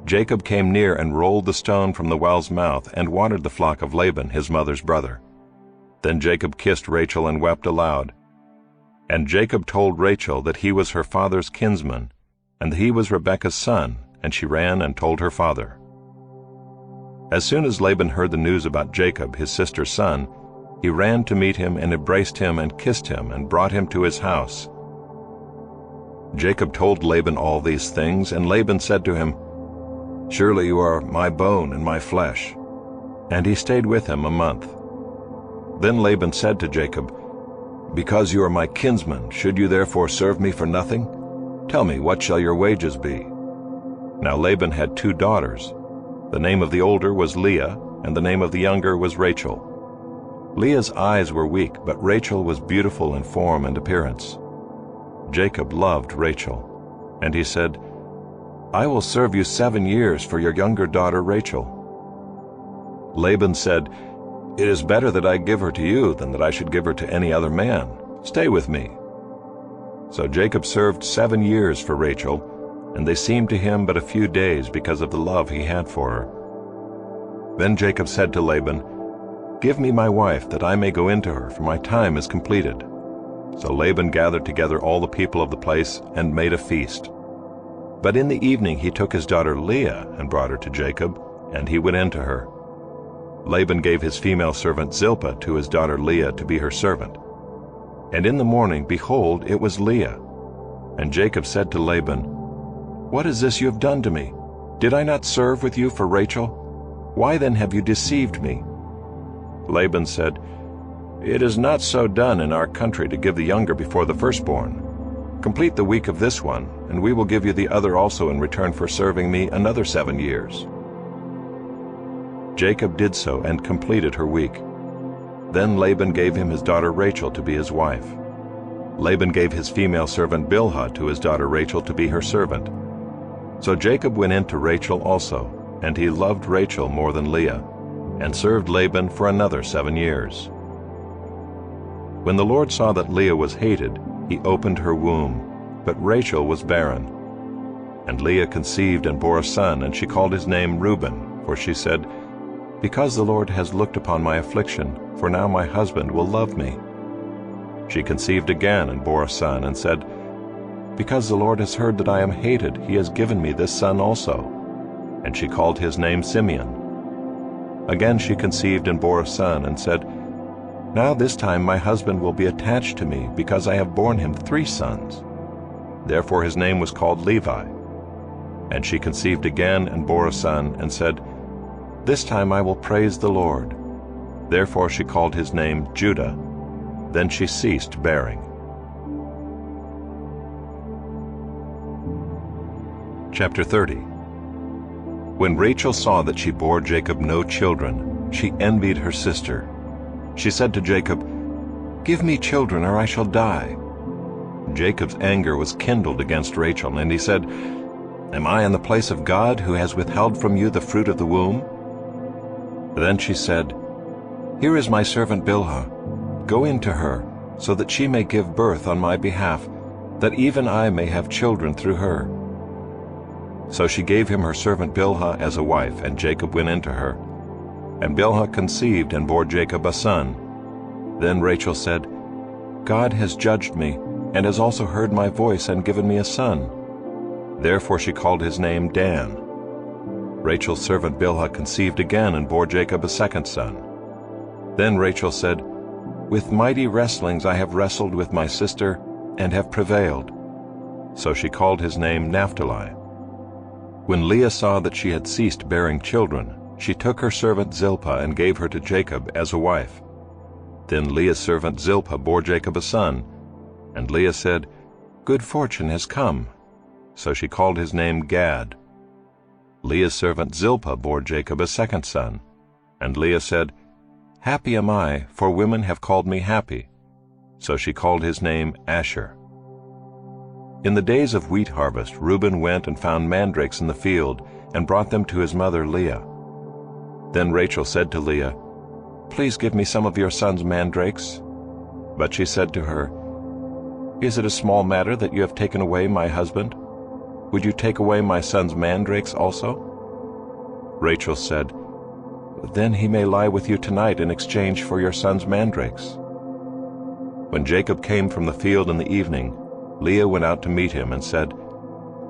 Jacob came near and rolled the stone from the well's mouth, and watered the flock of Laban his mother's brother. Then Jacob kissed Rachel and wept aloud. And Jacob told Rachel that he was her father's kinsman, and he was Rebekah's son, and she ran and told her father. As soon as Laban heard the news about Jacob, his sister's son, he ran to meet him and embraced him and kissed him and brought him to his house. Jacob told Laban all these things, and Laban said to him, "Surely you are my bone and my flesh." And he stayed with him a month. Then Laban said to Jacob, "Because you are my kinsman, should you therefore serve me for nothing? Tell me, what shall your wages be?" Now Laban had 2 daughters. The name of the older was Leah, and the name of the younger was Rachel. Leah's eyes were weak, but Rachel was beautiful in form and appearance. Jacob loved Rachel, and he said, "I will serve you 7 years for your younger daughter Rachel." Laban said, "It is better that I give her to you than that I should give her to any other man. Stay with me." So Jacob served 7 years for Rachel, and they seemed to him but a few days because of the love he had for her. Then Jacob said to Laban, "Give me my wife, that I may go into her, for my time is completed." So Laban gathered together all the people of the place and made a feast. But in the evening he took his daughter Leah and brought her to Jacob, and he went in to her. Laban gave his female servant Zilpah to his daughter Leah to be her servant. And in the morning, behold, it was Leah. And Jacob said to Laban, "What is this you have done to me? Did I not serve with you for Rachel? Why then have you deceived me?" Laban said, "It is not so done in our country to give the younger before the firstborn. Complete the week of this one, and we will give you the other also in return for serving me another 7 years." Jacob did so and completed her week. Then Laban gave him his daughter Rachel to be his wife. Laban gave his female servant Bilhah to his daughter Rachel to be her servant. So Jacob went in to Rachel also, and he loved Rachel more than Leah, and served Laban for another 7 years. When the Lord saw that Leah was hated, he opened her womb, but Rachel was barren. And Leah conceived and bore a son, and she called his name Reuben, for she said, "Because the Lord has looked upon my affliction, for now my husband will love me." She conceived again and bore a son, and said, "Because the Lord has heard that I am hated, he has given me this son also." And she called his name Simeon. Again she conceived and bore a son, and said, "Now this time my husband will be attached to me, because I have borne him 3 sons." Therefore his name was called Levi. And she conceived again and bore a son, and said, "This time I will praise the Lord." Therefore she called his name Judah. Then she ceased bearing. Chapter 30. When Rachel saw that she bore Jacob no children, she envied her sister. She said to Jacob, "Give me children, or I shall die." Jacob's anger was kindled against Rachel, and he said, "Am I in the place of God, who has withheld from you the fruit of the womb?" Then she said, "Here is my servant Bilhah. Go in to her, so that she may give birth on my behalf, that even I may have children through her." So she gave him her servant Bilhah as a wife, and Jacob went in to her. And Bilhah conceived and bore Jacob a son. Then Rachel said, "God has judged me, and has also heard my voice and given me a son." Therefore she called his name Dan. Rachel's servant Bilhah conceived again and bore Jacob a second son. Then Rachel said, "With mighty wrestlings I have wrestled with my sister, and have prevailed." So she called his name Naphtali. When Leah saw that she had ceased bearing children, she took her servant Zilpah and gave her to Jacob as a wife. Then Leah's servant Zilpah bore Jacob a son, and Leah said, "Good fortune has come." So she called his name Gad. Leah's servant Zilpah bore Jacob a second son, and Leah said, "Happy am I, for women have called me happy." So she called his name Asher. In the days of wheat harvest, Reuben went and found mandrakes in the field, and brought them to his mother Leah. Then Rachel said to Leah, "Please give me some of your son's mandrakes." But she said to her, "Is it a small matter that you have taken away my husband? Would you take away my son's mandrakes also?" Rachel said, "Then he may lie with you tonight in exchange for your son's mandrakes." When Jacob came from the field in the evening, Leah went out to meet him and said,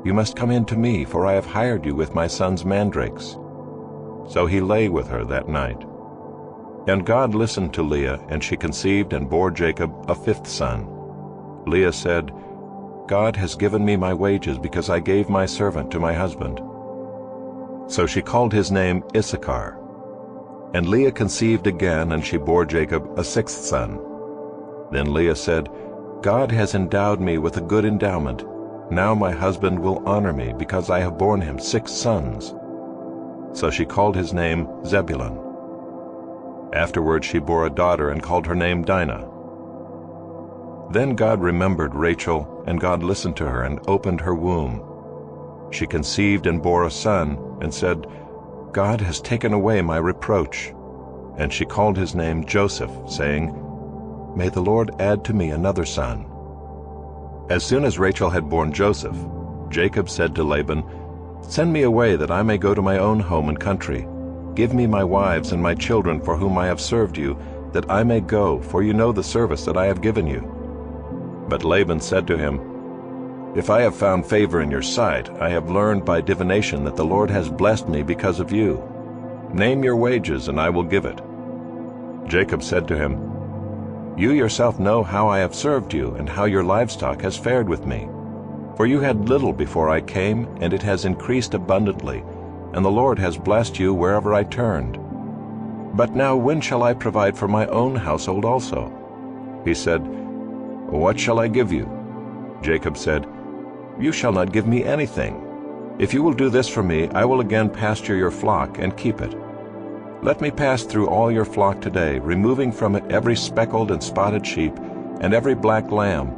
"You must come in to me, for I have hired you with my son's mandrakes." So he lay with her that night. And God listened to Leah, and she conceived and bore Jacob a fifth son. Leah said, "God has given me my wages because I gave my servant to my husband." So she called his name Issachar. And Leah conceived again, and she bore Jacob a sixth son. Then Leah said, "God has endowed me with a good endowment. Now my husband will honor me, because I have borne him 6 sons. So she called his name Zebulun. Afterward she bore a daughter and called her name Dinah. Then God remembered Rachel, and God listened to her and opened her womb. She conceived and bore a son, and said, "God has taken away my reproach." And she called his name Joseph, saying, "May the Lord add to me another son." As soon as Rachel had borne Joseph, Jacob said to Laban, "Send me away that I may go to my own home and country. Give me my wives and my children for whom I have served you, that I may go, for you know the service that I have given you." But Laban said to him, "If I have found favor in your sight, I have learned by divination that the Lord has blessed me because of you. Name your wages, and I will give it." Jacob said to him, "You yourself know how I have served you, and how your livestock has fared with me. For you had little before I came, and it has increased abundantly, and the Lord has blessed you wherever I turned. But now when shall I provide for my own household also?" He said, "What shall I give you?" Jacob said, "You shall not give me anything. If you will do this for me, I will again pasture your flock and keep it. Let me pass through all your flock today, removing from it every speckled and spotted sheep, and every black lamb,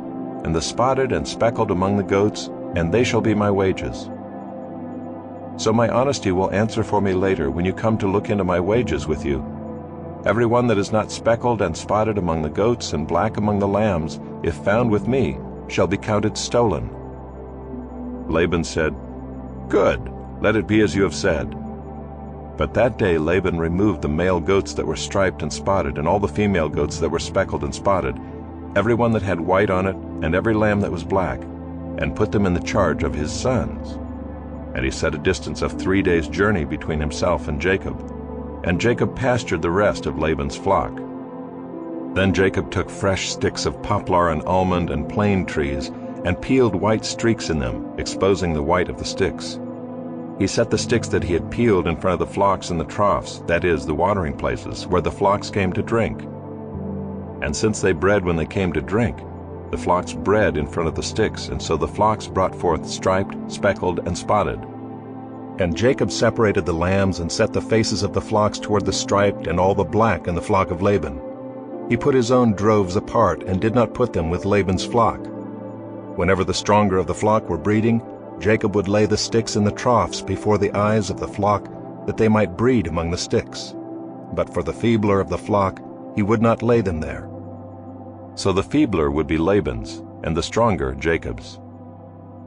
and the spotted and speckled among the goats, and they shall be my wages. So my honesty will answer for me later when you come to look into my wages with you. Every one that is not speckled and spotted among the goats and black among the lambs, if found with me, shall be counted stolen." Laban said, "Good, let it be as you have said." But that day Laban removed the male goats that were striped and spotted, and all the female goats that were speckled and spotted, every one that had white on it, and every lamb that was black, and put them in the charge of his sons. And he set a distance of 3 days' journey between himself and Jacob. And Jacob pastured the rest of Laban's flock. Then Jacob took fresh sticks of poplar and almond and plane trees, and peeled white streaks in them, exposing the white of the sticks. He set the sticks that he had peeled in front of the flocks in the troughs, that is, the watering places, where the flocks came to drink. And since they bred when they came to drink, the flocks bred in front of the sticks, and so the flocks brought forth striped, speckled, and spotted. And Jacob separated the lambs and set the faces of the flocks toward the striped and all the black in the flock of Laban. He put his own droves apart and did not put them with Laban's flock. Whenever the stronger of the flock were breeding, Jacob would lay the sticks in the troughs before the eyes of the flock, that they might breed among the sticks. But for the feebler of the flock, he would not lay them there. So the feebler would be Laban's, and the stronger Jacob's.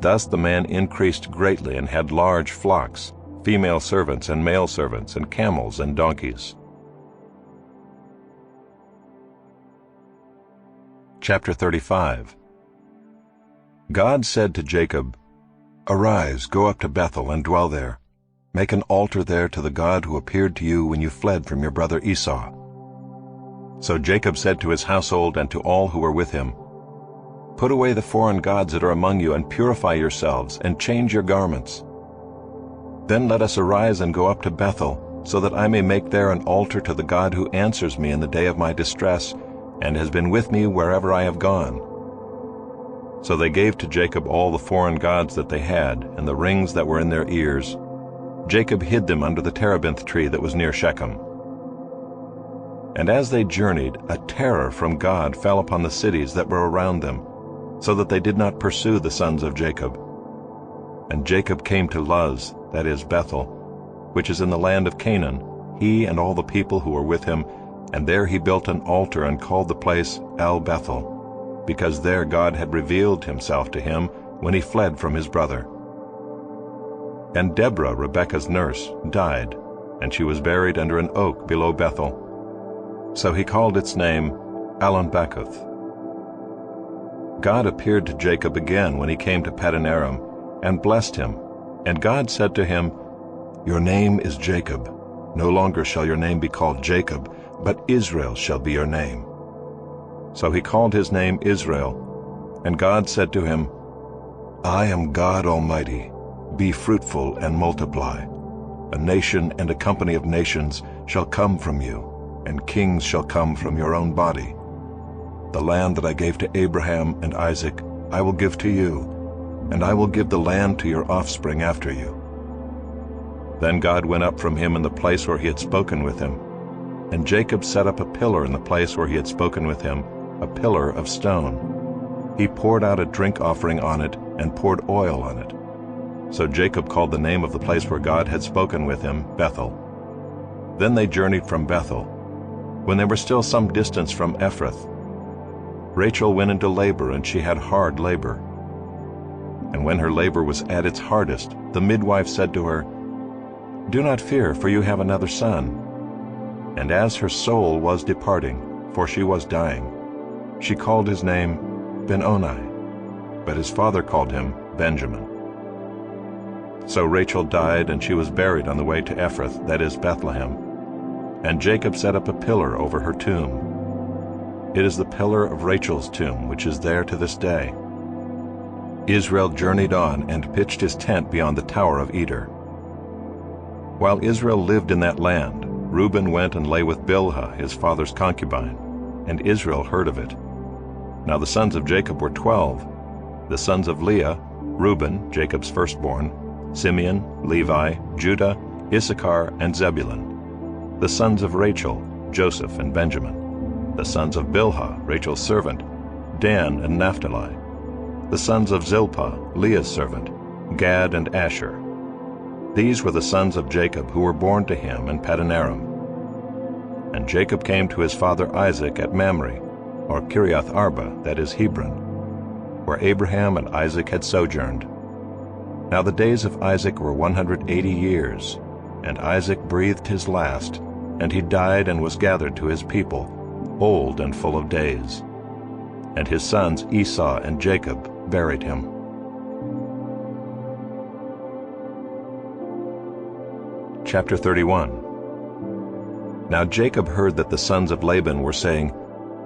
Thus the man increased greatly and had large flocks, female servants and male servants, and camels and donkeys. Chapter 35. God said to Jacob, "Arise, go up to Bethel and dwell there. Make an altar there to the God who appeared to you when you fled from your brother Esau." So Jacob said to his household and to all who were with him, "Put away the foreign gods that are among you, and purify yourselves, and change your garments. Then let us arise and go up to Bethel, so that I may make there an altar to the God who answers me in the day of my distress, and has been with me wherever I have gone." So they gave to Jacob all the foreign gods that they had, and the rings that were in their ears. Jacob hid them under the terebinth tree that was near Shechem. And as they journeyed, a terror from God fell upon the cities that were around them, so that they did not pursue the sons of Jacob. And Jacob came to Luz, that is Bethel, which is in the land of Canaan, he and all the people who were with him, and there he built an altar and called the place El-Bethel, because there God had revealed himself to him when he fled from his brother. And Deborah, Rebekah's nurse, died, and she was buried under an oak below Bethel. So he called its name Allon-Bacuth. God appeared to Jacob again when he came to Paddan-aram, and blessed him. And God said to him, "Your name is Jacob. No longer shall your name be called Jacob, but Israel shall be your name." So he called his name Israel. And God said to him, "I am God Almighty. Be fruitful and multiply. A nation and a company of nations shall come from you, and kings shall come from your own body. The land that I gave to Abraham and Isaac I will give to you, and I will give the land to your offspring after you." Then God went up from him in the place where he had spoken with him. And Jacob set up a pillar in the place where he had spoken with him, a pillar of stone. He poured out a drink offering on it and poured oil on it. So Jacob called the name of the place where God had spoken with him Bethel. Then they journeyed from Bethel. When they were still some distance from Ephrath, Rachel went into labor, and she had hard labor. And when her labor was at its hardest, the midwife said to her, "Do not fear, for you have another son." And as her soul was departing, for she was dying, she called his name Ben-Oni, but his father called him Benjamin. So Rachel died, and she was buried on the way to Ephrath, that is Bethlehem. And Jacob set up a pillar over her tomb. It is the pillar of Rachel's tomb, which is there to this day. Israel journeyed on and pitched his tent beyond the Tower of Eder. While Israel lived in that land, Reuben went and lay with Bilhah, his father's concubine, and Israel heard of it. Now the sons of Jacob were 12. The sons of Leah, Reuben, Jacob's firstborn, Simeon, Levi, Judah, Issachar, and Zebulun. The sons of Rachel, Joseph and Benjamin. The sons of Bilhah, Rachel's servant, Dan and Naphtali. The sons of Zilpah, Leah's servant, Gad and Asher. These were the sons of Jacob who were born to him in Paddan Aram. And Jacob came to his father Isaac at Mamre, or Kiriath Arba, that is Hebron, where Abraham and Isaac had sojourned. Now the days of Isaac were 180 years, and Isaac breathed his last, and he died and was gathered to his people, old and full of days. And his sons Esau and Jacob buried him. Chapter 31. Now Jacob heard that the sons of Laban were saying,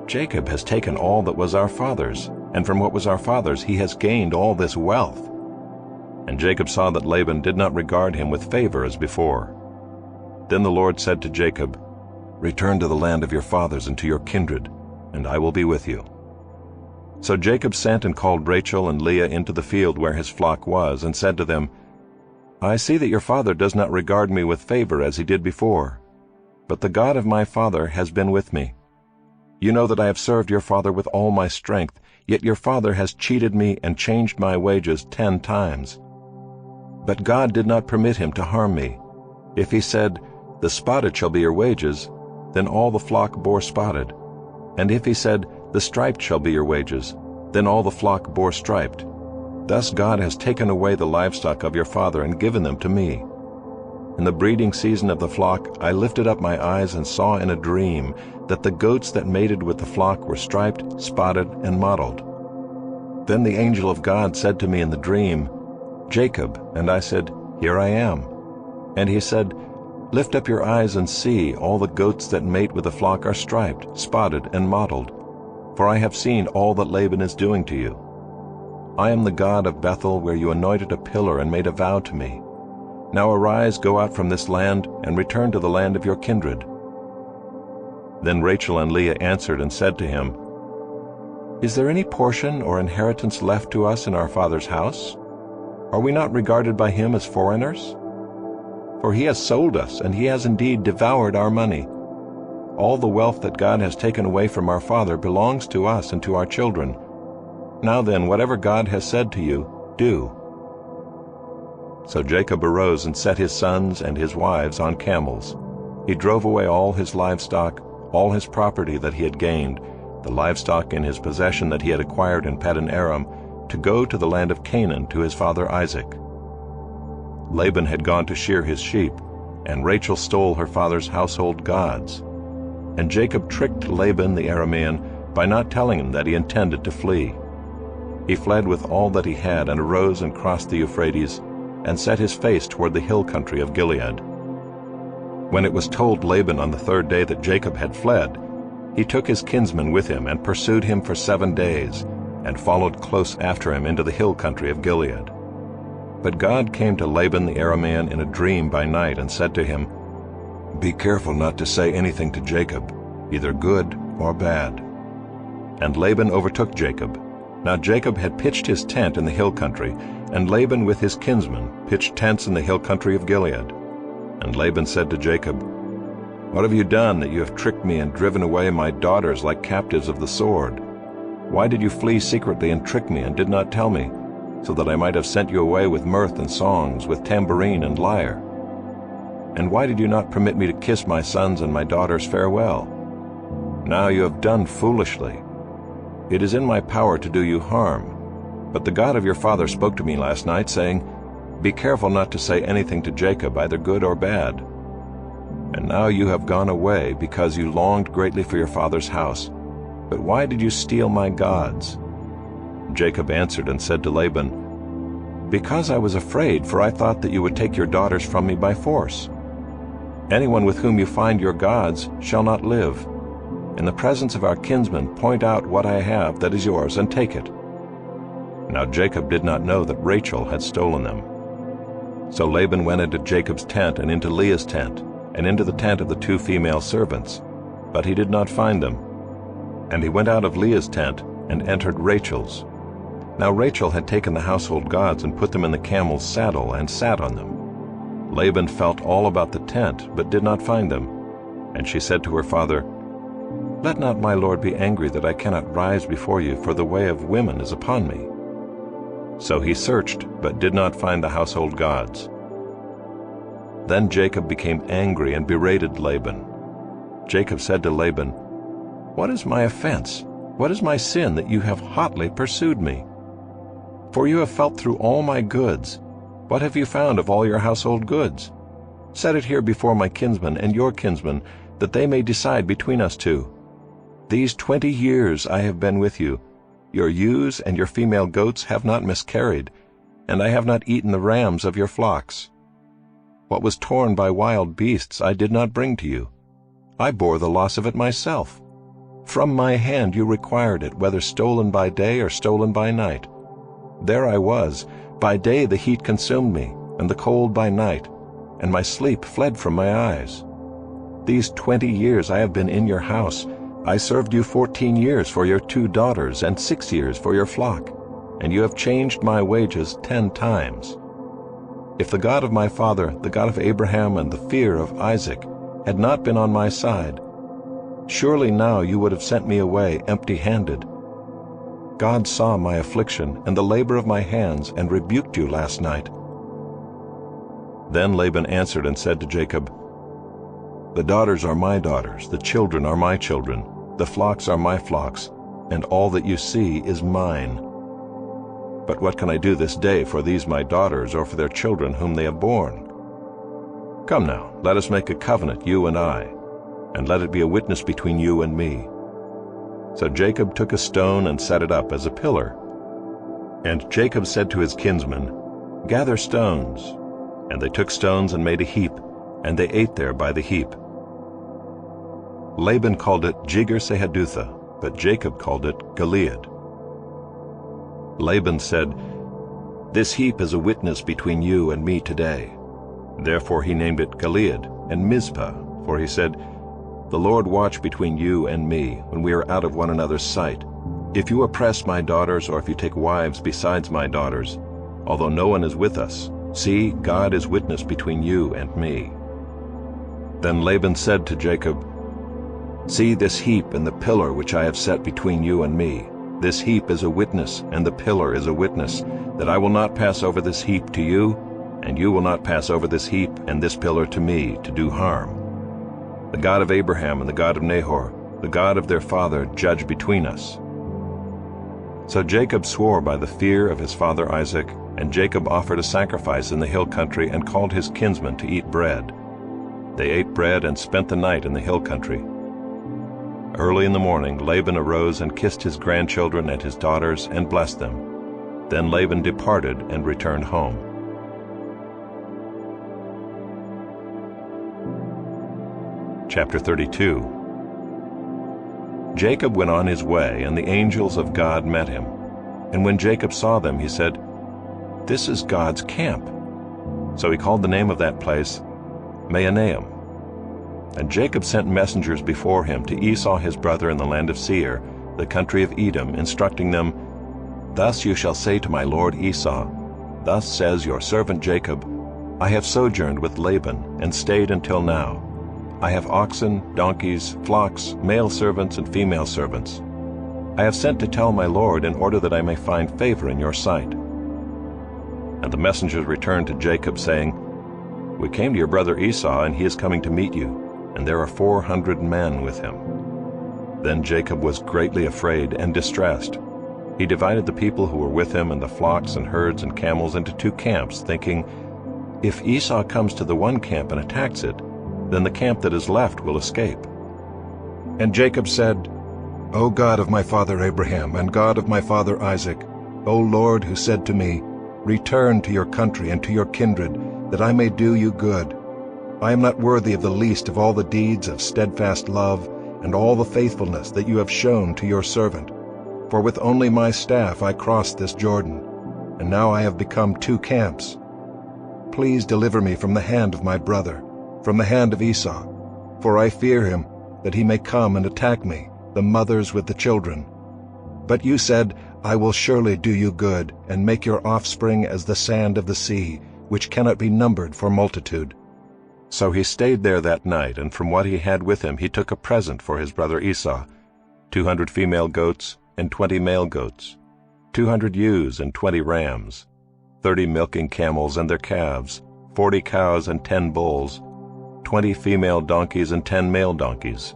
"Jacob has taken all that was our father's, and from what was our father's he has gained all this wealth." And Jacob saw that Laban did not regard him with favor as before. Then the Lord said to Jacob, "Return to the land of your fathers and to your kindred, and I will be with you." So Jacob sent and called Rachel and Leah into the field where his flock was, and said to them, "I see that your father does not regard me with favor as he did before, but the God of my father has been with me. You know that I have served your father with all my strength, yet your father has cheated me and changed my wages 10 times. But God did not permit him to harm me. If he said, 'The spotted shall be your wages,' then all the flock bore spotted. And if he said, 'The striped shall be your wages,' then all the flock bore striped. Thus God has taken away the livestock of your father and given them to me. In the breeding season of the flock I lifted up my eyes and saw in a dream that the goats that mated with the flock were striped, spotted, and mottled. Then the angel of God said to me in the dream, 'Jacob,' and I said, 'Here I am.' And he said, 'Lift up your eyes and see, all the goats that mate with the flock are striped, spotted, and mottled. For I have seen all that Laban is doing to you. I am the God of Bethel, where you anointed a pillar and made a vow to me. Now arise, go out from this land, and return to the land of your kindred.' Then Rachel and Leah answered and said to him, 'Is there any portion or inheritance left to us in our father's house? Are we not regarded by him as foreigners? For he has sold us, and he has indeed devoured our money. All the wealth that God has taken away from our father belongs to us and to our children. Now then, whatever God has said to you, do.' So Jacob arose and set his sons and his wives on camels. He drove away all his livestock, all his property that he had gained, the livestock in his possession that he had acquired in Paddan Aram, to go to the land of Canaan to his father Isaac. Laban had gone to shear his sheep, and Rachel stole her father's household gods. And Jacob tricked Laban the Aramean by not telling him that he intended to flee. he fled with all that he had and arose and crossed the Euphrates and set his face toward the hill country of Gilead. When it was told Laban on the third day that Jacob had fled, he took his kinsman with him and pursued him for 7 days and followed close after him into the hill country of Gilead. But God came to Laban the Aramean in a dream by night and said to him, "Be careful not to say anything to Jacob, either good or bad." And Laban overtook Jacob. Now Jacob had pitched his tent in the hill country, and Laban with his kinsmen pitched tents in the hill country of Gilead. And Laban said to Jacob, "What have you done that you have tricked me and driven away my daughters like captives of the sword? Why did you flee secretly and trick me and did not tell me, so that I might have sent you away with mirth and songs, with tambourine and lyre? And why did you not permit me to kiss my sons and my daughters farewell? Now you have done foolishly. It is in my power to do you harm. But the God of your father spoke to me last night, saying, 'Be careful not to say anything to Jacob, either good or bad.' And now you have gone away because you longed greatly for your father's house. But why did you steal my gods?" Jacob answered and said to Laban, "Because I was afraid, for I thought that you would take your daughters from me by force. Anyone with whom you find your gods shall not live. In the presence of our kinsmen, point out what I have that is yours, and take it." Now Jacob did not know that Rachel had stolen them. So Laban went into Jacob's tent and into Leah's tent, and into the tent of the 2 female servants, but he did not find them. And he went out of Leah's tent and entered Rachel's. Now Rachel had taken the household gods and put them in the camel's saddle and sat on them. Laban felt all about the tent, but did not find them. And she said to her father, "Let not my lord be angry that I cannot rise before you, for the way of women is upon me." So he searched, but did not find the household gods. Then Jacob became angry and berated Laban. Jacob said to Laban, "What is my offense? What is my sin that you have hotly pursued me? For you have felt through all my goods. What have you found of all your household goods? Set it here before my kinsmen and your kinsmen, that they may decide between us two. These 20 years I have been with you. Your ewes and your female goats have not miscarried, and I have not eaten the rams of your flocks. What was torn by wild beasts I did not bring to you. I bore the loss of it myself. From my hand you required it, whether stolen by day or stolen by night. There I was. By day the heat consumed me, and the cold by night, and my sleep fled from my eyes. These 20 years I have been in your house. I served you 14 years for your 2 daughters and 6 years for your flock, and you have changed my wages 10 times. If the God of my father, the God of Abraham and the fear of Isaac, had not been on my side, surely now you would have sent me away empty-handed. God saw my affliction and the labor of my hands and rebuked you last night." Then Laban answered and said to Jacob, "The daughters are my daughters, the children are my children, the flocks are my flocks, and all that you see is mine. But what can I do this day for these my daughters or for their children whom they have borne? Come now, let us make a covenant, you and I, and let it be a witness between you and me." So Jacob took a stone and set it up as a pillar. And Jacob said to his kinsmen, "Gather stones." And they took stones and made a heap, and they ate there by the heap. Laban called it Jegar-sahadutha, but Jacob called it Gilead. Laban said, "This heap is a witness between you and me today." Therefore he named it Gilead and Mizpah, for he said, "The Lord watch between you and me when we are out of one another's sight. If you oppress my daughters, or if you take wives besides my daughters, although no one is with us, see, God is witness between you and me." Then Laban said to Jacob, "See this heap and the pillar which I have set between you and me. This heap is a witness, and the pillar is a witness, that I will not pass over this heap to you, and you will not pass over this heap and this pillar to me to do harm. The God of Abraham and the God of Nahor, the God of their father, judge between us." So Jacob swore by the fear of his father Isaac, and Jacob offered a sacrifice in the hill country and called his kinsmen to eat bread. They ate bread and spent the night in the hill country. Early in the morning Laban arose and kissed his grandchildren and his daughters and blessed them. Then Laban departed and returned home. Chapter 32. Jacob went on his way, and the angels of God met him. And when Jacob saw them, he said, "This is God's camp." So he called the name of that place Mahanaim. And Jacob sent messengers before him to Esau his brother in the land of Seir, the country of Edom, instructing them, "Thus you shall say to my lord Esau, Thus says your servant Jacob, I have sojourned with Laban, and stayed until now. I have oxen, donkeys, flocks, male servants and female servants. I have sent to tell my lord in order that I may find favor in your sight." And the messengers returned to Jacob, saying, "We came to your brother Esau, and he is coming to meet you, and there are 400 men with him." Then Jacob was greatly afraid and distressed. He divided the people who were with him and the flocks and herds and camels into 2 camps, thinking, "If Esau comes to the one camp and attacks it, then the camp that is left will escape." And Jacob said, "O God of my father Abraham, and God of my father Isaac, O Lord, who said to me, Return to your country and to your kindred, that I may do you good. I am not worthy of the least of all the deeds of steadfast love and all the faithfulness that you have shown to your servant. For with only my staff I crossed this Jordan, and now I have become 2 camps. Please deliver me from the hand of my brother, from the hand of Esau, for I fear him, that he may come and attack me, the mothers with the children. But you said, I will surely do you good, and make your offspring as the sand of the sea, which cannot be numbered for multitude." So he stayed there that night, and from what he had with him he took a present for his brother Esau, 200 female goats and 20 male goats, 200 ewes and 20 rams, 30 milking camels and their calves, 40 cows and 10 bulls, 20 female donkeys and 10 male donkeys.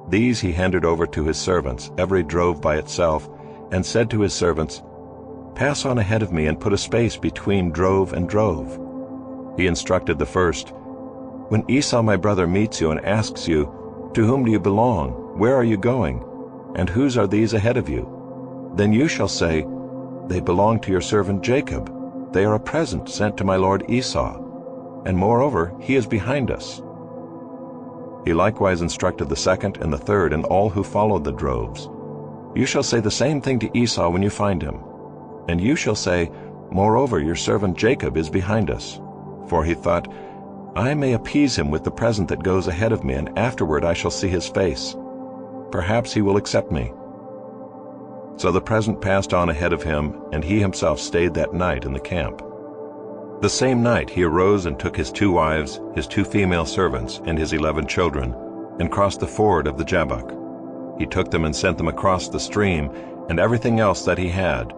These he handed over to his servants, every drove by itself, and said to his servants, "Pass on ahead of me and put a space between drove and drove." He instructed the first, "When Esau my brother meets you and asks you, 'To whom do you belong? Where are you going? And whose are these ahead of you?' then you shall say, 'They belong to your servant Jacob. They are a present sent to my lord Esau. And moreover, he is behind us.'" He likewise instructed the second and the third and all who followed the droves, "You shall say the same thing to Esau when you find him. And you shall say, 'Moreover, your servant Jacob is behind us.' For he thought, 'I may appease him with the present that goes ahead of me, and afterward I shall see his face. Perhaps he will accept me.' So the present passed on ahead of him, and he himself stayed that night in the camp. The same night he arose and took his 2 wives, his 2 female servants, and his 11 children, and crossed the ford of the Jabbok. He took them and sent them across the stream, and everything else that he had,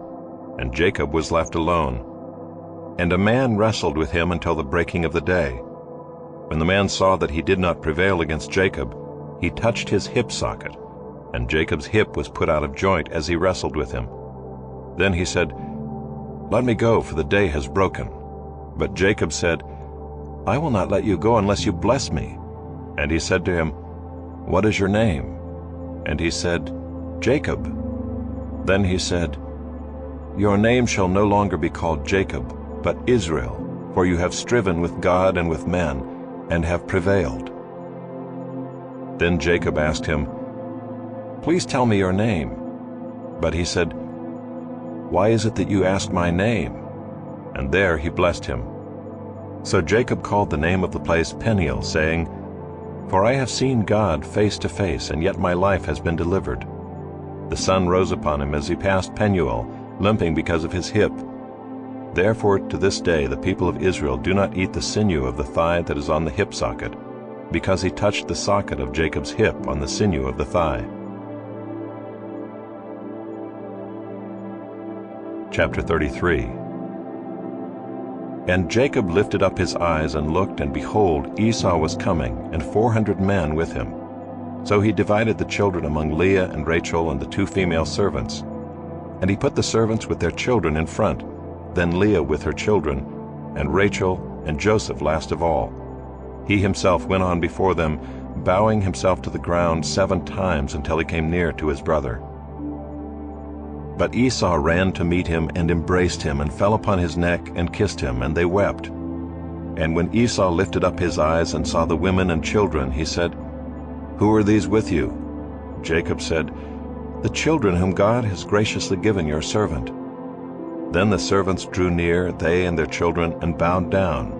and Jacob was left alone. And a man wrestled with him until the breaking of the day. When the man saw that he did not prevail against Jacob, he touched his hip socket, and Jacob's hip was put out of joint as he wrestled with him. Then he said, "Let me go, for the day has broken." But Jacob said, "I will not let you go unless you bless me." And he said to him, "What is your name?" And he said, "Jacob." Then he said, "Your name shall no longer be called Jacob, but Israel, for you have striven with God and with men, and have prevailed." Then Jacob asked him, "Please tell me your name." But he said, "Why is it that you ask my name?" And there he blessed him. So Jacob called the name of the place Peniel, saying, "For I have seen God face to face, and yet my life has been delivered." The sun rose upon him as he passed Penuel, limping because of his hip. Therefore to this day the people of Israel do not eat the sinew of the thigh that is on the hip socket, because he touched the socket of Jacob's hip on the sinew of the thigh. Chapter 33. And Jacob lifted up his eyes and looked, and behold, Esau was coming, and 400 men with him. So he divided the children among Leah and Rachel and the 2 female servants. And he put the servants with their children in front, then Leah with her children, and Rachel and Joseph last of all. He himself went on before them, bowing himself to the ground 7 times until he came near to his brother. But Esau ran to meet him and embraced him and fell upon his neck and kissed him, and they wept. And when Esau lifted up his eyes and saw the women and children, he said, "Who are these with you?" Jacob said, "The children whom God has graciously given your servant." Then the servants drew near, they and their children, and bowed down.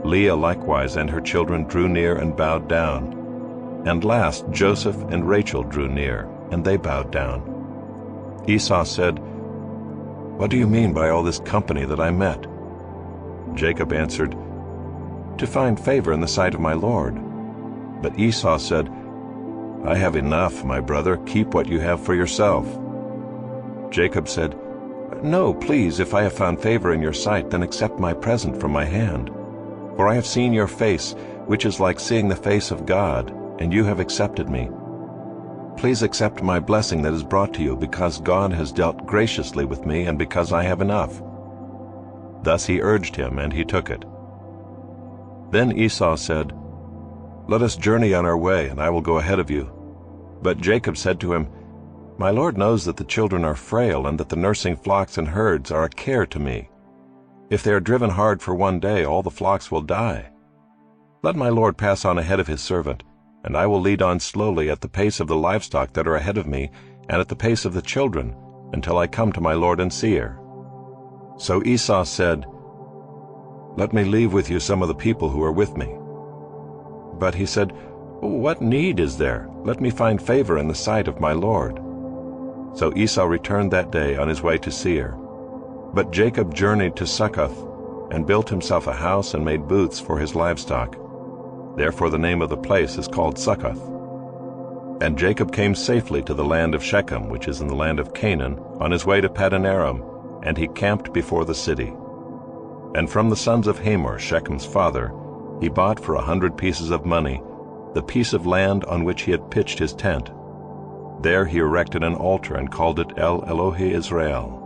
Leah likewise and her children drew near and bowed down. And last Joseph and Rachel drew near, and they bowed down. Esau said, "What do you mean by all this company that I met?" Jacob answered, "To find favor in the sight of my Lord." But Esau said, "I have enough, my brother. Keep what you have for yourself." Jacob said, "No, please, if I have found favor in your sight, then accept my present from my hand. For I have seen your face, which is like seeing the face of God, and you have accepted me. Please accept my blessing that is brought to you, because God has dealt graciously with me, and because I have enough." Thus he urged him, and he took it. Then Esau said, "Let us journey on our way, and I will go ahead of you." But Jacob said to him, "My Lord knows that the children are frail, and that the nursing flocks and herds are a care to me. If they are driven hard for one day, all the flocks will die. Let my Lord pass on ahead of his servant, and I will lead on slowly at the pace of the livestock that are ahead of me, and at the pace of the children, until I come to my Lord in Seir." So Esau said, "Let me leave with you some of the people who are with me." But he said, "What need is there? Let me find favor in the sight of my Lord." So Esau returned that day on his way to Seir. But Jacob journeyed to Succoth, and built himself a house and made booths for his livestock. Therefore the name of the place is called Succoth. And Jacob came safely to the land of Shechem, which is in the land of Canaan, on his way to Paddan Aram, and he camped before the city. And from the sons of Hamor, Shechem's father, he bought for 100 pieces of money the piece of land on which he had pitched his tent. There he erected an altar and called it El Elohe Israel.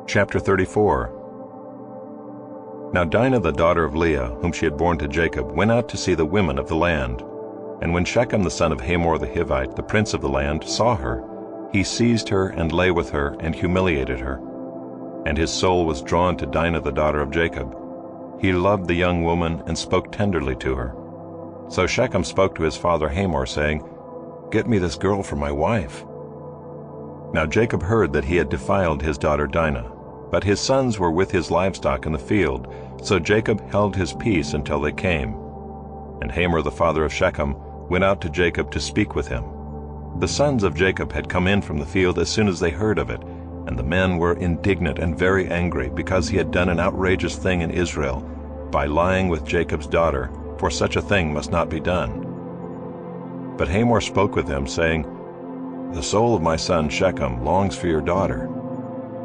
Chapter 34. Now Dinah the daughter of Leah, whom she had borne to Jacob, went out to see the women of the land. And when Shechem the son of Hamor the Hivite, the prince of the land, saw her, he seized her and lay with her and humiliated her. And his soul was drawn to Dinah the daughter of Jacob. He loved the young woman and spoke tenderly to her. So Shechem spoke to his father Hamor, saying, "Get me this girl for my wife." Now Jacob heard that he had defiled his daughter Dinah, but his sons were with his livestock in the field, so Jacob held his peace until they came. And Hamor the father of Shechem went out to Jacob to speak with him. The sons of Jacob had come in from the field as soon as they heard of it, and the men were indignant and very angry, because he had done an outrageous thing in Israel, by lying with Jacob's daughter, for such a thing must not be done. But Hamor spoke with them, saying, "The soul of my son Shechem longs for your daughter.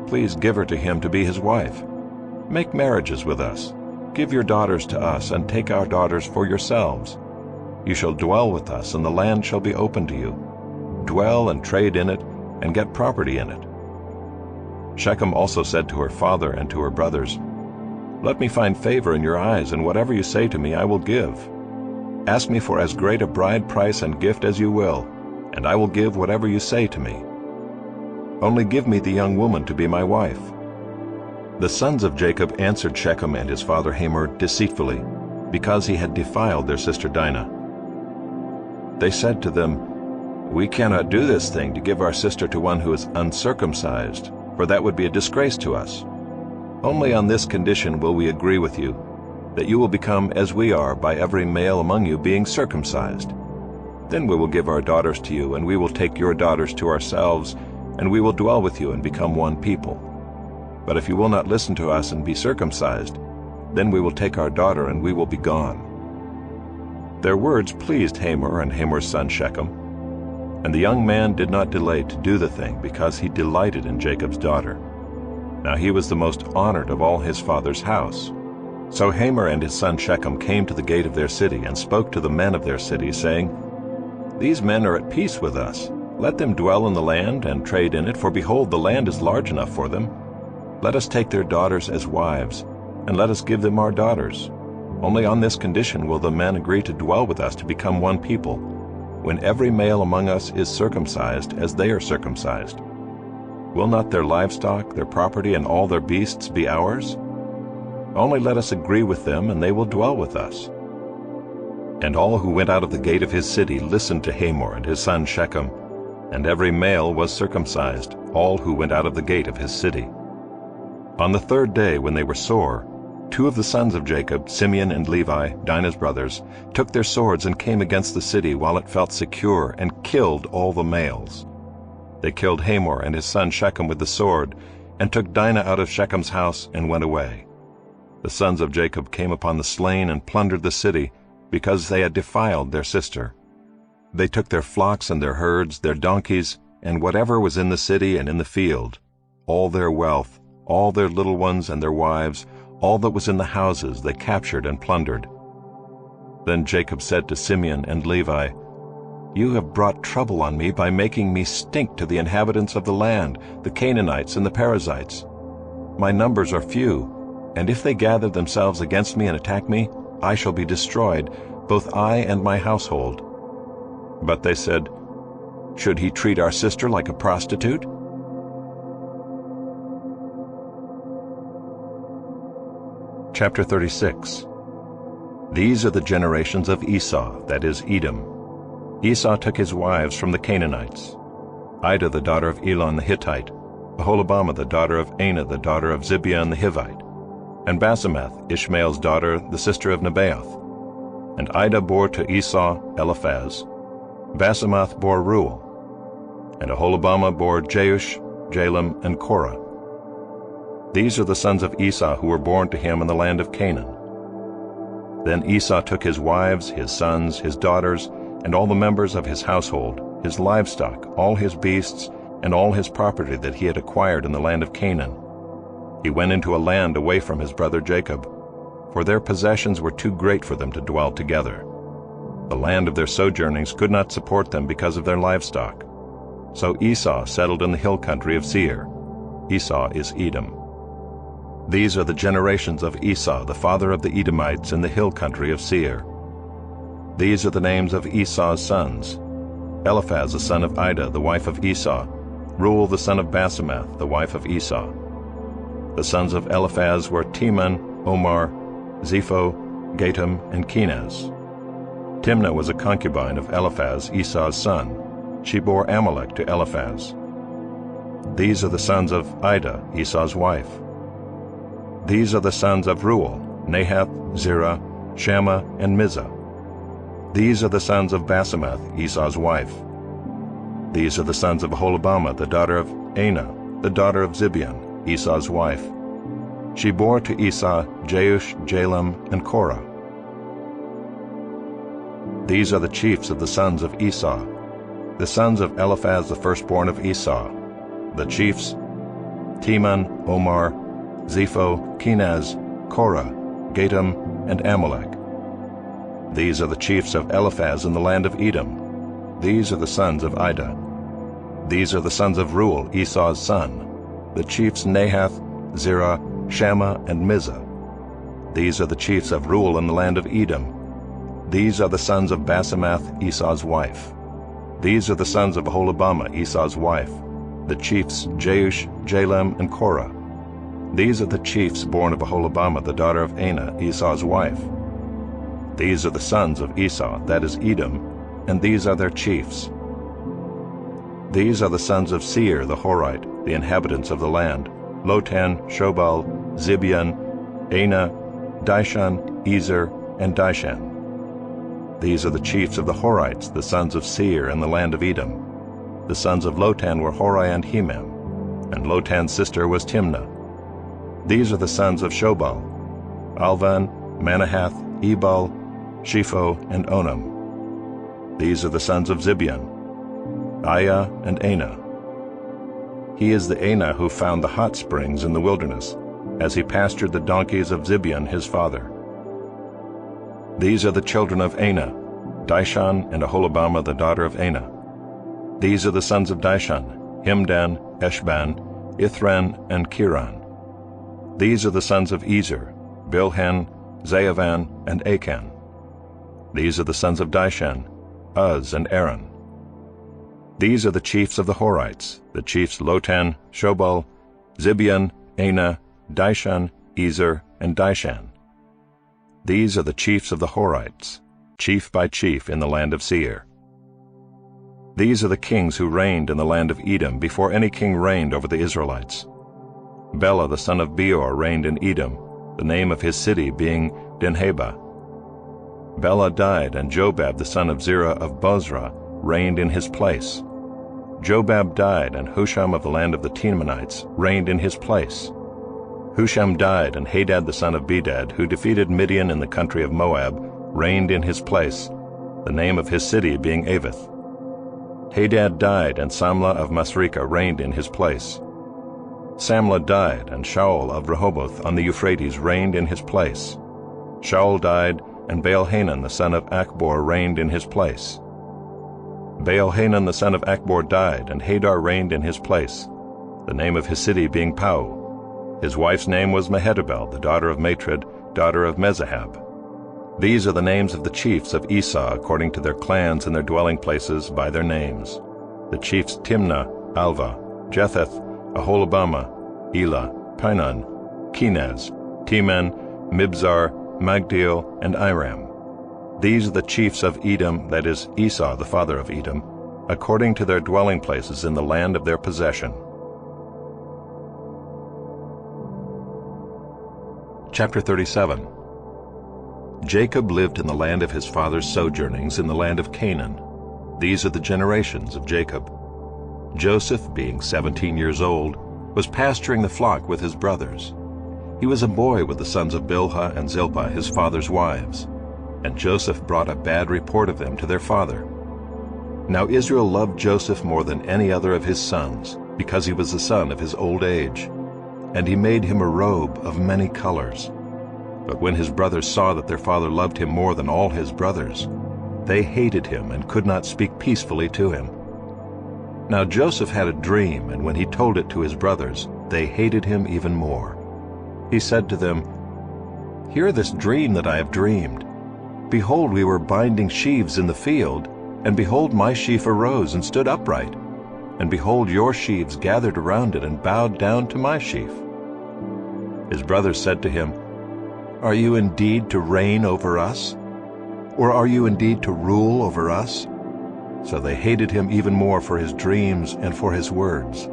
Please give her to him to be his wife. Make marriages with us. Give your daughters to us, and take our daughters for yourselves. You shall dwell with us, and the land shall be open to you. Dwell and trade in it, and get property in it." Shechem also said to her father and to her brothers, "Let me find favor in your eyes, and whatever you say to me I will give. Ask me for as great a bride price and gift as you will, and I will give whatever you say to me. Only give me the young woman to be my wife." The sons of Jacob answered Shechem and his father Hamor deceitfully, because he had defiled their sister Dinah. They said to them, "We cannot do this thing to give our sister to one who is uncircumcised, for that would be a disgrace to us. Only on this condition will we agree with you, that you will become as we are by every male among you being circumcised. Then we will give our daughters to you, and we will take your daughters to ourselves, and we will dwell with you and become one people. But if you will not listen to us and be circumcised, then we will take our daughter and we will be gone." Their words pleased Hamor and Hamor's son Shechem, and the young man did not delay to do the thing, because he delighted in Jacob's daughter. Now he was the most honored of all his father's house. So Hamor and his son Shechem came to the gate of their city and spoke to the men of their city, saying, "These men are at peace with us. Let them dwell in the land and trade in it, for behold, the land is large enough for them. Let us take their daughters as wives, and let us give them our daughters. Only on this condition will the men agree to dwell with us to become one people. when every male among us is circumcised as they are circumcised? Will not their livestock, their property, and all their beasts be ours? Only let us agree with them, and they will dwell with us." And all who went out of the gate of his city listened to Hamor and his son Shechem, and every male was circumcised, all who went out of the gate of his city. On the third day, when they were sore, 2 of the sons of Jacob, Simeon and Levi, Dinah's brothers, took their swords and came against the city while it felt secure, and killed all the males. They killed Hamor and his son Shechem with the sword, and took Dinah out of Shechem's house and went away. The sons of Jacob came upon the slain and plundered the city, because they had defiled their sister. They took their flocks and their herds, their donkeys, and whatever was in the city and in the field, all their wealth, all their little ones and their wives, all that was in the houses they captured and plundered. Then Jacob said to Simeon and Levi, "You have brought trouble on me by making me stink to the inhabitants of the land, the Canaanites and the Perizzites. My numbers are few, and if they gather themselves against me and attack me, I shall be destroyed, both I and my household." But they said, "Should he treat our sister like a prostitute?" Chapter 36. These are the generations of Esau, that is, Edom. Esau took his wives from the Canaanites: Ida the daughter of Elon the Hittite, Aholibamah the daughter of Anah the daughter of Zibeon the Hivite, and Basemath, Ishmael's daughter, the sister of Nebaioth. And Ida bore to Esau Eliphaz. Basemath bore Reuel. And Aholibamah bore Jeush, Jalem, and Korah. These are the sons of Esau who were born to him in the land of Canaan. Then Esau took his wives, his sons, his daughters, and all the members of his household, his livestock, all his beasts, and all his property that he had acquired in the land of Canaan. He went into a land away from his brother Jacob, for their possessions were too great for them to dwell together. The land of their sojournings could not support them because of their livestock. So Esau settled in the hill country of Seir. Esau is Edom. These are the generations of Esau, the father of the Edomites, in the hill country of Seir. These are the names of Esau's sons: Eliphaz the son of Ida, the wife of Esau; Reuel the son of Basemath, the wife of Esau. The sons of Eliphaz were Teman, Omar, Zepho, Gatam, and Kenaz. Timnah was a concubine of Eliphaz, Esau's son. She bore Amalek to Eliphaz. These are the sons of Ida, Esau's wife. These are the sons of Reuel: Nahath, Zerah, Shammah, and Mizah. These are the sons of Basemath, Esau's wife. These are the sons of Aholibamah, the daughter of Anah, the daughter of Zibeon, Esau's wife. She bore to Esau Jeush, Jalem, and Korah. These are the chiefs of the sons of Esau, the sons of Eliphaz the firstborn of Esau. The chiefs: Teman, Omar, Zepho, Kenaz, Korah, Gatam, and Amalek. These are the chiefs of Eliphaz in the land of Edom. These are the sons of Ida. These are the sons of Reuel, Esau's son. The chiefs Nahath, Zerah, Shammah, and Mizah. These are the chiefs of Reuel in the land of Edom. These are the sons of Basemath, Esau's wife. These are the sons of Aholibamah, Esau's wife. The chiefs Jeush, Jalem, and Korah. These are the chiefs born of Aholibamah, the daughter of Anah, Esau's wife. These are the sons of Esau, that is Edom, and these are their chiefs. These are the sons of Seir the Horite, the inhabitants of the land: Lotan, Shobal, Zibeon, Anah, Dishan, Ezer, and Dishan. These are the chiefs of the Horites, the sons of Seir in the land of Edom. The sons of Lotan were Hori and Hemam, and Lotan's sister was Timnah. These are the sons of Shobal: Alvan, Manahath, Ebal, Shepho, and Onam. These are the sons of Zibeon: Aiah and Anah. He is the Anah who found the hot springs in the wilderness, as he pastured the donkeys of Zibeon his father. These are the children of Anah: Dishan and Aholibamah the daughter of Anah. These are the sons of Dishan: Himdan, Eshban, Ithran, and Kiran. These are the sons of Ezer: Bilhan, Zaavan, and Achan. These are the sons of Dishan: Uz, and Aaron. These are the chiefs of the Horites, the chiefs Lotan, Shobal, Zibeon, Anah, Dishan, Ezer, and Dishan. These are the chiefs of the Horites, chief by chief in the land of Seir. These are the kings who reigned in the land of Edom before any king reigned over the Israelites. Bela the son of Beor reigned in Edom, the name of his city being Dinhabah. Bela died, and Jobab the son of Zerah of Bozrah reigned in his place. Jobab died, and Husham of the land of the Temanites reigned in his place. Husham died, and Hadad the son of Bedad, who defeated Midian in the country of Moab, reigned in his place, the name of his city being Avith. Hadad died, and Samlah of Masrekah reigned in his place. Samlah died, and Shaul of Rehoboth on the Euphrates reigned in his place. Shaul died, and Baal-Hanan the son of Achbor reigned in his place. Baal-Hanan the son of Achbor died, and Hadar reigned in his place, the name of his city being Pau. His wife's name was Mehetabel, the daughter of Matred, daughter of Mezahab. These are the names of the chiefs of Esau according to their clans and their dwelling places by their names. The chiefs Timnah, Alva, Jetheth, Aholibamah, Elah, Pinon, Kenaz, Teman, Mibzar, Magdiel, and Iram. These are the chiefs of Edom, that is, Esau the father of Edom, according to their dwelling places in the land of their possession. Chapter 37. Jacob lived in the land of his father's sojournings in the land of Canaan. These are the generations of Jacob. Joseph, being 17 years old, was pasturing the flock with his brothers. He was a boy with the sons of Bilhah and Zilpah, his father's wives, and Joseph brought a bad report of them to their father. Now Israel loved Joseph more than any other of his sons, because he was the son of his old age, and he made him a robe of many colors. But when his brothers saw that their father loved him more than all his brothers, they hated him and could not speak peacefully to him. Now Joseph had a dream, and when he told it to his brothers, they hated him even more. He said to them, "Hear this dream that I have dreamed. Behold, we were binding sheaves in the field, and behold, my sheaf arose and stood upright, and behold, your sheaves gathered around it and bowed down to my sheaf." His brothers said to him, "Are you indeed to reign over us? Or are you indeed to rule over us?" So they hated him even more for his dreams and for his words.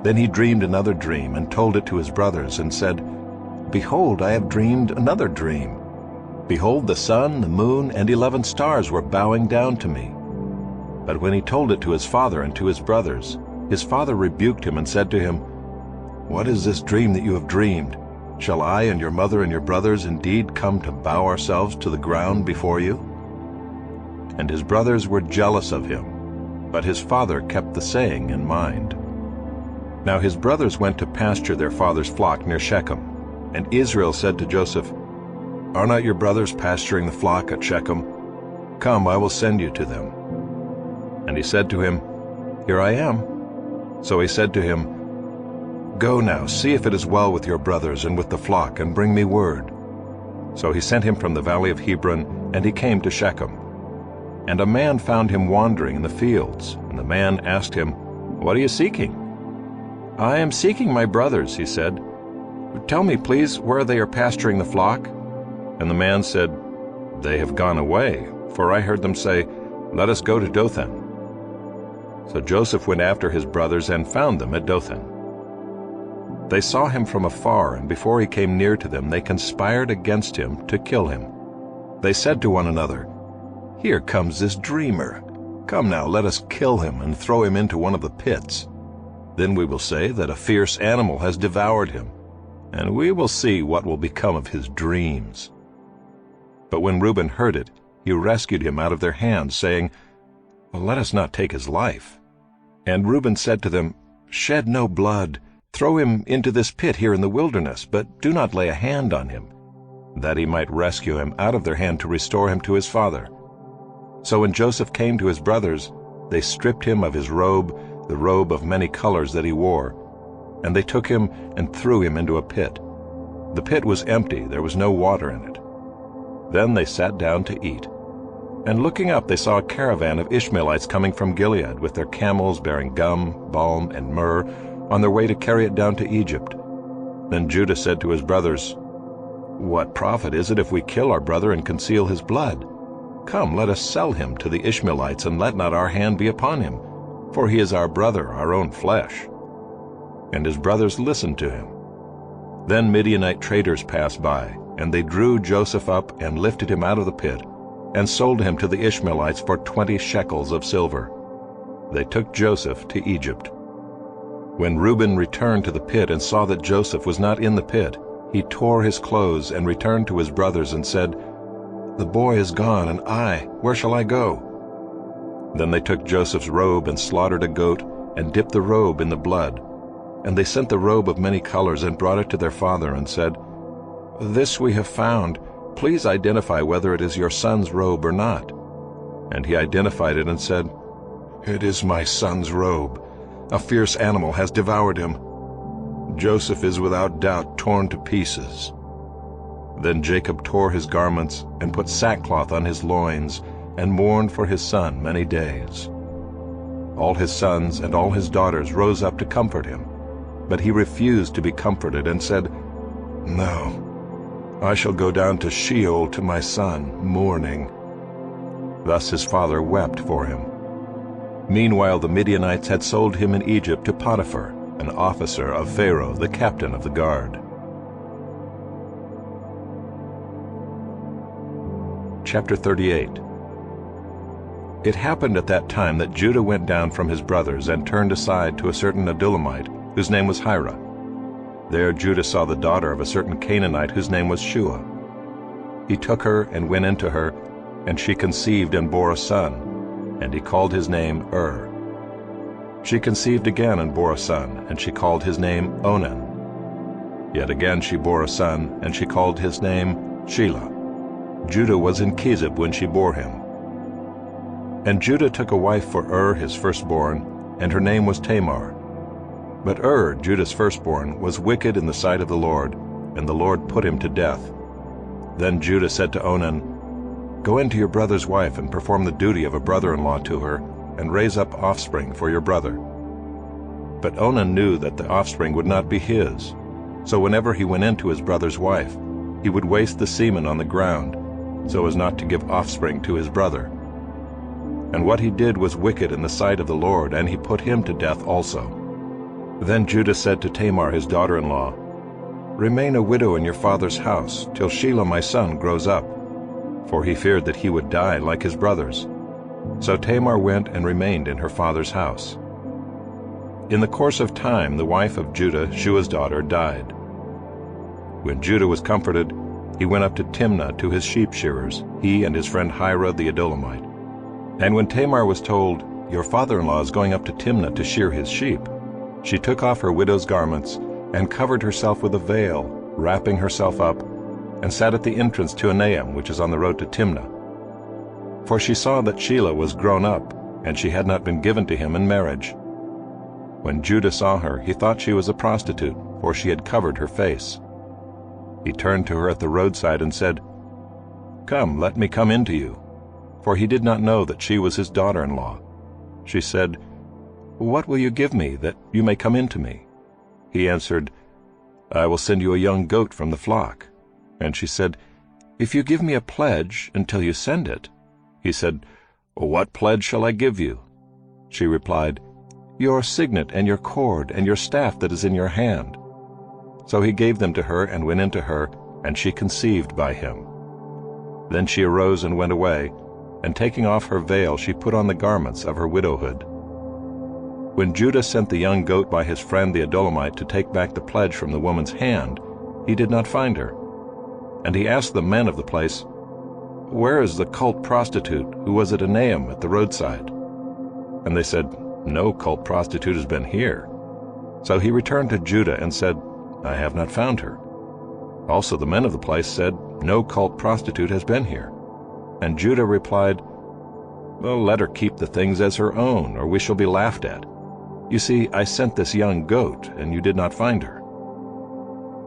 Then he dreamed another dream and told it to his brothers and said, "Behold, I have dreamed another dream. Behold, the sun, the moon, and 11 stars were bowing down to me." But when he told it to his father and to his brothers, his father rebuked him and said to him, "What is this dream that you have dreamed? Shall I and your mother and your brothers indeed come to bow ourselves to the ground before you?" And his brothers were jealous of him, but his father kept the saying in mind. Now his brothers went to pasture their father's flock near Shechem, and Israel said to Joseph, "Are not your brothers pasturing the flock at Shechem? Come, I will send you to them." And he said to him, "Here I am." So he said to him, "Go now, see if it is well with your brothers and with the flock, and bring me word." So he sent him from the valley of Hebron, and he came to Shechem. And a man found him wandering in the fields, and the man asked him, "What are you seeking?" "I am seeking my brothers," he said. "Tell me, please, where they are pasturing the flock." And the man said, "They have gone away, for I heard them say, 'Let us go to Dothan.'" So Joseph went after his brothers and found them at Dothan. They saw him from afar, and before he came near to them, they conspired against him to kill him. They said to one another, "Here comes this dreamer. Come now, let us kill him and throw him into one of the pits. Then we will say that a fierce animal has devoured him, and we will see what will become of his dreams." But when Reuben heard it, he rescued him out of their hands, saying, "Let us not take his life." And Reuben said to them, "Shed no blood. Throw him into this pit here in the wilderness, but do not lay a hand on him," that he might rescue him out of their hand to restore him to his father. So when Joseph came to his brothers, they stripped him of his robe, the robe of many colors that he wore, and they took him and threw him into a pit. The pit was empty, there was no water in it. Then they sat down to eat. And looking up, they saw a caravan of Ishmaelites coming from Gilead with their camels bearing gum, balm, and myrrh on their way to carry it down to Egypt. Then Judah said to his brothers, "What profit is it if we kill our brother and conceal his blood? Come, let us sell him to the Ishmaelites, and let not our hand be upon him, for he is our brother, our own flesh." And his brothers listened to him. Then Midianite traders passed by, and they drew Joseph up and lifted him out of the pit, and sold him to the Ishmaelites for 20 shekels of silver. They took Joseph to Egypt. When Reuben returned to the pit and saw that Joseph was not in the pit, he tore his clothes and returned to his brothers and said, "The boy is gone, and where shall I go?" Then they took Joseph's robe and slaughtered a goat and dipped the robe in the blood. And they sent the robe of many colors and brought it to their father and said, "This we have found. Please identify whether it is your son's robe or not." And he identified it and said, "It is my son's robe. A fierce animal has devoured him. Joseph is without doubt torn to pieces." Then Jacob tore his garments and put sackcloth on his loins and mourned for his son many days. All his sons and all his daughters rose up to comfort him, but he refused to be comforted and said, "No, I shall go down to Sheol to my son, mourning." Thus his father wept for him. Meanwhile the Midianites had sold him in Egypt to Potiphar, an officer of Pharaoh, the captain of the guard. Chapter 38. It happened at that time that Judah went down from his brothers and turned aside to a certain Adullamite, whose name was Hira. There Judah saw the daughter of a certain Canaanite whose name was Shua. He took her and went into her, and she conceived and bore a son, and he called his name She conceived again and bore a son, and she called his name Onan. Yet again she bore a son, and she called his name Shelah. Judah was in Chezib when she bore him. And Judah took a wife for his firstborn, and her name was Tamar. But Judah's firstborn, was wicked in the sight of the Lord, and the Lord put him to death. Then Judah said to Onan, "Go into your brother's wife and perform the duty of a brother-in-law to her, and raise up offspring for your brother." But Onan knew that the offspring would not be his, so whenever he went into his brother's wife, he would waste the semen on the ground, so as not to give offspring to his brother. And what he did was wicked in the sight of the Lord, and he put him to death also. Then Judah said to Tamar his daughter-in-law, "Remain a widow in your father's house till Shelah my son grows up," for he feared that he would die like his brothers. So Tamar went and remained in her father's house. In the course of time the wife of Judah, Shua's daughter, died. When Judah was comforted, he went up to Timnah to his sheep shearers, he and his friend Hira the Adullamite. And when Tamar was told, "Your father-in-law is going up to Timnah to shear his sheep," she took off her widow's garments and covered herself with a veil, wrapping herself up, and sat at the entrance to Enaim, which is on the road to Timnah. For she saw that Shelah was grown up, and she had not been given to him in marriage. When Judah saw her, he thought she was a prostitute, for she had covered her face. He turned to her at the roadside and said, "Come, let me come in to you," for he did not know that she was his daughter-in-law. She said, "What will you give me that you may come in to me?" He answered, "I will send you a young goat from the flock." And she said, "If you give me a pledge until you send it." He said, "What pledge shall I give you?" She replied, "Your signet and your cord and your staff that is in your hand." So he gave them to her and went into her, and she conceived by him. Then she arose and went away, and taking off her veil she put on the garments of her widowhood. When Judah sent the young goat by his friend the Adullamite to take back the pledge from the woman's hand, he did not find her. And he asked the men of the place, "Where is the cult prostitute who was at Enaim at the roadside?" And they said, "No cult prostitute has been here." So he returned to Judah and said, "I have not found her." Also the men of the place said, "No cult prostitute has been here." And Judah replied, "Well, let her keep the things as her own, or we shall be laughed at. You see, I sent this young goat, and you did not find her."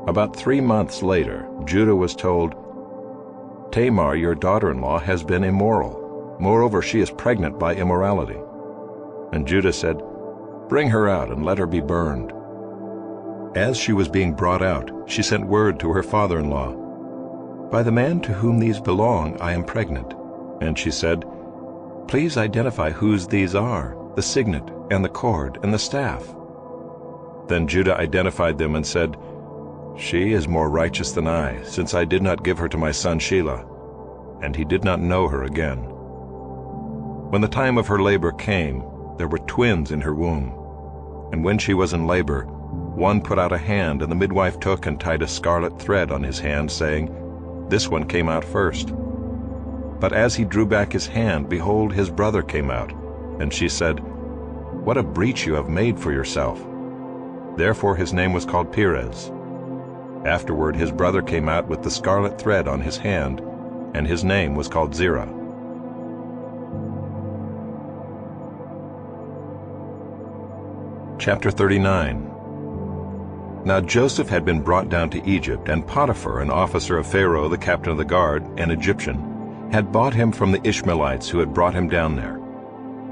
About 3 months later, Judah was told, "Tamar, your daughter-in-law, has been immoral." Moreover, she is pregnant by immorality." And Judah said, "Bring her out and let her be burned." As she was being brought out, she sent word to her father-in-law, "By the man to whom these belong I am pregnant." And she said, "Please identify whose these are, the signet and the cord and the staff." Then Judah identified them and said, "She is more righteous than I, since I did not give her to my son Shelah." And he did not know her again. When the time of her labor came, there were twins in her womb. And when she was in labor, one put out a hand, and the midwife took and tied a scarlet thread on his hand, saying, "This one came out first." But as he drew back his hand, behold, his brother came out. And she said, "What a breach you have made for yourself." Therefore his name was called Perez. Afterward his brother came out with the scarlet thread on his hand, and his name was called Zerah. Chapter 39. Now Joseph had been brought down to Egypt, and Potiphar, an officer of Pharaoh, the captain of the guard, an Egyptian, had bought him from the Ishmaelites who had brought him down there.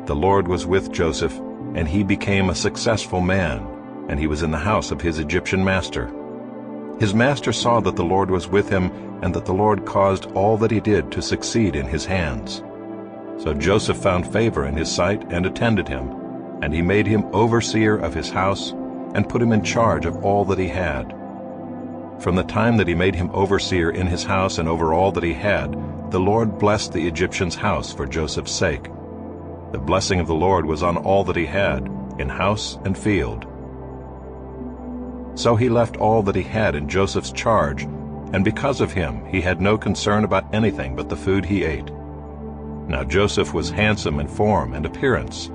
The Lord was with Joseph, and he became a successful man, and he was in the house of his Egyptian master. His master saw that the Lord was with him, and that the Lord caused all that he did to succeed in his hands. So Joseph found favor in his sight and attended him, and he made him overseer of his house, and put him in charge of all that he had. From the time that he made him overseer in his house and over all that he had, the Lord blessed the Egyptian's house for Joseph's sake. The blessing of the Lord was on all that he had, in house and field. So he left all that he had in Joseph's charge, and because of him he had no concern about anything but the food he ate. Now Joseph was handsome in form and appearance.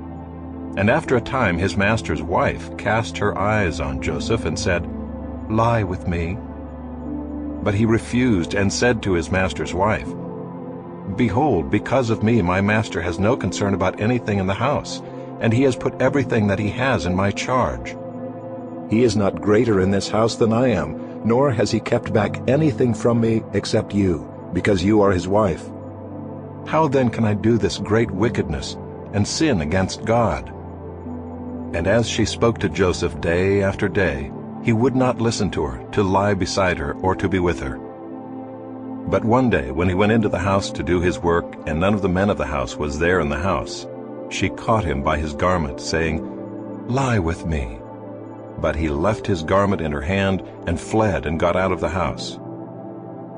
And after a time his master's wife cast her eyes on Joseph and said, "Lie with me." But he refused and said to his master's wife, "Behold, because of me my master has no concern about anything in the house, and he has put everything that he has in my charge. He is not greater in this house than I am, nor has he kept back anything from me except you, because you are his wife. How then can I do this great wickedness and sin against God?" And as she spoke to Joseph day after day, he would not listen to her, to lie beside her, or to be with her. But one day, when he went into the house to do his work, and none of the men of the house was there in the house, she caught him by his garment, saying, "Lie with me." But he left his garment in her hand, and fled and got out of the house.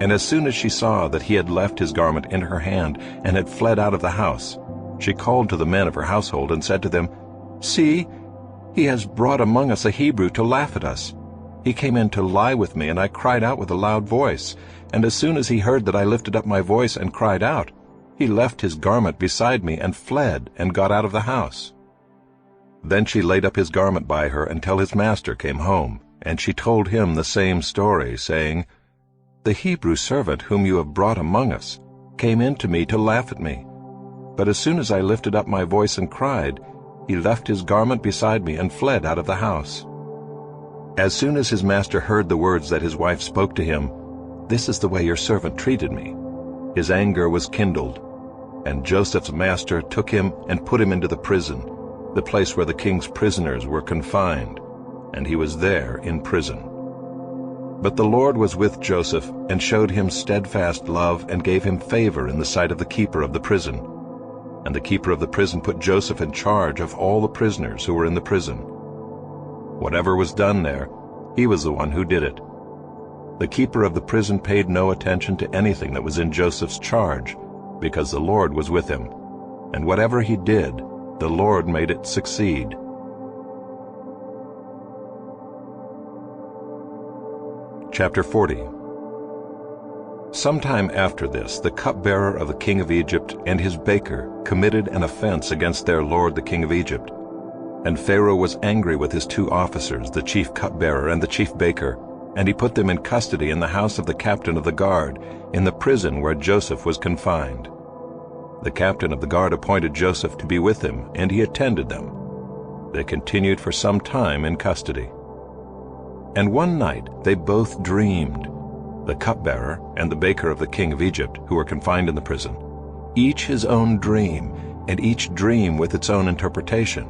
And as soon as she saw that he had left his garment in her hand, and had fled out of the house, she called to the men of her household, and said to them, "See, he has brought among us a Hebrew to laugh at us. He came in to lie with me, and I cried out with a loud voice. And as soon as he heard that I lifted up my voice and cried out, he left his garment beside me and fled and got out of the house." Then she laid up his garment by her until his master came home, and she told him the same story, saying, "The Hebrew servant whom you have brought among us came in to me to laugh at me. But as soon as I lifted up my voice and cried, he left his garment beside me and fled out of the house." As soon as his master heard the words that his wife spoke to him, "This is the way your servant treated me," his anger was kindled. And Joseph's master took him and put him into the prison, the place where the king's prisoners were confined, and he was there in prison. But the Lord was with Joseph, and showed him steadfast love, and gave him favor in the sight of the keeper of the prison. And the keeper of the prison put Joseph in charge of all the prisoners who were in the prison. Whatever was done there, he was the one who did it. The keeper of the prison paid no attention to anything that was in Joseph's charge, because the Lord was with him. And whatever he did, the Lord made it succeed. Chapter 40. Sometime after this, the cupbearer of the king of Egypt and his baker committed an offense against their lord the king of Egypt. And Pharaoh was angry with his two officers, the chief cupbearer and the chief baker, and he put them in custody in the house of the captain of the guard, in the prison where Joseph was confined. The captain of the guard appointed Joseph to be with him, and he attended them. They continued for some time in custody. And one night they both dreamed, the cupbearer and the baker of the king of Egypt, who were confined in the prison, each his own dream, and each dream with its own interpretation.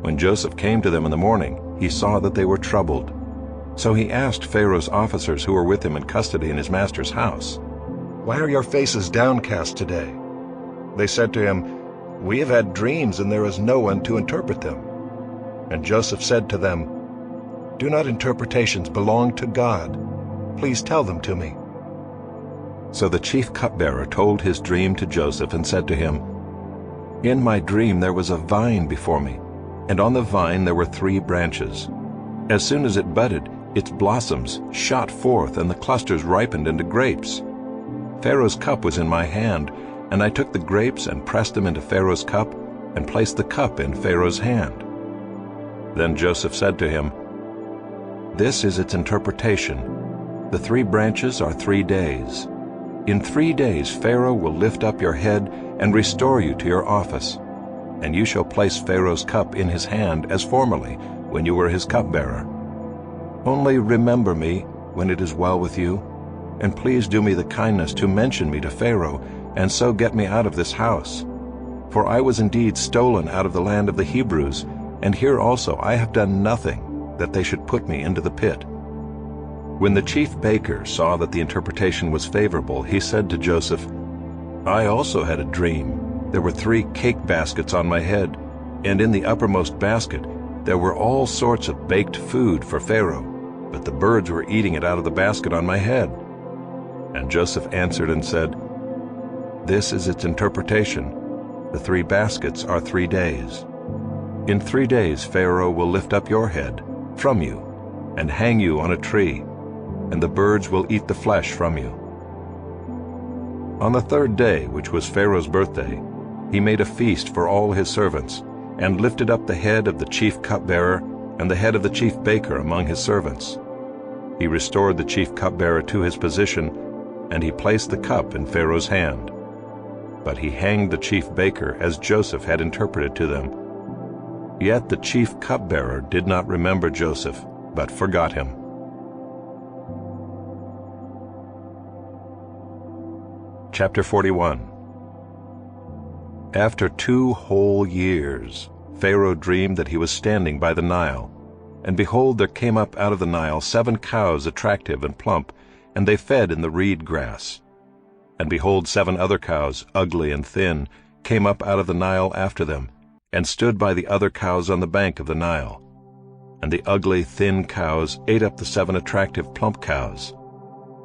When Joseph came to them in the morning, he saw that they were troubled. So he asked Pharaoh's officers who were with him in custody in his master's house, "Why are your faces downcast today?" They said to him, "We have had dreams, and there is no one to interpret them." And Joseph said to them, "Do not interpretations belong to God? Please tell them to me." So the chief cupbearer told his dream to Joseph and said to him, "In my dream there was a vine before me, and on the vine there were 3 branches. As soon as it budded, its blossoms shot forth, and the clusters ripened into grapes. Pharaoh's cup was in my hand, and I took the grapes and pressed them into Pharaoh's cup, and placed the cup in Pharaoh's hand." Then Joseph said to him, "This is its interpretation. The 3 branches are 3 days. In 3 days Pharaoh will lift up your head and restore you to your office, and you shall place Pharaoh's cup in his hand as formerly, when you were his cupbearer. Only remember me when it is well with you, and please do me the kindness to mention me to Pharaoh, and so get me out of this house. For I was indeed stolen out of the land of the Hebrews, and here also I have done nothing that they should put me into the pit." When the chief baker saw that the interpretation was favorable, he said to Joseph, "I also had a dream. There were 3 cake baskets on my head, and in the uppermost basket there were all sorts of baked food for Pharaoh, but the birds were eating it out of the basket on my head." And Joseph answered and said, "This is its interpretation. The 3 baskets are 3 days. In 3 days Pharaoh will lift up your head from you and hang you on a tree, and the birds will eat the flesh from you." On the 3rd day, which was Pharaoh's birthday, he made a feast for all his servants, and lifted up the head of the chief cupbearer and the head of the chief baker among his servants. He restored the chief cupbearer to his position, and he placed the cup in Pharaoh's hand. But he hanged the chief baker as Joseph had interpreted to them. Yet the chief cupbearer did not remember Joseph, but forgot him. Chapter 41. After 2 whole years, Pharaoh dreamed that he was standing by the Nile. And behold, there came up out of the Nile 7 cows attractive and plump, and they fed in the reed grass. And behold, 7 other cows, ugly and thin, came up out of the Nile after them, and stood by the other cows on the bank of the Nile. And the ugly, thin cows ate up the 7 attractive, plump cows.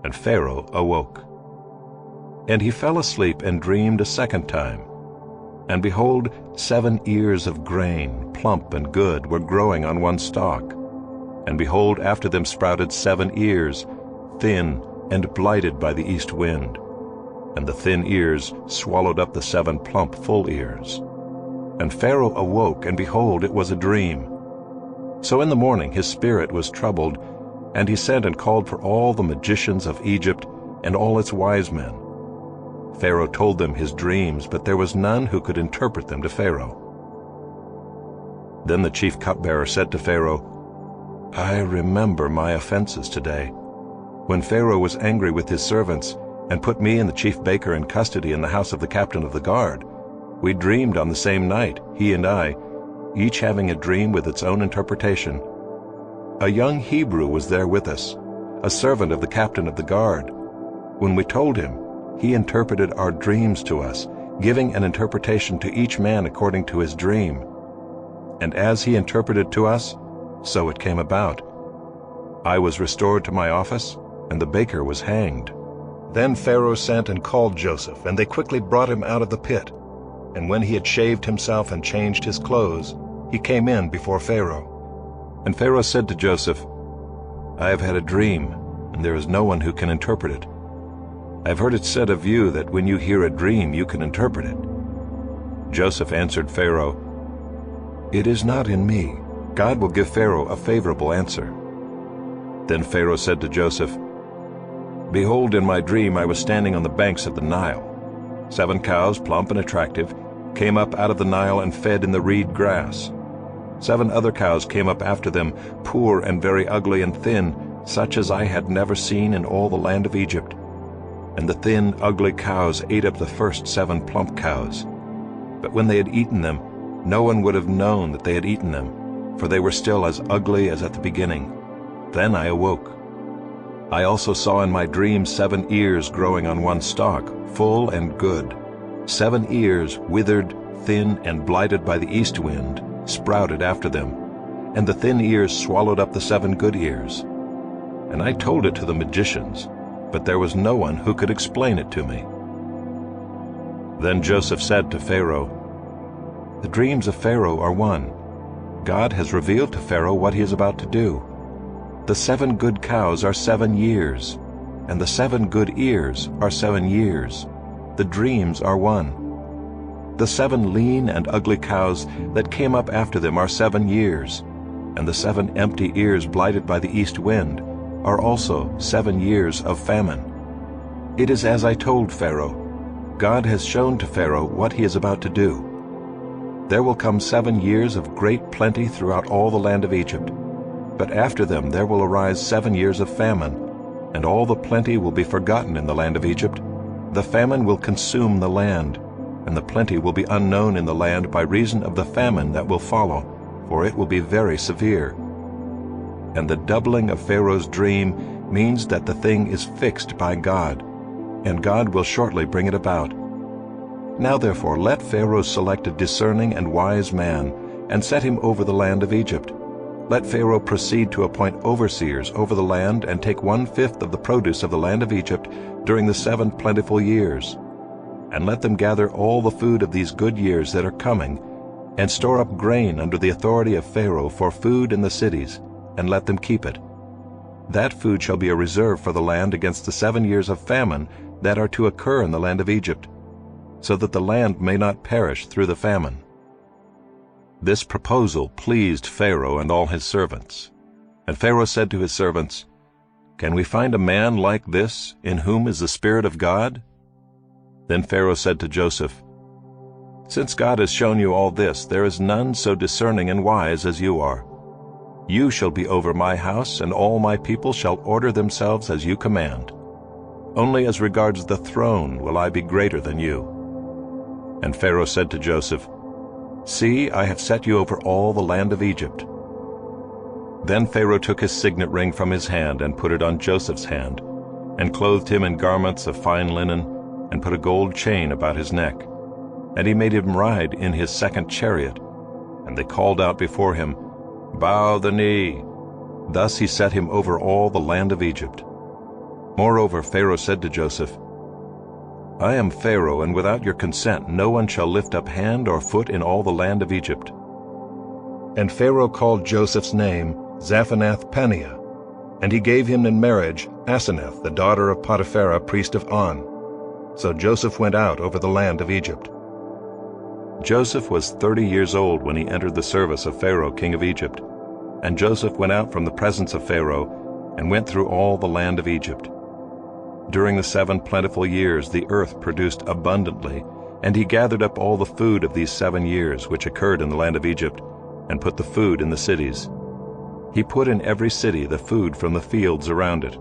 And Pharaoh awoke. And he fell asleep and dreamed a 2nd time. And behold, 7 ears of grain, plump and good, were growing on one stalk. And behold, after them sprouted 7 ears, thin and blighted by the east wind. And the thin ears swallowed up the 7 plump, full ears. And Pharaoh awoke, and behold, it was a dream. So in the morning his spirit was troubled, and he sent and called for all the magicians of Egypt and all its wise men. Pharaoh told them his dreams, but there was none who could interpret them to Pharaoh. Then the chief cupbearer said to Pharaoh, "I remember my offenses today, when Pharaoh was angry with his servants and put me and the chief baker in custody in the house of the captain of the guard. We dreamed on the same night, he and I, each having a dream with its own interpretation. A young Hebrew was there with us, a servant of the captain of the guard. When we told him, he interpreted our dreams to us, giving an interpretation to each man according to his dream. And as he interpreted to us, so it came about. I was restored to my office, and the baker was hanged." Then Pharaoh sent and called Joseph, and they quickly brought him out of the pit. And when he had shaved himself and changed his clothes, he came in before Pharaoh. And Pharaoh said to Joseph, "I have had a dream, and there is no one who can interpret it. I have heard it said of you that when you hear a dream you can interpret it." Joseph answered Pharaoh, "It is not in me. God will give Pharaoh a favorable answer." Then Pharaoh said to Joseph, "Behold, in my dream I was standing on the banks of the Nile. 7 cows, plump and attractive, came up out of the Nile and fed in the reed grass. 7 other cows came up after them, poor and very ugly and thin, such as I had never seen in all the land of Egypt. and the thin, ugly cows ate up the first 7 plump cows. But when they had eaten them, no one would have known that they had eaten them, for they were still as ugly as at the beginning. Then I awoke. I also saw in my dream 7 ears growing on one stalk, full and good. 7 ears, withered, thin, and blighted by the east wind, sprouted after them, and the thin ears swallowed up the 7 good ears. And I told it to the magicians, but there was no one who could explain it to me. Then Joseph said to Pharaoh, "The dreams of Pharaoh are one. God has revealed to Pharaoh what he is about to do. The 7 good cows are 7 years, and the 7 good ears are 7 years. The dreams are one. The 7 lean and ugly cows that came up after them are 7 years, and the 7 empty ears blighted by the east wind are also 7 years of famine. It is as I told Pharaoh. God has shown to Pharaoh what he is about to do. There will come 7 years of great plenty throughout all the land of Egypt, but after them there will arise 7 years of famine, and all the plenty will be forgotten in the land of Egypt. The famine will consume the land, and the plenty will be unknown in the land by reason of the famine that will follow, for it will be very severe. And the doubling of Pharaoh's dream means that the thing is fixed by God, and God will shortly bring it about. Now therefore let Pharaoh select a discerning and wise man, and set him over the land of Egypt. Let Pharaoh proceed to appoint overseers over the land, and take 1/5 of the produce of the land of Egypt during the 7 plentiful years. And let them gather all the food of these good years that are coming, and store up grain under the authority of Pharaoh for food in the cities, and let them keep it. That food shall be a reserve for the land against the 7 years of famine that are to occur in the land of Egypt, so that the land may not perish through the famine." This proposal pleased Pharaoh and all his servants. And Pharaoh said to his servants, "Can we find a man like this, in whom is the Spirit of God?" Then Pharaoh said to Joseph, "Since God has shown you all this, there is none so discerning and wise as you are. You shall be over my house, and all my people shall order themselves as you command. Only as regards the throne will I be greater than you." And Pharaoh said to Joseph, "See, I have set you over all the land of Egypt." Then Pharaoh took his signet ring from his hand and put it on Joseph's hand, and clothed him in garments of fine linen, and put a gold chain about his neck. And he made him ride in his 2nd chariot. And they called out before him, "Bow the knee." Thus he set him over all the land of Egypt. Moreover, Pharaoh said to Joseph, "I am Pharaoh, and without your consent no one shall lift up hand or foot in all the land of Egypt." And Pharaoh called Joseph's name Zaphanath-Paneah, and he gave him in marriage Asenath, the daughter of Potiphera, priest of On. So Joseph went out over the land of Egypt. Joseph was 30 years old when he entered the service of Pharaoh, king of Egypt. And Joseph went out from the presence of Pharaoh, and went through all the land of Egypt. During the 7 plentiful years the earth produced abundantly, and he gathered up all the food of these 7 years which occurred in the land of Egypt, and put the food in the cities. He put in every city the food from the fields around it.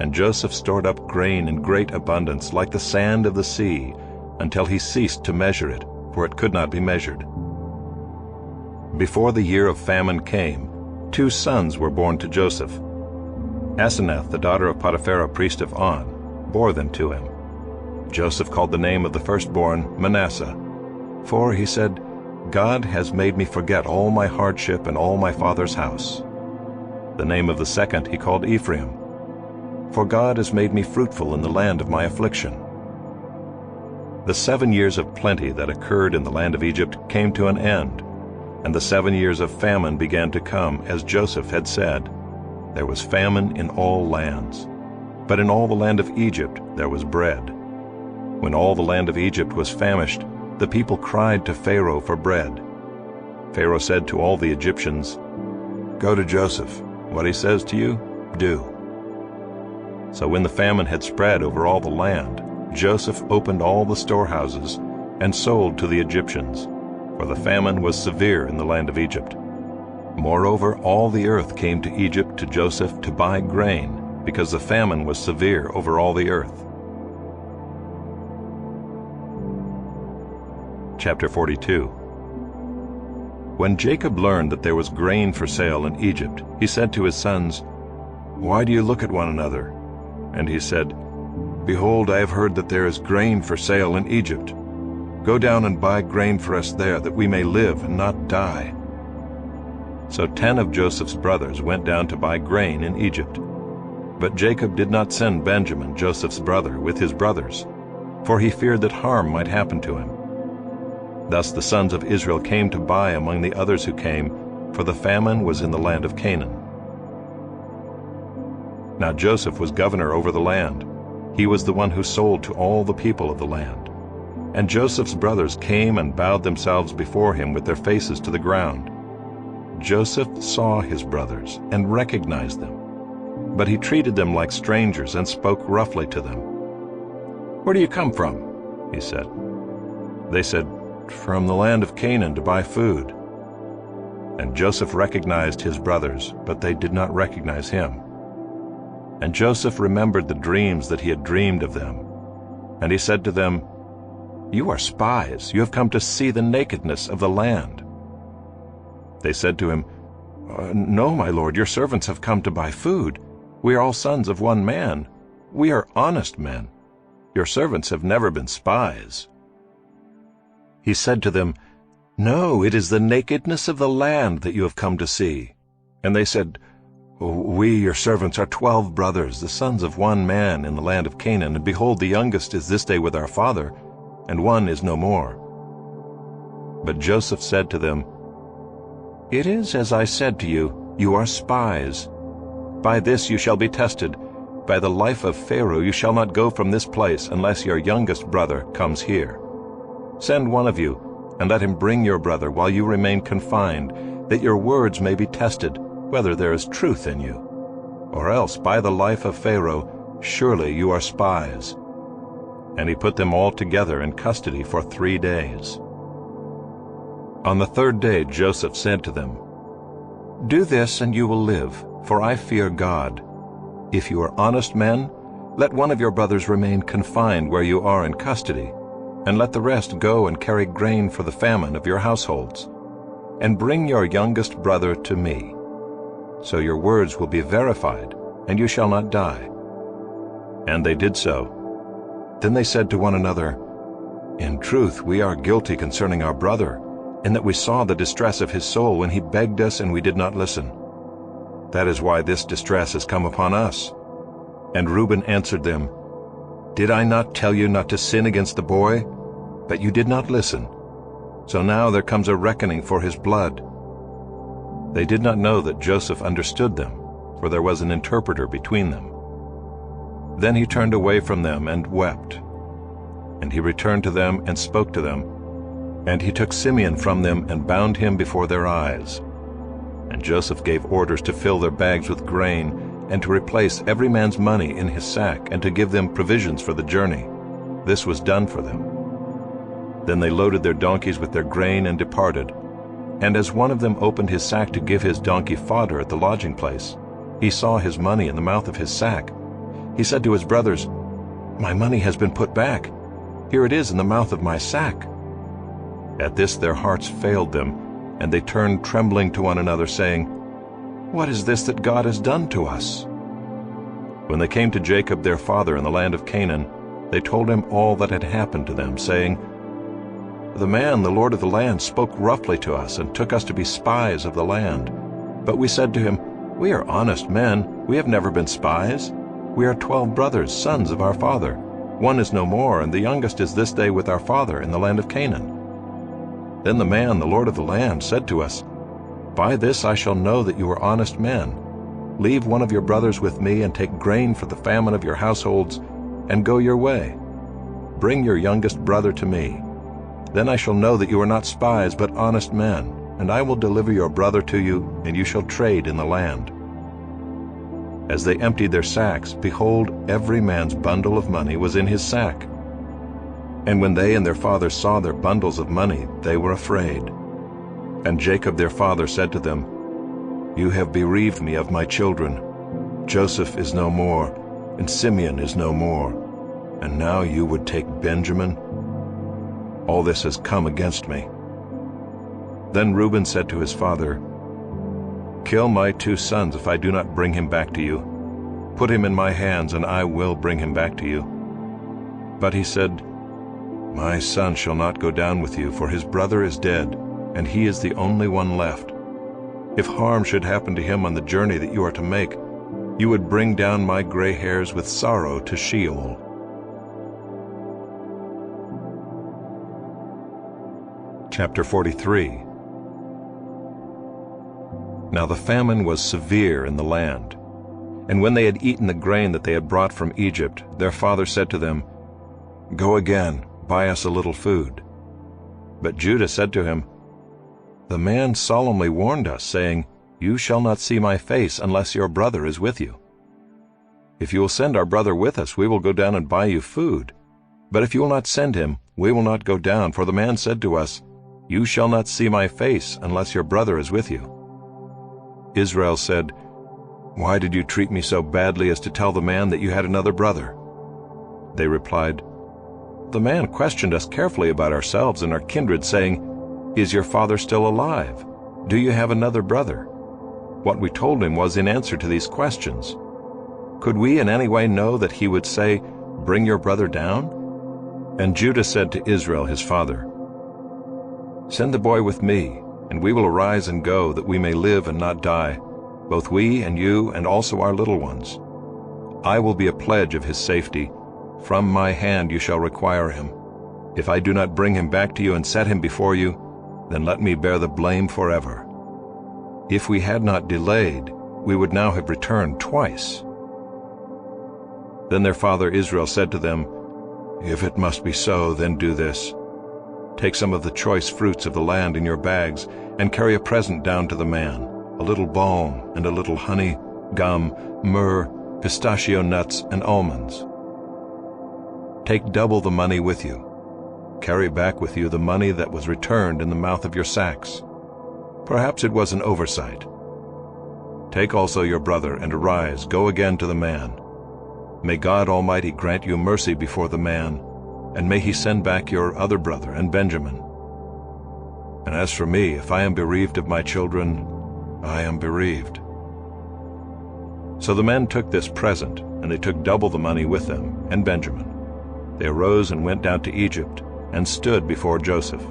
And Joseph stored up grain in great abundance, like the sand of the sea, until he ceased to measure it, for it could not be measured. Before the year of famine came, 2 sons were born to Joseph. Asenath, the daughter of Potiphera, priest of On, bore them to him. Joseph called the name of the firstborn Manasseh, for he said, "God has made me forget all my hardship and all my father's house." The name of the second he called Ephraim, for God has made me fruitful in the land of my affliction. The 7 years of plenty that occurred in the land of Egypt came to an end, and the 7 years of famine began to come, as Joseph had said. There was famine in all lands, but in all the land of Egypt there was bread. When all the land of Egypt was famished, the people cried to Pharaoh for bread. Pharaoh said to all the Egyptians, "Go to Joseph. What he says to you, do." So when the famine had spread over all the land, Joseph opened all the storehouses and sold to the Egyptians, for the famine was severe in the land of Egypt. Moreover, all the earth came to Egypt to Joseph to buy grain, because the famine was severe over all the earth. Chapter 42. When Jacob learned that there was grain for sale in Egypt, he said to his sons, "Why do you look at one another?" And he said, "Behold, I have heard that there is grain for sale in Egypt. Go down and buy grain for us there, that we may live and not die." So 10 of Joseph's brothers went down to buy grain in Egypt. But Jacob did not send Benjamin, Joseph's brother, with his brothers, for he feared that harm might happen to him. Thus the sons of Israel came to buy among the others who came, for the famine was in the land of Canaan. Now Joseph was governor over the land. He was the one who sold to all the people of the land. And Joseph's brothers came and bowed themselves before him with their faces to the ground. Joseph saw his brothers and recognized them, but he treated them like strangers and spoke roughly to them. "Where do you come from?" he said. They said, "From the land of Canaan to buy food." And Joseph recognized his brothers, but they did not recognize him. And Joseph remembered the dreams that he had dreamed of them. And he said to them, "You are spies. You have come to see the nakedness of the land." They said to him, "No, my lord, your servants have come to buy food. We are all sons of one man. We are honest men. Your servants have never been spies." He said to them, "No, it is the nakedness of the land that you have come to see." And they said, "We, your servants, are 12 brothers, the sons of one man in the land of Canaan, and behold, the youngest is this day with our father, and one is no more." But Joseph said to them, "It is as I said to you, you are spies. By this you shall be tested. By the life of Pharaoh you shall not go from this place unless your youngest brother comes here. Send one of you, and let him bring your brother while you remain confined, that your words may be tested, whether there is truth in you. Or else, by the life of Pharaoh, surely you are spies." And he put them all together in custody for 3 days. On the 3rd day Joseph said to them, "Do this, and you will live, for I fear God. If you are honest men, let one of your brothers remain confined where you are in custody, and let the rest go and carry grain for the famine of your households. And bring your youngest brother to me. So your words will be verified, and you shall not die." And they did so. Then they said to one another, "In truth, we are guilty concerning our brother, in that we saw the distress of his soul when he begged us and we did not listen. That is why this distress has come upon us." And Reuben answered them, "Did I not tell you not to sin against the boy? But you did not listen. So now there comes a reckoning for his blood." They did not know that Joseph understood them, for there was an interpreter between them. Then he turned away from them and wept. And he returned to them and spoke to them. And he took Simeon from them and bound him before their eyes. And Joseph gave orders to fill their bags with grain, and to replace every man's money in his sack, and to give them provisions for the journey. This was done for them. Then they loaded their donkeys with their grain and departed. And as one of them opened his sack to give his donkey fodder at the lodging place, he saw his money in the mouth of his sack. He said to his brothers, "My money has been put back. Here it is in the mouth of my sack." At this their hearts failed them, and they turned trembling to one another, saying, "What is this that God has done to us?" When they came to Jacob their father in the land of Canaan, they told him all that had happened to them, saying, "The man, the lord of the land, spoke roughly to us and took us to be spies of the land. But we said to him, 'We are honest men. We have never been spies. We are 12 brothers, sons of our father. One is no more, and the youngest is this day with our father in the land of Canaan.' Then the man, the lord of the land, said to us, 'By this I shall know that you are honest men. Leave one of your brothers with me, and take grain for the famine of your households, and go your way. Bring your youngest brother to me. Then I shall know that you are not spies, but honest men, and I will deliver your brother to you, and you shall trade in the land.' As they emptied their sacks, behold, every man's bundle of money was in his sack. And when they and their father saw their bundles of money, they were afraid. And Jacob their father said to them, 'You have bereaved me of my children. Joseph is no more, and Simeon is no more, and now you would take Benjamin.' All this has come against me." Then Reuben said to his father, "Kill my 2 sons if I do not bring him back to you. Put him in my hands, and I will bring him back to you." But he said, "My son shall not go down with you, for his brother is dead, and he is the only one left. If harm should happen to him on the journey that you are to make, you would bring down my gray hairs with sorrow to Sheol." Chapter 43. Now the famine was severe in the land. And when they had eaten the grain that they had brought from Egypt, their father said to them, "Go again, buy us a little food." But Judah said to him, "The man solemnly warned us, saying, 'You shall not see my face unless your brother is with you.' If you will send our brother with us, we will go down and buy you food. But if you will not send him, we will not go down, for the man said to us, 'You shall not see my face unless your brother is with you.'" Israel said, "Why did you treat me so badly as to tell the man that you had another brother?" They replied, "The man questioned us carefully about ourselves and our kindred, saying, 'Is your father still alive? Do you have another brother?' What we told him was in answer to these questions. Could we in any way know that he would say, 'Bring your brother down'?" And Judah said to Israel his father, "Send the boy with me, and we will arise and go, that we may live and not die, both we and you and also our little ones. I will be a pledge of his safety. From my hand you shall require him. If I do not bring him back to you and set him before you, then let me bear the blame forever. If we had not delayed, we would now have returned twice." Then their father Israel said to them, "If it must be so, then do this. Take some of the choice fruits of the land in your bags, and carry a present down to the man, a little balm and a little honey, gum, myrrh, pistachio nuts, and almonds. Take double the money with you. Carry back with you the money that was returned in the mouth of your sacks. Perhaps it was an oversight. Take also your brother, and arise, go again to the man. May God Almighty grant you mercy before the man, and may he send back your other brother and Benjamin. And as for me, if I am bereaved of my children, I am bereaved." So the men took this present, and they took double the money with them, and Benjamin. They arose and went down to Egypt, and stood before Joseph.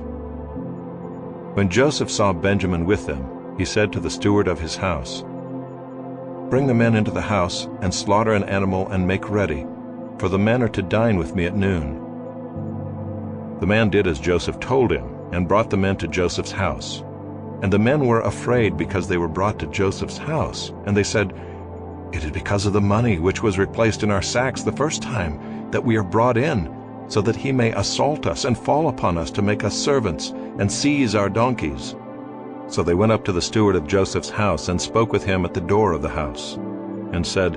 When Joseph saw Benjamin with them, he said to the steward of his house, "Bring the men into the house, and slaughter an animal and make ready, for the men are to dine with me at noon." The man did as Joseph told him, and brought the men to Joseph's house. And the men were afraid because they were brought to Joseph's house, and they said, "It is because of the money which was replaced in our sacks the first time that we are brought in, so that he may assault us and fall upon us to make us servants and seize our donkeys." So they went up to the steward of Joseph's house and spoke with him at the door of the house, and said,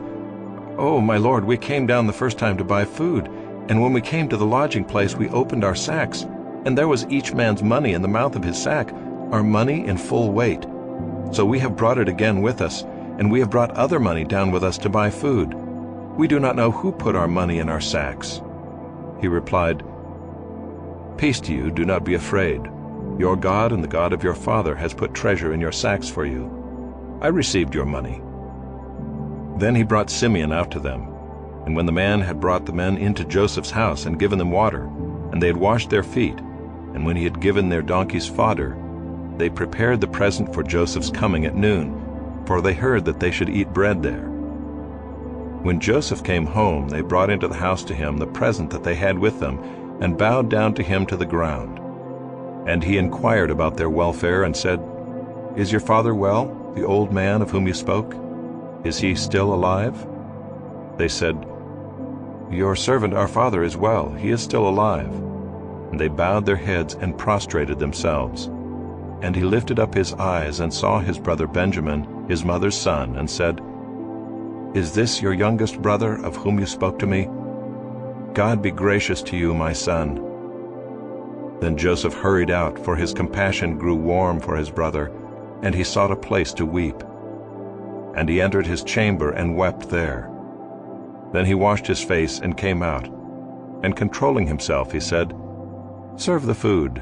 "Oh, my lord, we came down the first time to buy food, and when we came to the lodging place we opened our sacks, and there was each man's money in the mouth of his sack, our money in full weight. So we have brought it again with us, and we have brought other money down with us to buy food. We do not know who put our money in our sacks." He replied, "Peace to you, do not be afraid. Your God and the God of your father has put treasure in your sacks for you. I received your money." Then he brought Simeon out to them. And when the man had brought the men into Joseph's house and given them water, and they had washed their feet, and when he had given their donkeys fodder, they prepared the present for Joseph's coming at noon, for they heard that they should eat bread there. When Joseph came home, they brought into the house to him the present that they had with them, and bowed down to him to the ground. And he inquired about their welfare and said, "Is your father well, the old man of whom you spoke? Is he still alive?" They said, "Your servant our father is well, he is still alive." And they bowed their heads and prostrated themselves. And he lifted up his eyes and saw his brother Benjamin, his mother's son, and said, "Is this your youngest brother of whom you spoke to me? God be gracious to you, my son." Then Joseph hurried out, for his compassion grew warm for his brother, and he sought a place to weep. And he entered his chamber and wept there. Then he washed his face and came out, and controlling himself he said, "Serve the food."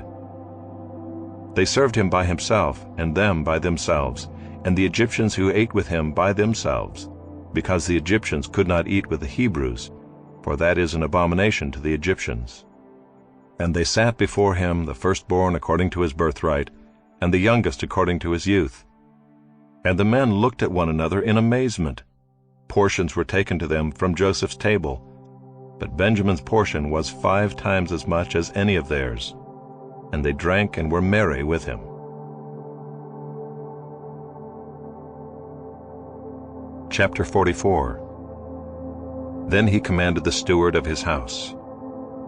They served him by himself, and them by themselves, and the Egyptians who ate with him by themselves, because the Egyptians could not eat with the Hebrews, for that is an abomination to the Egyptians. And they sat before him, the firstborn according to his birthright, and the youngest according to his youth. And the men looked at one another in amazement. Portions were taken to them from Joseph's table, but Benjamin's portion was 5 times as much as any of theirs. And they drank and were merry with him. Chapter 44. Then he commanded the steward of his house,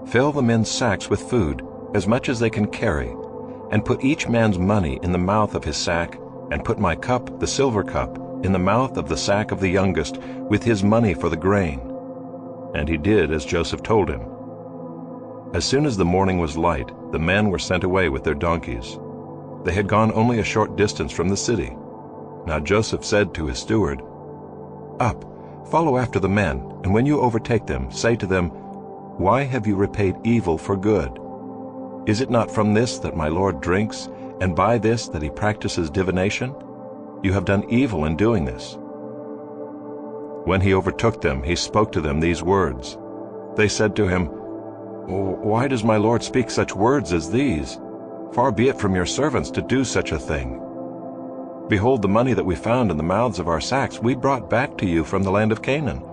"Fill the men's sacks with food, as much as they can carry, and put each man's money in the mouth of his sack, and put my cup, the silver cup, in the mouth of the sack of the youngest, with his money for the grain." And he did as Joseph told him. As soon as the morning was light, the men were sent away with their donkeys. They had gone only a short distance from the city. Now Joseph said to his steward, "Up, follow after the men, and when you overtake them, say to them, 'Why have you repaid evil for good? Is it not from this that my Lord drinks, and by this that he practices divination? You have done evil in doing this.'" When he overtook them, he spoke to them these words. They said to him, "Why does my Lord speak such words as these? Far be it from your servants to do such a thing. Behold, the money that we found in the mouths of our sacks we brought back to you from the land of Canaan.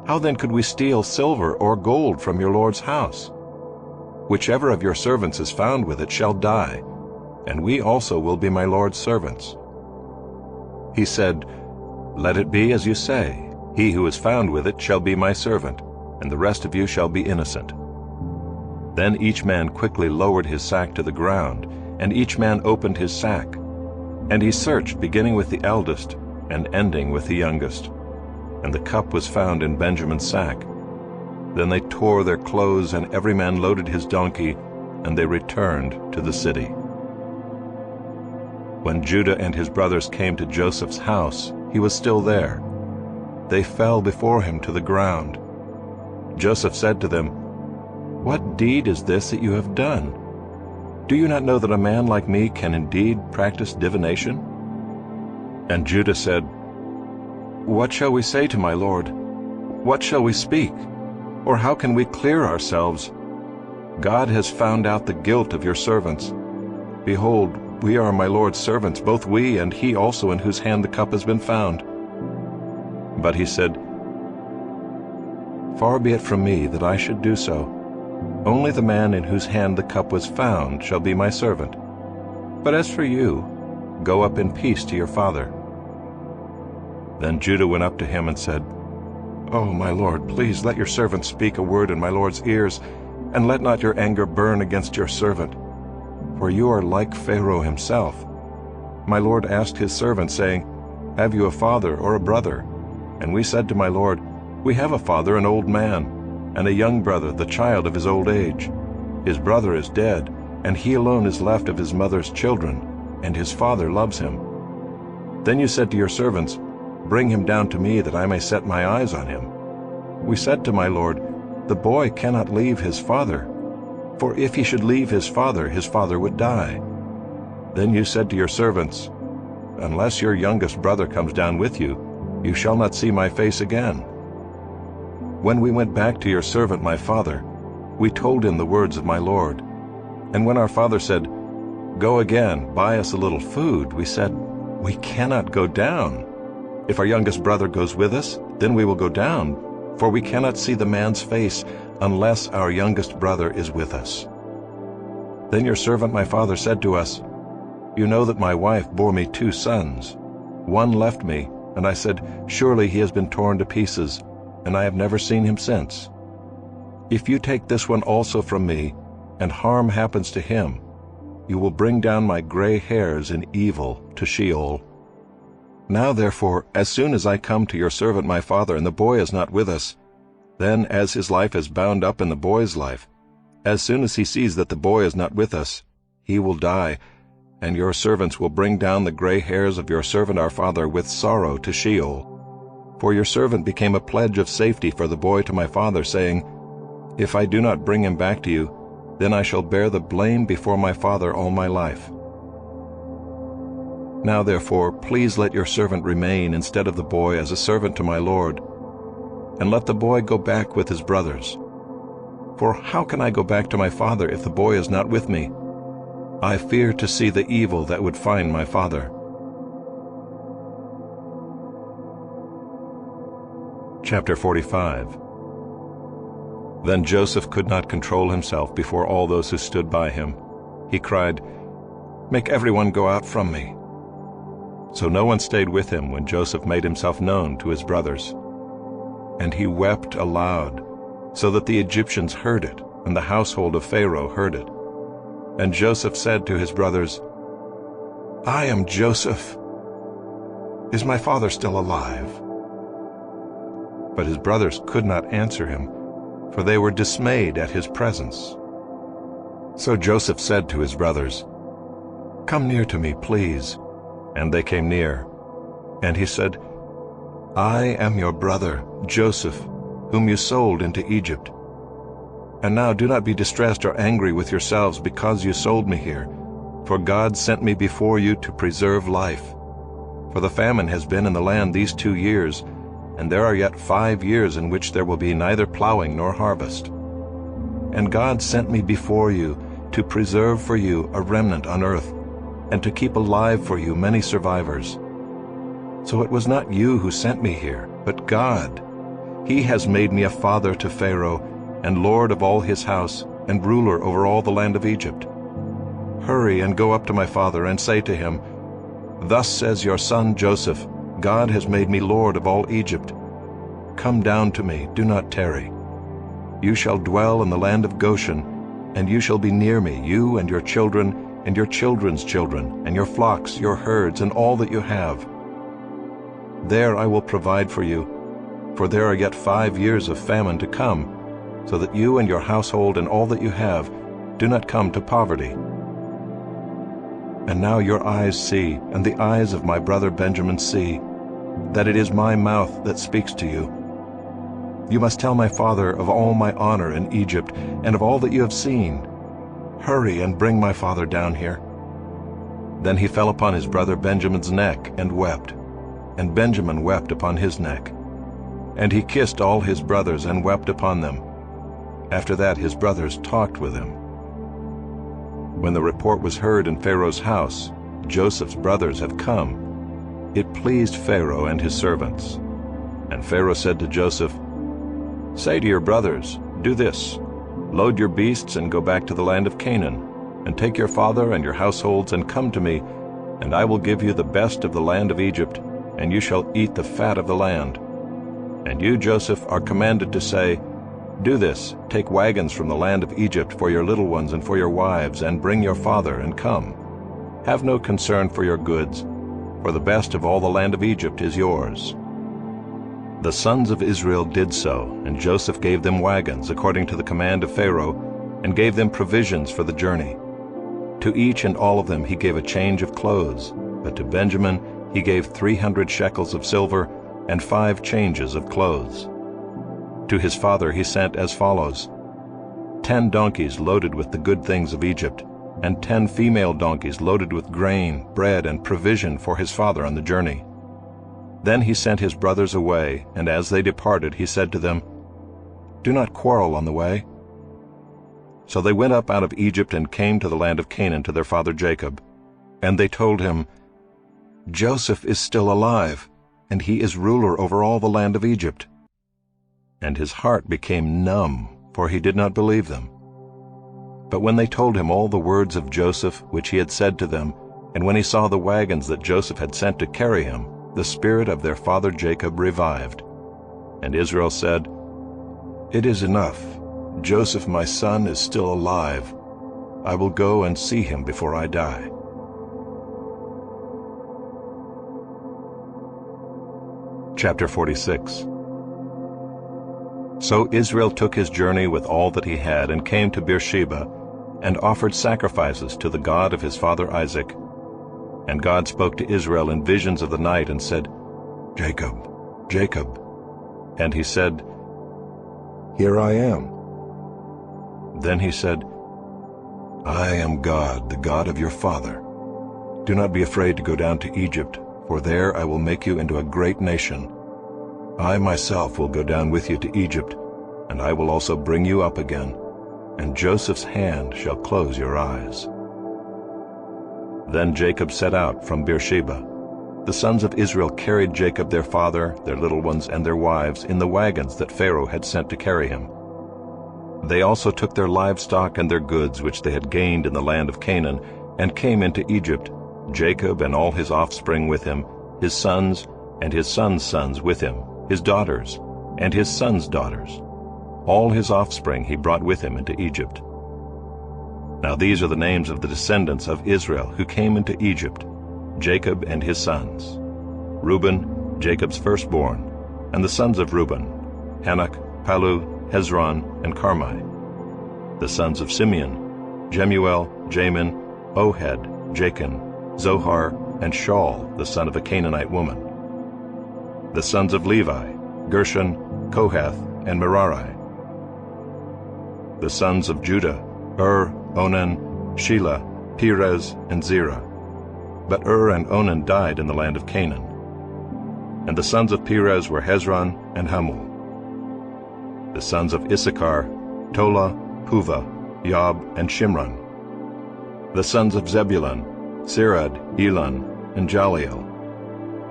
How then could we steal silver or gold from your Lord's house? Whichever of your servants is found with it shall die, and we also will be my Lord's servants." He said, "Let it be as you say. He who is found with it shall be my servant, and the rest of you shall be innocent." Then each man quickly lowered his sack to the ground, and each man opened his sack. And he searched, beginning with the eldest and ending with the youngest. And the cup was found in Benjamin's sack. Then they tore their clothes, and every man loaded his donkey, and they returned to the city. When Judah and his brothers came to Joseph's house, he was still there. They fell before him to the ground. Joseph said to them, "What deed is this that you have done? Do you not know that a man like me can indeed practice divination?" And Judah said, "What shall we say to my Lord? What shall we speak? Or how can we clear ourselves? God has found out the guilt of your servants. Behold, we are my Lord's servants, both we and he also in whose hand the cup has been found." But he said, "Far be it from me that I should do so. Only the man in whose hand the cup was found shall be my servant. But as for you, go up in peace to your father." Then Judah went up to him and said, "Oh, my Lord, please let your servant speak a word in my Lord's ears, and let not your anger burn against your servant. For you are like Pharaoh himself. My Lord asked his servant, saying, 'Have you a father or a brother?' And we said to my Lord, 'We have a father, an old man, and a young brother, the child of his old age. His brother is dead, and he alone is left of his mother's children, and his father loves him.' Then you said to your servants, 'Bring him down to me, that I may set my eyes on him.' We said to my Lord, 'The boy cannot leave his father, for if he should leave his father would die.' Then you said to your servants, 'Unless your youngest brother comes down with you, you shall not see my face again.' When we went back to your servant my father, we told him the words of my Lord. And when our father said, 'Go again, buy us a little food,' we said, 'We cannot go down. If our youngest brother goes with us, then we will go down, for we cannot see the man's face unless our youngest brother is with us.' Then your servant my father said to us, 'You know that my wife bore me 2 sons. One left me, and I said, Surely he has been torn to pieces, and I have never seen him since. If you take this one also from me, and harm happens to him, you will bring down my gray hairs in evil to Sheol. Now therefore, as soon as I come to your servant my father, and the boy is not with us, then as his life is bound up in the boy's life, as soon as he sees that the boy is not with us, he will die, and your servants will bring down the gray hairs of your servant our father with sorrow to Sheol. For your servant became a pledge of safety for the boy to my father, saying, If I do not bring him back to you, then I shall bear the blame before my father all my life. Now therefore, please let your servant remain instead of the boy as a servant to my lord, and let the boy go back with his brothers. For how can I go back to my father if the boy is not with me? I fear to see the evil that would find my father." Chapter 45. Then Joseph could not control himself before all those who stood by him. He cried, "Make everyone go out from me." So no one stayed with him when Joseph made himself known to his brothers. And he wept aloud, so that the Egyptians heard it, and the household of Pharaoh heard it. And Joseph said to his brothers, "I am Joseph. Is my father still alive?" But his brothers could not answer him, for they were dismayed at his presence. So Joseph said to his brothers, "Come near to me, please." And they came near. And he said, "I am your brother, Joseph, whom you sold into Egypt. And now do not be distressed or angry with yourselves because you sold me here, for God sent me before you to preserve life. For the famine has been in the land these 2 years, and there are yet 5 years in which there will be neither plowing nor harvest. And God sent me before you to preserve for you a remnant on earth, and to keep alive for you many survivors. So it was not you who sent me here, but God. He has made me a father to Pharaoh, and lord of all his house, and ruler over all the land of Egypt. Hurry and go up to my father, and say to him, 'Thus says your son Joseph, God has made me lord of all Egypt. Come down to me, do not tarry. You shall dwell in the land of Goshen, and you shall be near me, you and your children, and your children's children, and your flocks, your herds, and all that you have. There I will provide for you, for there are yet 5 years of famine to come, so that you and your household and all that you have do not come to poverty. And now your eyes see, and the eyes of my brother Benjamin see, that it is my mouth that speaks to you. You must tell my father of all my honor in Egypt, and of all that you have seen. Hurry and bring my father down here." Then he fell upon his brother Benjamin's neck and wept, and Benjamin wept upon his neck. And he kissed all his brothers and wept upon them. After that his brothers talked with him. When the report was heard in Pharaoh's house, "Joseph's brothers have come," it pleased Pharaoh and his servants. And Pharaoh said to Joseph, "Say to your brothers, do this: load your beasts and go back to the land of Canaan, and take your father and your households and come to me, and I will give you the best of the land of Egypt, and you shall eat the fat of the land. And you, Joseph, are commanded to say, 'Do this, take wagons from the land of Egypt for your little ones and for your wives, and bring your father, and come. Have no concern for your goods, for the best of all the land of Egypt is yours.' The sons of Israel did so, and Joseph gave them wagons according to the command of Pharaoh, and gave them provisions for the journey. To each and all of them he gave a change of clothes, but to Benjamin he gave 300 shekels of silver and 5 changes of clothes. To his father he sent as follows: 10 donkeys loaded with the good things of Egypt, and 10 female donkeys loaded with grain, bread, and provision for his father on the journey. Then he sent his brothers away, and as they departed he said to them, 'Do not quarrel on the way.' So they went up out of Egypt and came to the land of Canaan to their father Jacob. And they told him, 'Joseph is still alive, and he is ruler over all the land of Egypt.' And his heart became numb, for he did not believe them. But when they told him all the words of Joseph which he had said to them, and when he saw the wagons that Joseph had sent to carry him, the spirit of their father Jacob revived. And Israel said, 'It is enough. Joseph my son is still alive. I will go and see him before I die.'" Chapter 46. So Israel took his journey with all that he had, and came to Beersheba, and offered sacrifices to the God of his father Isaac. And God spoke to Israel in visions of the night, and said, "Jacob, Jacob." And he said, "Here I am." Then he said, I am God, the God of your father. Do not be afraid to go down to Egypt, for there I will make you into a great nation. I myself will go down with you to Egypt, and I will also bring you up again, and Joseph's hand shall close your eyes." Then Jacob set out from Beersheba. The sons of Israel carried Jacob their father, their little ones, and their wives in the wagons that Pharaoh had sent to carry him. They also took their livestock and their goods which they had gained in the land of Canaan, and came into Egypt, Jacob and all his offspring with him, his sons and his sons' sons with him, his daughters and his sons' daughters. All his offspring he brought with him into Egypt. Now these are the names of the descendants of Israel who came into Egypt, Jacob and his sons: Reuben, Jacob's firstborn, and the sons of Reuben, Hanok, Palu, Hezron, and Carmi. The sons of Simeon, Jemuel, Jamin, Ohad, Jachin, Zohar, and Shaul, the son of a Canaanite woman. The sons of Levi, Gershon, Kohath, and Merari. The sons of Judah, Onan, Shelah, Perez, and Zerah. But and Onan died in the land of Canaan. And the sons of Perez were Hezron and Hamul. The sons of Issachar, Tola, Puvah, Yob, and Shimron. The sons of Zebulun, Sirad, Elon, and Jaliel.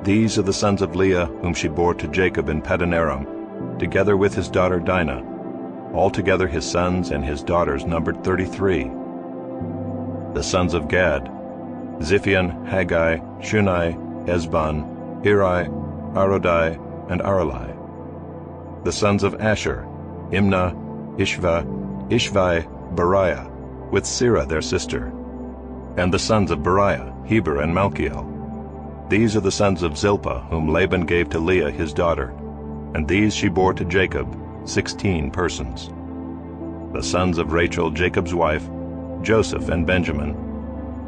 These are the sons of Leah whom she bore to Jacob in Padanaram, together with his daughter Dinah. Altogether his sons and his daughters numbered 33. The sons of Gad, Ziphion, Haggai, Shunai, Ezbon, Eri, Arodai, and Aralai. The sons of Asher, Imnah, Ishvai, Beriah, with Sirah their sister. And the sons of Beriah, Heber and Malchiel. These are the sons of Zilpah, whom Laban gave to Leah his daughter, and these she bore to Jacob, 16 persons. The sons of Rachel, Jacob's wife, Joseph and Benjamin.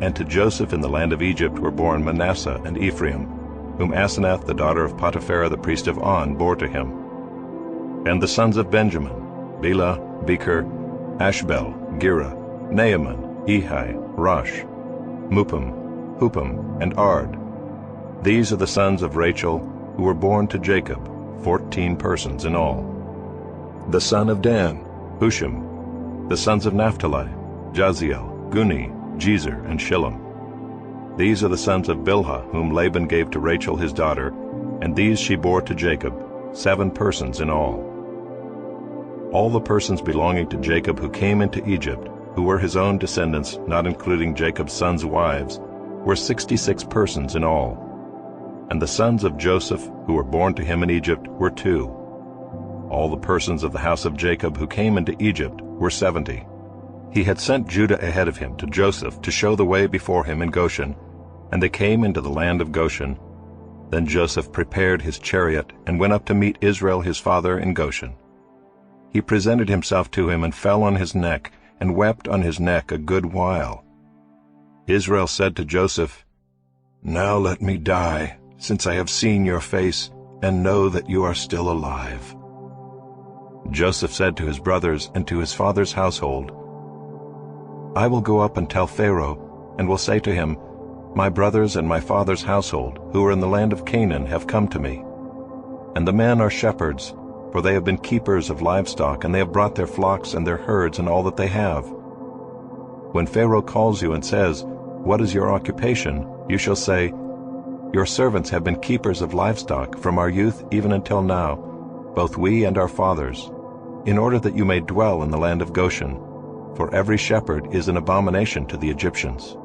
And to Joseph in the land of Egypt were born Manasseh and Ephraim, whom Asenath the daughter of Potipharah the priest of On bore to him. And the sons of Benjamin, Bela, Becher, Ashbel, Gera, Naaman, Ehi, Rosh, Mupim, Hupim, and Ard. These are the sons of Rachel, who were born to Jacob, 14 persons in all. The son of Dan, Hushim. The sons of Naphtali, Jaziel, Guni, Jezer, and Shillem. These are the sons of Bilhah, whom Laban gave to Rachel his daughter, and these she bore to Jacob, 7 persons in all. All the persons belonging to Jacob who came into Egypt, who were his own descendants, not including Jacob's sons' wives, were 66 persons in all. And the sons of Joseph, who were born to him in Egypt, were 2. All the persons of the house of Jacob who came into Egypt were 70. He had sent Judah ahead of him to Joseph to show the way before him in Goshen, and they came into the land of Goshen. Then Joseph prepared his chariot and went up to meet Israel his father in Goshen. He presented himself to him and fell on his neck, and wept on his neck a good while. Israel said to Joseph, "Now let me die, since I have seen your face, and know that you are still alive." Joseph said to his brothers and to his father's household, "I will go up and tell Pharaoh, and will say to him, My brothers and my father's household, who are in the land of Canaan, have come to me. And the men are shepherds, for they have been keepers of livestock, and they have brought their flocks and their herds and all that they have. When Pharaoh calls you and says, What is your occupation? You shall say, Your servants have been keepers of livestock from our youth even until now, both we and our fathers, in order that you may dwell in the land of Goshen, for every shepherd is an abomination to the Egyptians."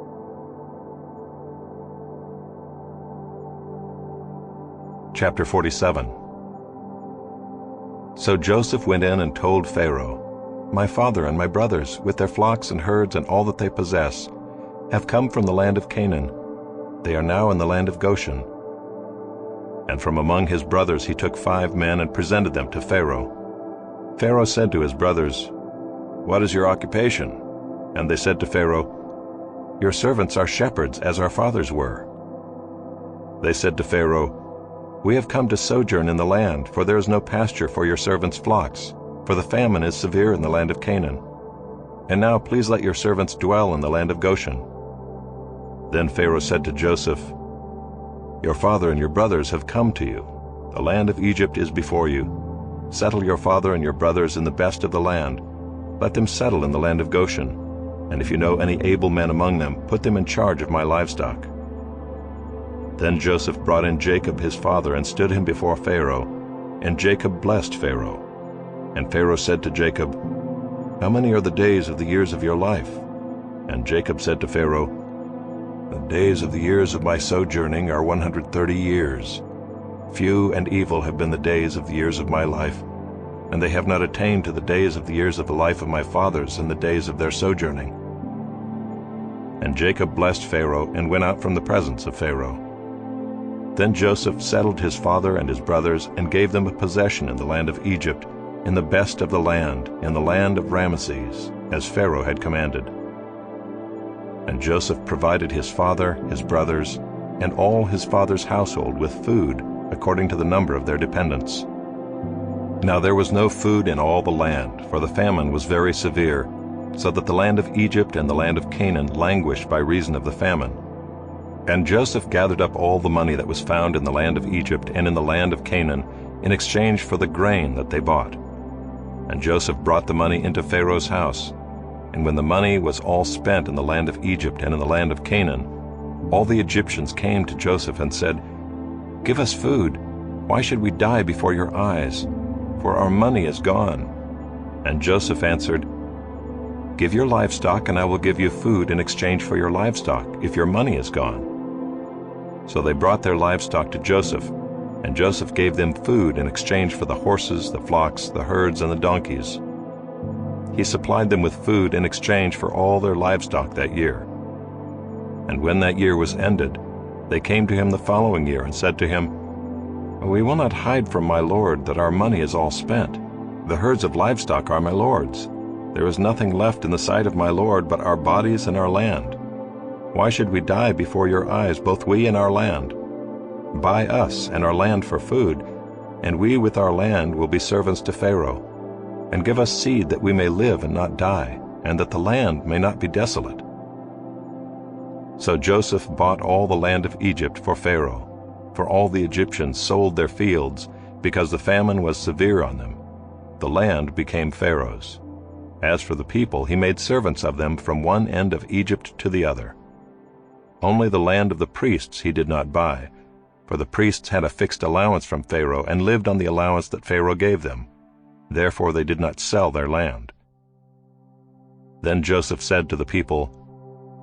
Chapter 47. So Joseph went in and told Pharaoh, "My father and my brothers, with their flocks and herds and all that they possess, have come from the land of Canaan. They are now in the land of Goshen." And from among his brothers he took 5 men and presented them to Pharaoh. Pharaoh said to his brothers, "What is your occupation?" And they said to Pharaoh, "Your servants are shepherds, as our fathers were." They said to Pharaoh, "We have come to sojourn in the land, for there is no pasture for your servants' flocks, for the famine is severe in the land of Canaan." And now please let your servants dwell in the land of Goshen." Then Pharaoh said to Joseph, "Your father and your brothers have come to you. The land of Egypt is before you. Settle your father and your brothers in the best of the land. Let them settle in the land of Goshen. And if you know any able men among them, put them in charge of my livestock." Then Joseph brought in Jacob his father and stood him before Pharaoh, and Jacob blessed Pharaoh. And Pharaoh said to Jacob, "How many are the days of the years of your life?" And Jacob said to Pharaoh, "The days of the years of my sojourning are 130 years. Few and evil have been the days of the years of my life, and they have not attained to the days of the years of the life of my fathers in the days of their sojourning." And Jacob blessed Pharaoh and went out from the presence of Pharaoh. Then Joseph settled his father and his brothers and gave them a possession in the land of Egypt, in the best of the land, in the land of Ramesses, as Pharaoh had commanded. And Joseph provided his father, his brothers, and all his father's household with food, according to the number of their dependents. Now there was no food in all the land, for the famine was very severe, so that the land of Egypt and the land of Canaan languished by reason of the famine. And Joseph gathered up all the money that was found in the land of Egypt and in the land of Canaan, in exchange for the grain that they bought. And Joseph brought the money into Pharaoh's house. And when the money was all spent in the land of Egypt and in the land of Canaan, all the Egyptians came to Joseph and said, "Give us food. Why should we die before your eyes? For our money is gone." And Joseph answered, "Give your livestock, and I will give you food in exchange for your livestock, if your money is gone." So they brought their livestock to Joseph, and Joseph gave them food in exchange for the horses, the flocks, the herds, and the donkeys. He supplied them with food in exchange for all their livestock that year. And when that year was ended, they came to him the following year and said to him, "We will not hide from my lord that our money is all spent. The herds of livestock are my lord's. There is nothing left in the sight of my lord but our bodies and our land. Why should we die before your eyes, both we and our land? Buy us and our land for food, and we with our land will be servants to Pharaoh. And give us seed that we may live and not die, and that the land may not be desolate." So Joseph bought all the land of Egypt for Pharaoh, for all the Egyptians sold their fields, because the famine was severe on them. The land became Pharaoh's. As for the people, he made servants of them from one end of Egypt to the other. Only the land of the priests he did not buy, for the priests had a fixed allowance from Pharaoh and lived on the allowance that Pharaoh gave them. Therefore they did not sell their land. Then Joseph said to the people,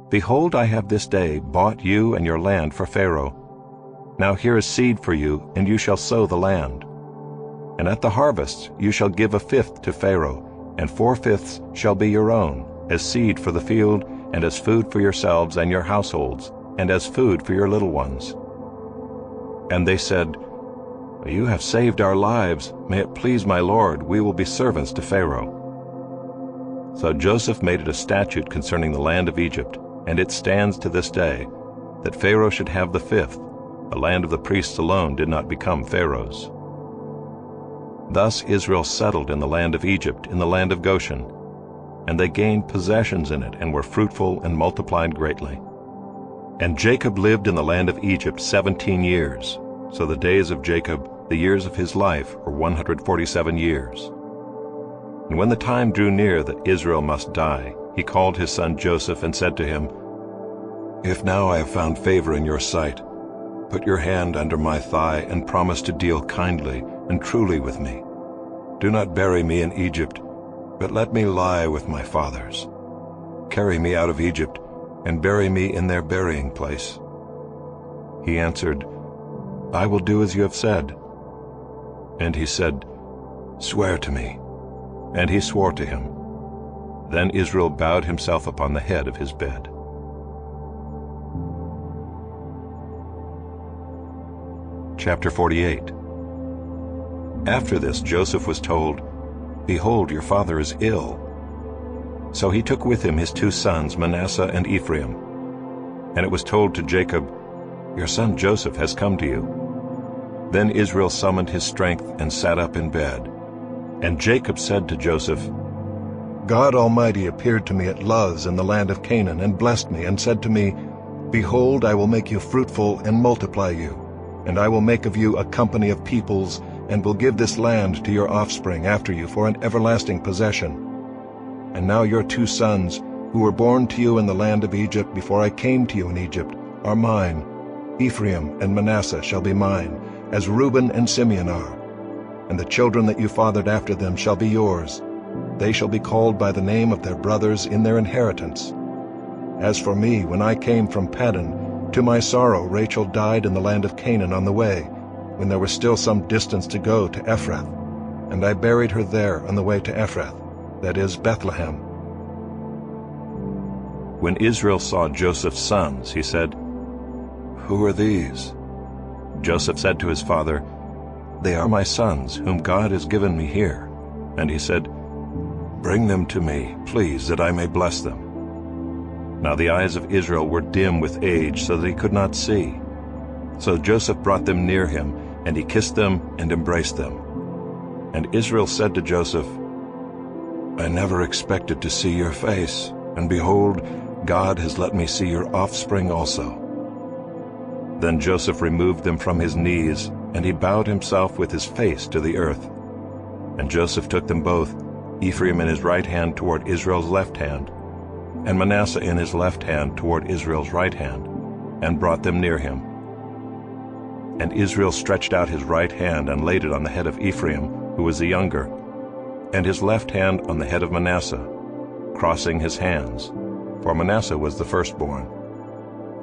"Behold, I have this day bought you and your land for Pharaoh. Now here is seed for you, and you shall sow the land. And at the harvest you shall give a fifth to Pharaoh, and 4/5 shall be your own, as seed for the field, and as food for yourselves and your households, and as food for your little ones." And they said, "You have saved our lives. May it please my lord, we will be servants to Pharaoh." So Joseph made it a statute concerning the land of Egypt, and it stands to this day, that Pharaoh should have the fifth. The land of the priests alone did not become Pharaoh's. Thus Israel settled in the land of Egypt, in the land of Goshen, and they gained possessions in it, and were fruitful and multiplied greatly. And Jacob lived in the land of Egypt 17 years. So the days of Jacob, the years of his life, were 147 years. And when the time drew near that Israel must die, he called his son Joseph and said to him, "If now I have found favor in your sight, put your hand under my thigh and promise to deal kindly and truly with me. Do not bury me in Egypt, but let me lie with my fathers. Carry me out of Egypt and bury me in their burying place." He answered, "I will do as you have said." And he said, "Swear to me." And he swore to him. Then Israel bowed himself upon the head of his bed. Chapter 48. After this Joseph was told, "Behold, your father is ill." So he took with him his 2 sons, Manasseh and Ephraim. And it was told to Jacob, "Your son Joseph has come to you." Then Israel summoned his strength and sat up in bed. And Jacob said to Joseph, God Almighty appeared to me at Luz in the land of Canaan, and blessed me, and said to me, Behold, I will make you fruitful and multiply you, and I will make of you a company of peoples, and will give this land to your offspring after you for an everlasting possession. And now your 2 sons, who were born to you in the land of Egypt before I came to you in Egypt, are mine. Ephraim and Manasseh shall be mine, as Reuben and Simeon are. And the children that you fathered after them shall be yours. They shall be called by the name of their brothers in their inheritance. As for me, when I came from Paddan, to my sorrow Rachel died in the land of Canaan on the way, when there was still some distance to go to Ephrath. And I buried her there on the way to Ephrath, that is, Bethlehem. When Israel saw Joseph's sons, he said, Who are these? Joseph said to his father, They are my sons, whom God has given me here. And he said, Bring them to me, please, that I may bless them. Now the eyes of Israel were dim with age, so that he could not see. So Joseph brought them near him, and he kissed them and embraced them. And Israel said to Joseph, I never expected to see your face, and behold, God has let me see your offspring also. Then Joseph removed them from his knees, and he bowed himself with his face to the earth. And Joseph took them both, Ephraim in his right hand toward Israel's left hand, and Manasseh in his left hand toward Israel's right hand, and brought them near him. And Israel stretched out his right hand and laid it on the head of Ephraim, who was the younger, and his left hand on the head of Manasseh, crossing his hands, for Manasseh was the firstborn.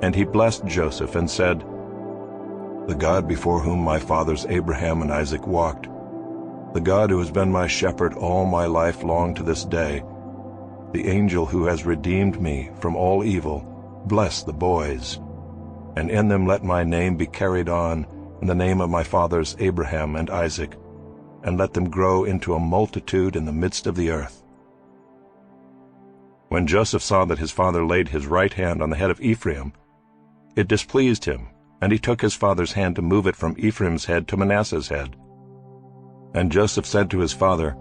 And he blessed Joseph and said, The God before whom my fathers Abraham and Isaac walked, the God who has been my shepherd all my life long to this day, the angel who has redeemed me from all evil, bless the boys, and in them let my name be carried on, in the name of my fathers Abraham and Isaac, and let them grow into a multitude in the midst of the earth. When Joseph saw that his father laid his right hand on the head of Ephraim, it displeased him, and he took his father's hand to move it from Ephraim's head to Manasseh's head. And Joseph said to his father,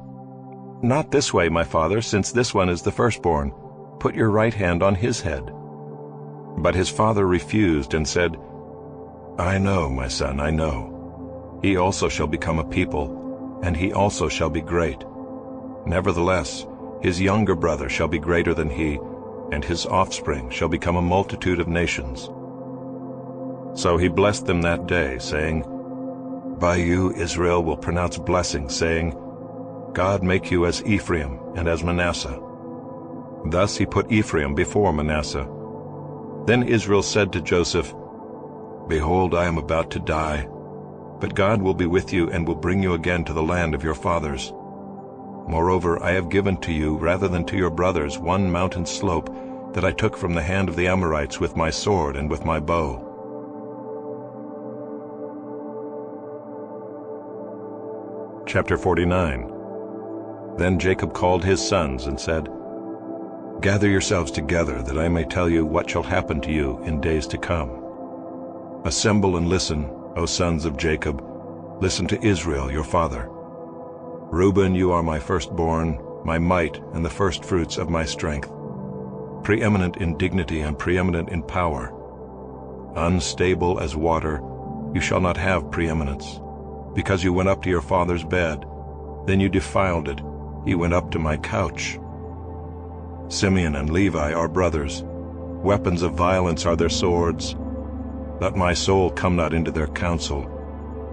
Not this way, my father, since this one is the firstborn. Put your right hand on his head. But his father refused and said, I know, my son, I know. He also shall become a people, and he also shall be great. Nevertheless, his younger brother shall be greater than he, and his offspring shall become a multitude of nations. So he blessed them that day, saying, By you Israel will pronounce blessing, saying, God make you as Ephraim and as Manasseh. Thus he put Ephraim before Manasseh. Then Israel said to Joseph, Behold, I am about to die, but God will be with you and will bring you again to the land of your fathers. Moreover, I have given to you, rather than to your brothers, one mountain slope that I took from the hand of the Amorites with my sword and with my bow. Chapter 49. Then Jacob called his sons and said, Gather yourselves together, that I may tell you what shall happen to you in days to come. Assemble and listen, O sons of Jacob, listen to Israel your father. Reuben, you are my firstborn, my might, and the firstfruits of my strength, preeminent in dignity and preeminent in power. Unstable as water, you shall not have preeminence. Because you went up to your father's bed, then you defiled it, he went up to my couch. Simeon and Levi are brothers, weapons of violence are their swords. Let my soul come not into their counsel.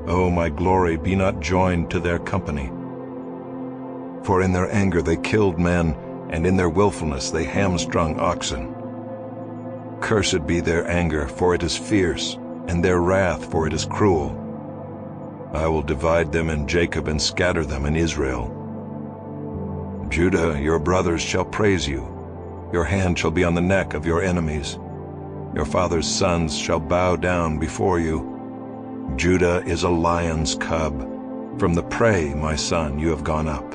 O my glory, be not joined to their company. For in their anger they killed men, and in their willfulness they hamstrung oxen. Cursed be their anger, for it is fierce, and their wrath, for it is cruel. I will divide them in Jacob and scatter them in Israel. Judah, your brothers shall praise you. Your hand shall be on the neck of your enemies. Your father's sons shall bow down before you. Judah is a lion's cub. From the prey, my son, you have gone up.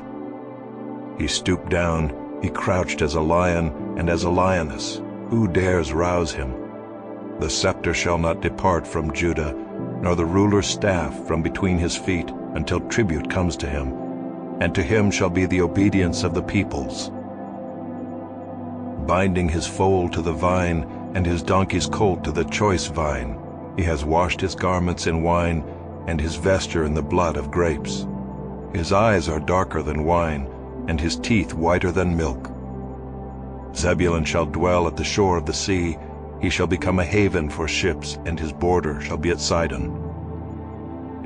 He stooped down, he crouched as a lion and as a lioness. Who dares rouse him? The scepter shall not depart from Judah, nor the ruler's staff from between his feet, until tribute comes to him, and to him shall be the obedience of the peoples. binding his foal to the vine, and his donkey's colt to the choice vine. He has washed his garments in wine, and his vesture in the blood of grapes. His eyes are darker than wine, and his teeth whiter than milk. Zebulun shall dwell at the shore of the sea. He shall become a haven for ships, and his border shall be at Sidon.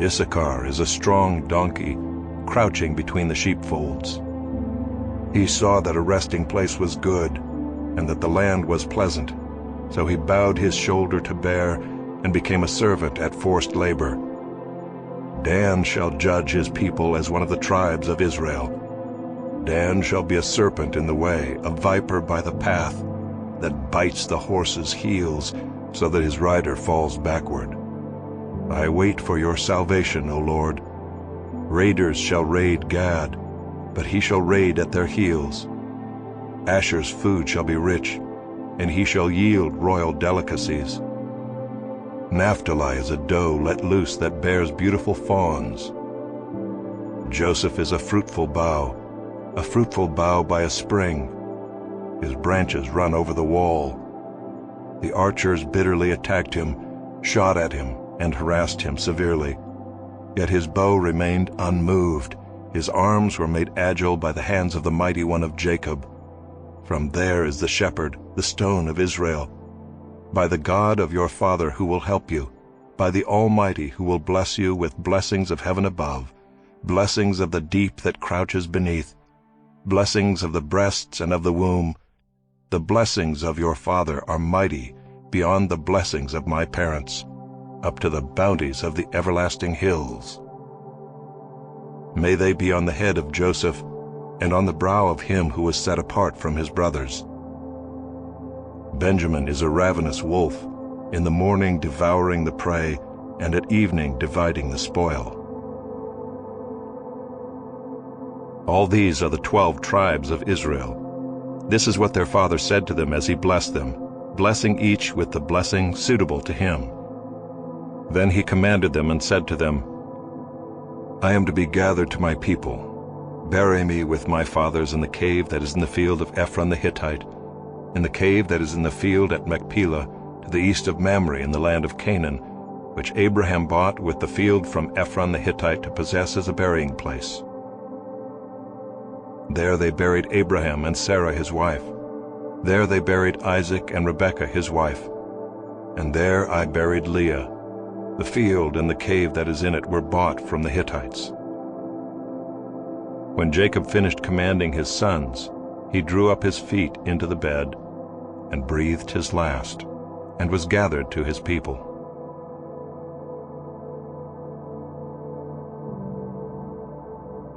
Issachar is a strong donkey, crouching between the sheepfolds. He saw that a resting place was good, and that the land was pleasant. So he bowed his shoulder to bear, and became a servant at forced labor. Dan shall judge his people as one of the tribes of Israel. Dan shall be a serpent in the way, a viper by the path, that bites the horse's heels, so that his rider falls backward. I wait for your salvation, O Lord. Raiders shall raid Gad, but he shall raid at their heels. Asher's food shall be rich, and he shall yield royal delicacies. Naphtali is a doe let loose that bears beautiful fawns. Joseph is a fruitful bough by a spring. His branches run over the wall. The archers bitterly attacked him, shot at him, and harassed him severely. Yet his bow remained unmoved. His arms were made agile by the hands of the mighty one of Jacob. From there is the shepherd, the stone of Israel. By the God of your father who will help you, by the Almighty who will bless you with blessings of heaven above, blessings of the deep that crouches beneath, blessings of the breasts and of the womb. The blessings of your father are mighty beyond the blessings of my parents, up to the bounties of the everlasting hills. May they be on the head of Joseph, and on the brow of him who was set apart from his brothers. Benjamin is a ravenous wolf, in the morning devouring the prey, and at evening dividing the spoil. All these are the 12 tribes of Israel. This is what their father said to them as he blessed them, blessing each with the blessing suitable to him. Then he commanded them and said to them, I am to be gathered to my people. Bury me with my fathers in the cave that is in the field of Ephron the Hittite, in the cave that is in the field at Machpelah, to the east of Mamre in the land of Canaan, which Abraham bought with the field from Ephron the Hittite to possess as a burying place. There they buried Abraham and Sarah his wife. There they buried Isaac and Rebekah his wife. And there I buried Leah. The field and the cave that is in it were bought from the Hittites. When Jacob finished commanding his sons, he drew up his feet into the bed and breathed his last, and was gathered to his people.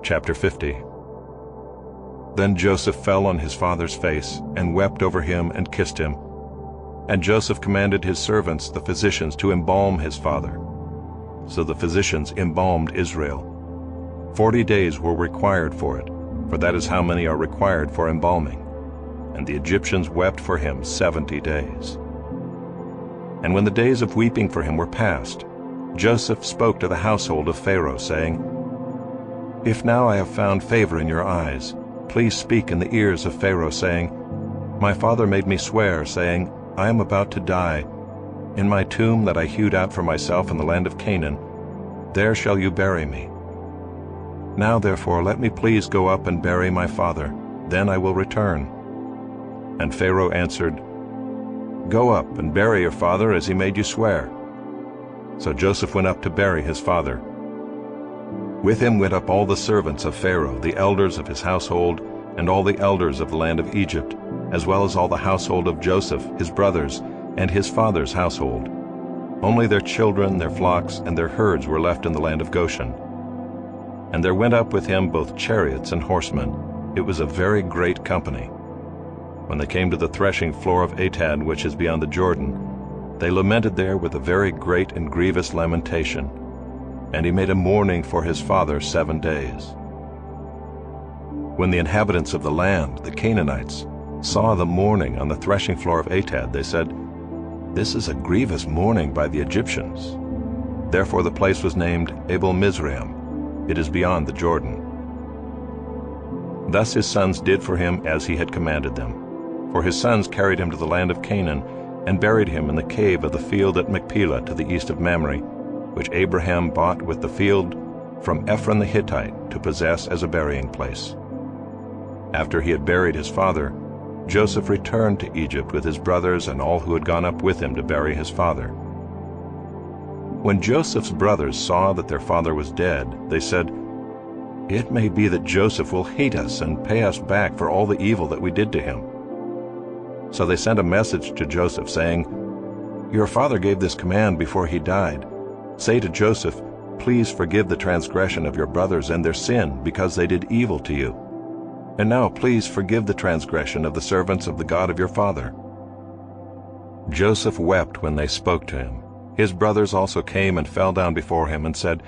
Chapter 50. Then Joseph fell on his father's face, and wept over him and kissed him. And Joseph commanded his servants, the physicians, to embalm his father. So the physicians embalmed Israel. 40 days were required for it, for that is how many are required for embalming. And the Egyptians wept for him 70 days. And when the days of weeping for him were past, Joseph spoke to the household of Pharaoh, saying, If now I have found favor in your eyes, please speak in the ears of Pharaoh, saying, My father made me swear, saying, I am about to die. In my tomb that I hewed out for myself in the land of Canaan, there shall you bury me. Now therefore let me please go up and bury my father, then I will return. And Pharaoh answered, Go up and bury your father as he made you swear. So Joseph went up to bury his father. With him went up all the servants of Pharaoh, the elders of his household, and all the elders of the land of Egypt, as well as all the household of Joseph, his brothers, and his father's household. Only their children, their flocks, and their herds were left in the land of Goshen. And there went up with him both chariots and horsemen. It was a very great company. When they came to the threshing floor of Atad, which is beyond the Jordan, they lamented there with a very great and grievous lamentation. And he made a mourning for his father 7 days. When the inhabitants of the land, the Canaanites, saw the mourning on the threshing floor of Atad, they said, This is a grievous mourning by the Egyptians. Therefore the place was named Abel Mizraim. It is beyond the Jordan. Thus his sons did for him as he had commanded them. for his sons carried him to the land of Canaan and buried him in the cave of the field at Machpelah to the east of Mamre, which Abraham bought with the field from Ephron the Hittite to possess as a burying place. After he had buried his father, Joseph returned to Egypt with his brothers and all who had gone up with him to bury his father. When Joseph's brothers saw that their father was dead, they said, "It may be that Joseph will hate us and pay us back for all the evil that we did to him." So they sent a message to Joseph, saying, "Your father gave this command before he died. Say to Joseph, 'Please forgive the transgression of your brothers and their sin, because they did evil to you. And now please forgive the transgression of the servants of the God of your father.'" Joseph wept when they spoke to him. His brothers also came and fell down before him and said,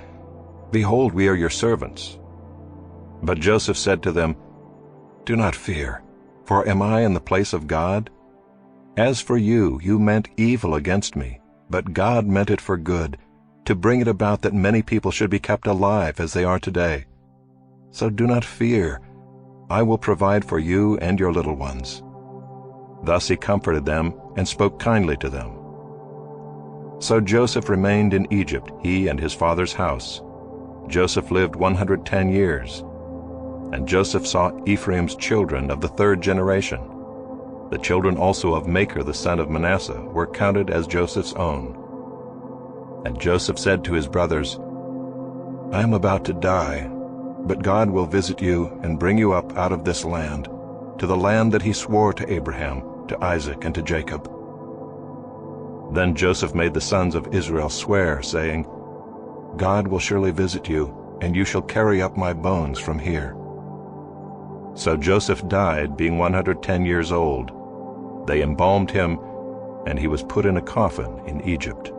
"Behold, we are your servants." But Joseph said to them, "Do not fear, for am I in the place of God? As for you, you meant evil against me, but God meant it for good, to bring it about that many people should be kept alive as they are today. So do not fear. I will provide for you and your little ones." Thus he comforted them and spoke kindly to them. So Joseph remained in Egypt, he and his father's house. Joseph lived 110 years. And Joseph saw Ephraim's children of the third generation. The children also of Machir the son of Manasseh were counted as Joseph's own. And Joseph said to his brothers, "I am about to die, but God will visit you and bring you up out of this land, to the land that he swore to Abraham, to Isaac, and to Jacob." Then Joseph made the sons of Israel swear, saying, "God will surely visit you, and you shall carry up my bones from here." So Joseph died, being 110 years old. They embalmed him, and he was put in a coffin in Egypt.